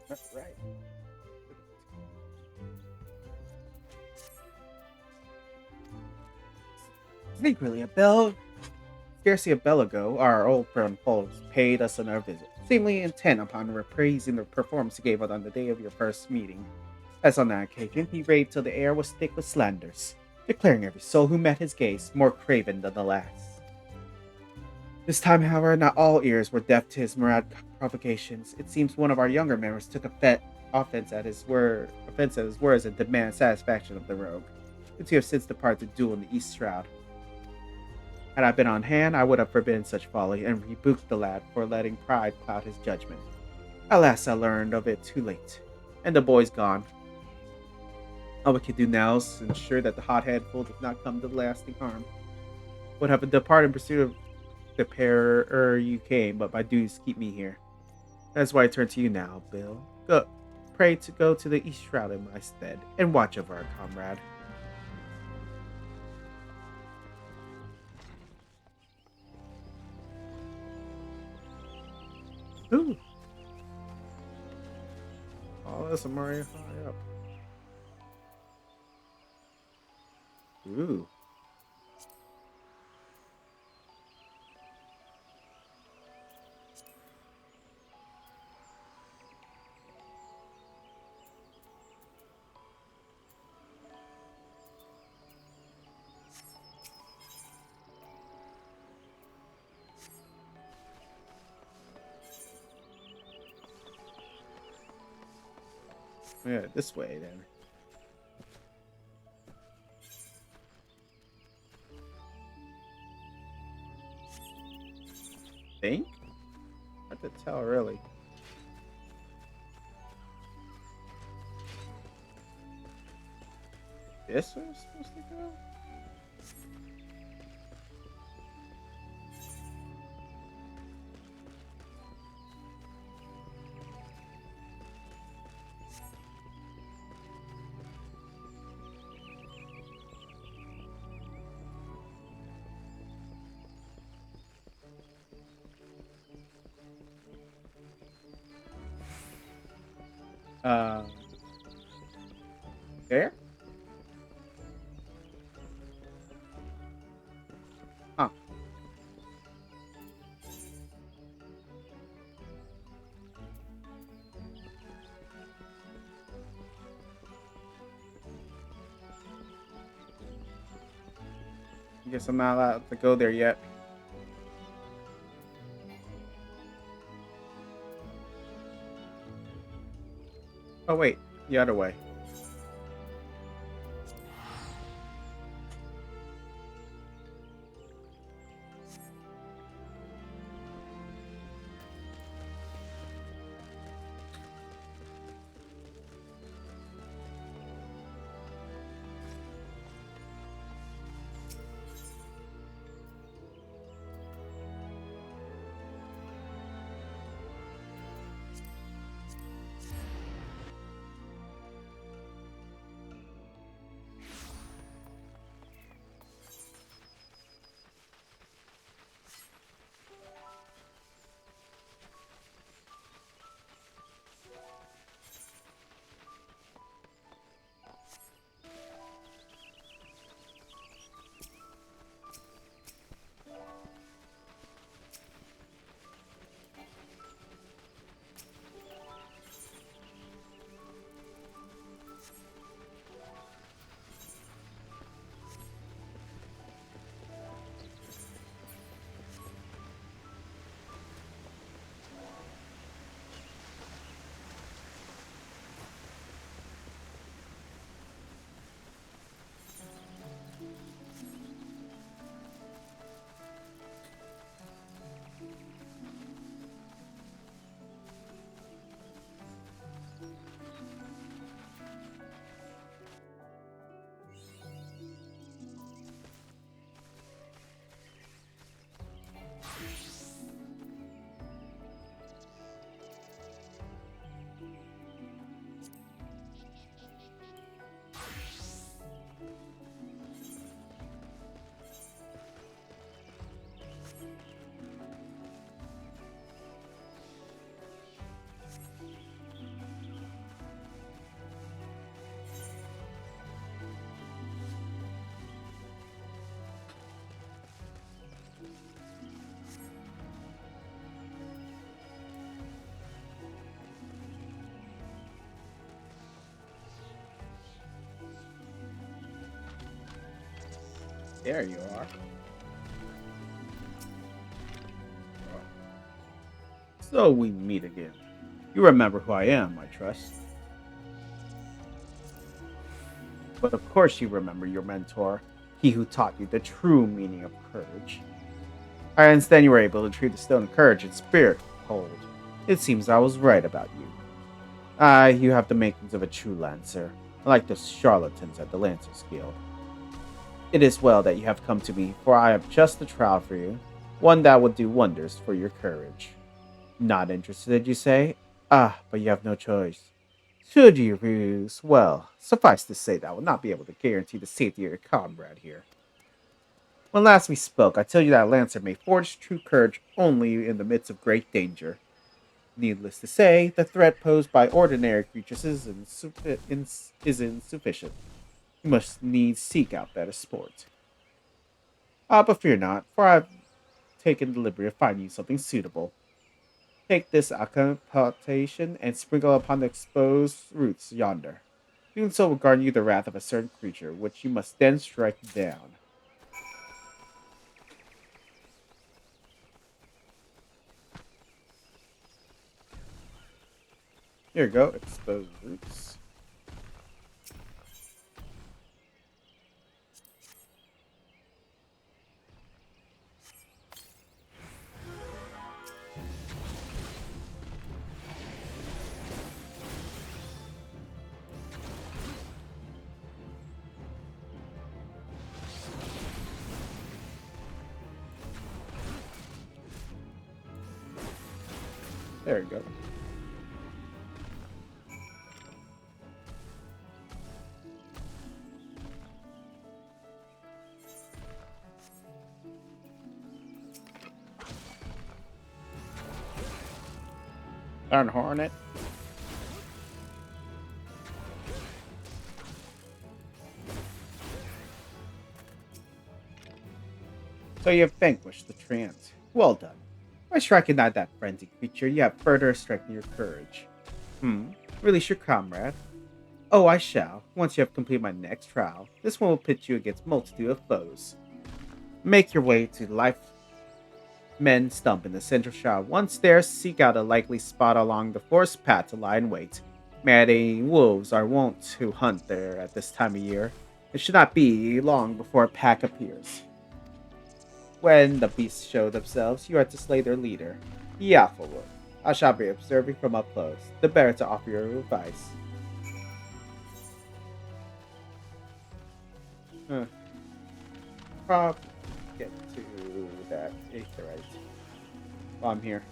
That's right. Secretly, a bell. Scarcely a bell ago, our old friend Paul paid us another visit, seemingly intent upon reprising the performance he gave us on the day of your first meeting. As on that occasion, he raved till the air was thick with slanders, declaring every soul who met his gaze more craven than the last. This time, however, not all ears were deaf to his myriad provocations. It seems one of our younger members took offense at his words and demanded satisfaction of the rogue. The two have since departed to duel in the East Shroud. Had I been on hand, I would have forbidden such folly and rebuked the lad for letting pride cloud his judgment. Alas, I learned of it too late, and the boy's gone. All we can do now is ensure that the hot-headed fool does not come to lasting harm. Would have departed in pursuit of the pair you came, but my duties keep me here. That's why I turn to you now, Bill. Go, pray to go to the East Shroud in my stead and watch over our comrade. Ooh. Oh, that's a Mario high up. Ooh. Yeah, this way then. Think? Hard to tell, really. This way we're supposed to go? Uh, there? Huh. I guess I'm not allowed to go there yet. Oh, wait. The other way. There you are. So we meet again. You remember who I am, I trust. But of course you remember your mentor, he who taught you the true meaning of courage. I understand you were able to treat the stone of courage and spirit cold. It seems I was right about you. You have the makings of a true lancer, unlike those charlatans at the Lancers Guild. It is well that you have come to me, for I have just the trial for you, one that will do wonders for your courage. Not interested, you say? Ah, but you have no choice. Should you refuse, well, suffice to say that I will not be able to guarantee the safety of your comrade here. When last we spoke, I told you that Lancer may forge true courage only in the midst of great danger. Needless to say, the threat posed by ordinary creatures is insufficient. You must needs seek out better sport. But fear not, for I have taken the liberty of finding you something suitable. Take this incantation and sprinkle upon the exposed roots yonder. Doing so will garner you the wrath of a certain creature, which you must then strike down. Here you go, exposed roots. There you go. Darn Hornet. So you have vanquished the Treant. Well done. By striking out that frenzied creature, you have further strengthened your courage. Release your comrade. Oh, I shall, once you have completed my next trial. This one will pit you against multitude of foes. Make your way to the life men stump in the central shroud. Once there, seek out a likely spot along the forest path to lie in wait. Mad wolves are wont to hunt there at this time of year. It should not be long before a pack appears. When the beasts show themselves, you are to slay their leader, Yafelwood. I shall be observing from up close, the better to offer your advice. Probably get to that aetheryte while I'm here.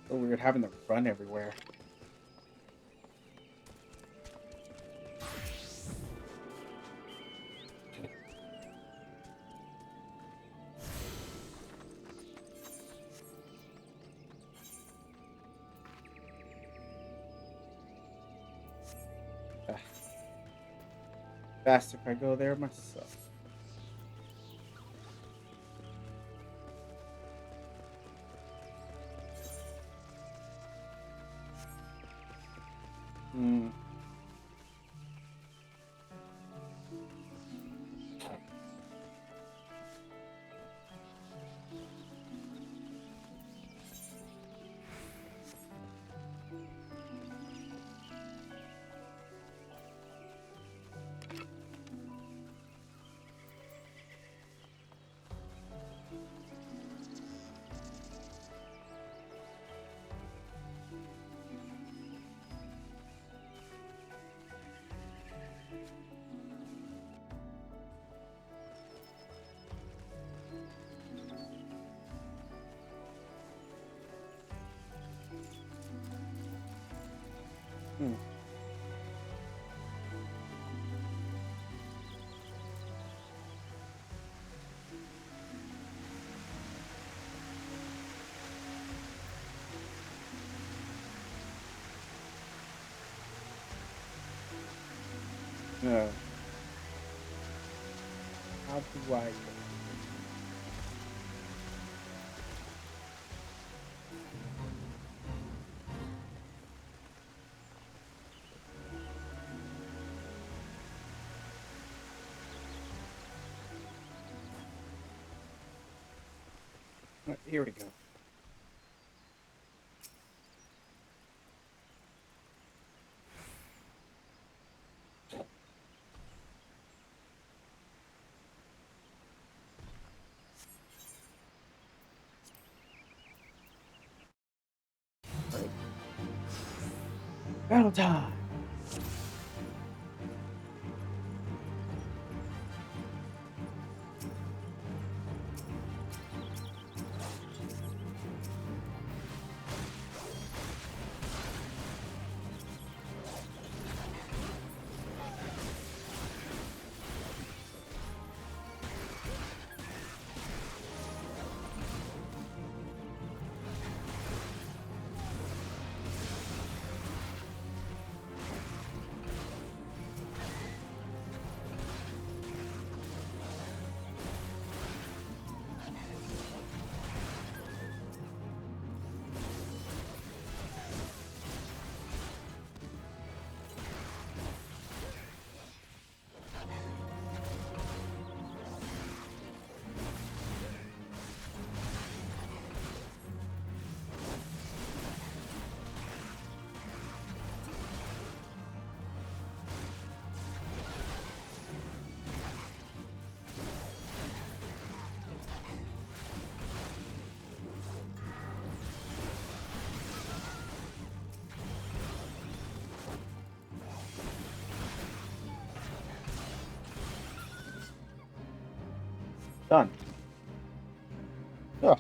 So weird having to run everywhere. Ah. Faster if I go there myself. Hmm. Hmm. No. How do I? Here we go. Right. Battle time. Done. Ugh.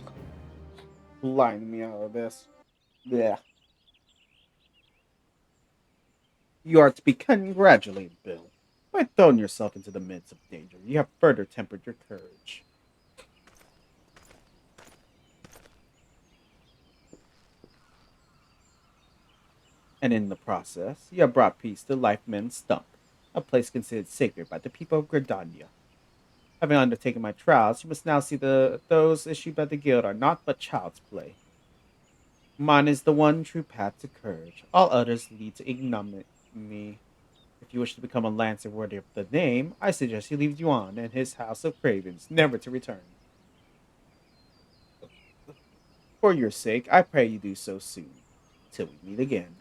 Blinding me out of this. Yeah. You are to be congratulated, Bill. By throwing yourself into the midst of danger, you have further tempered your courage. And in the process, you have brought peace to Lifeman's Stump, a place considered sacred by the people of Gridania. Having undertaken my trials, you must now see that those issued by the guild are naught but child's play. Mine is the one true path to courage. All others lead to ignominy. If you wish to become a lancer worthy of the name, I suggest you leave Yuan and his house of cravens, never to return. For your sake, I pray you do so soon. Till we meet again.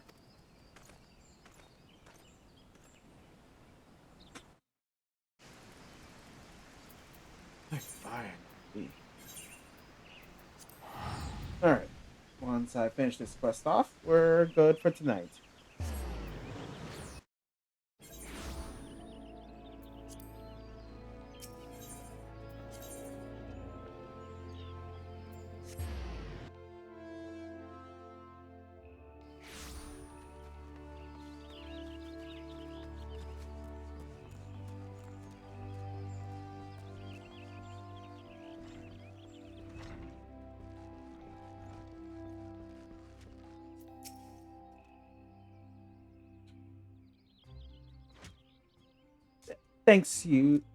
Finally. Alright. Once I finish this quest off, we're good for tonight. Thank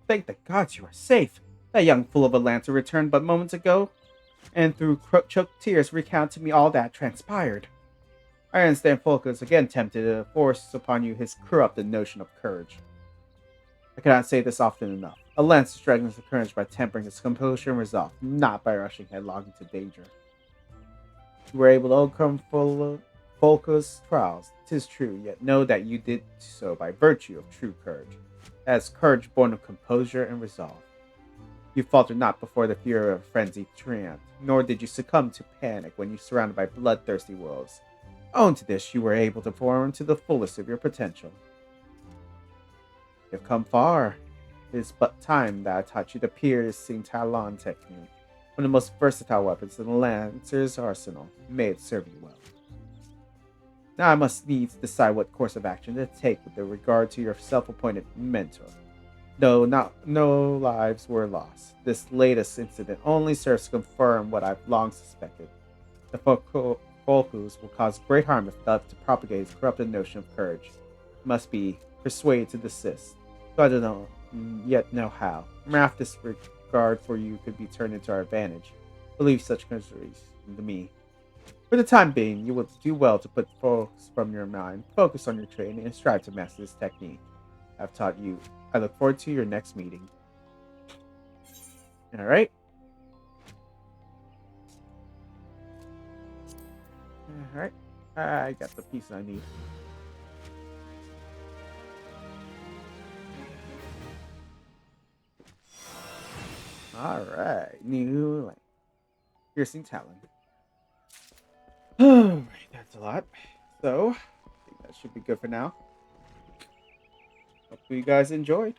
the gods you are safe. That young fool of a lancer returned but moments ago, and through choked tears recounted to me all that transpired. I understand Folka is again tempted to force upon you his corrupted notion of courage. I cannot say this often enough. A lancer strengthens the courage by tempering his composure and resolve, not by rushing headlong into danger. You were able to overcome Folka's trials, 'tis true, yet know that you did so by virtue of true courage. That is courage born of composure and resolve. You faltered not before the fear of frenzied triumph, nor did you succumb to panic when you were surrounded by bloodthirsty wolves. Owing to this, you were able to perform to the fullest of your potential. You have come far. It is but time that I taught you the piercing talon technique, one of the most versatile weapons in the Lancer's arsenal. May it serve you well. Now I must needs decide what course of action to take with regard to your self-appointed mentor. Though no lives were lost, this latest incident only serves to confirm what I've long suspected. The Folkus will cause great harm if left to propagate his corrupted notion of courage. Must be persuaded to desist. So I don't know yet know how. Wrath disregard for you could be turned into our advantage. Believe such considerations to me. For the time being, you will do well to put focus from your mind, focus on your training, and strive to master this technique I've taught you. I look forward to your next meeting. Alright. Alright. I got the piece I need. Alright. New lane. Piercing Talon. Alright, that's a lot. So, I think that should be good for now. Hope you guys enjoyed.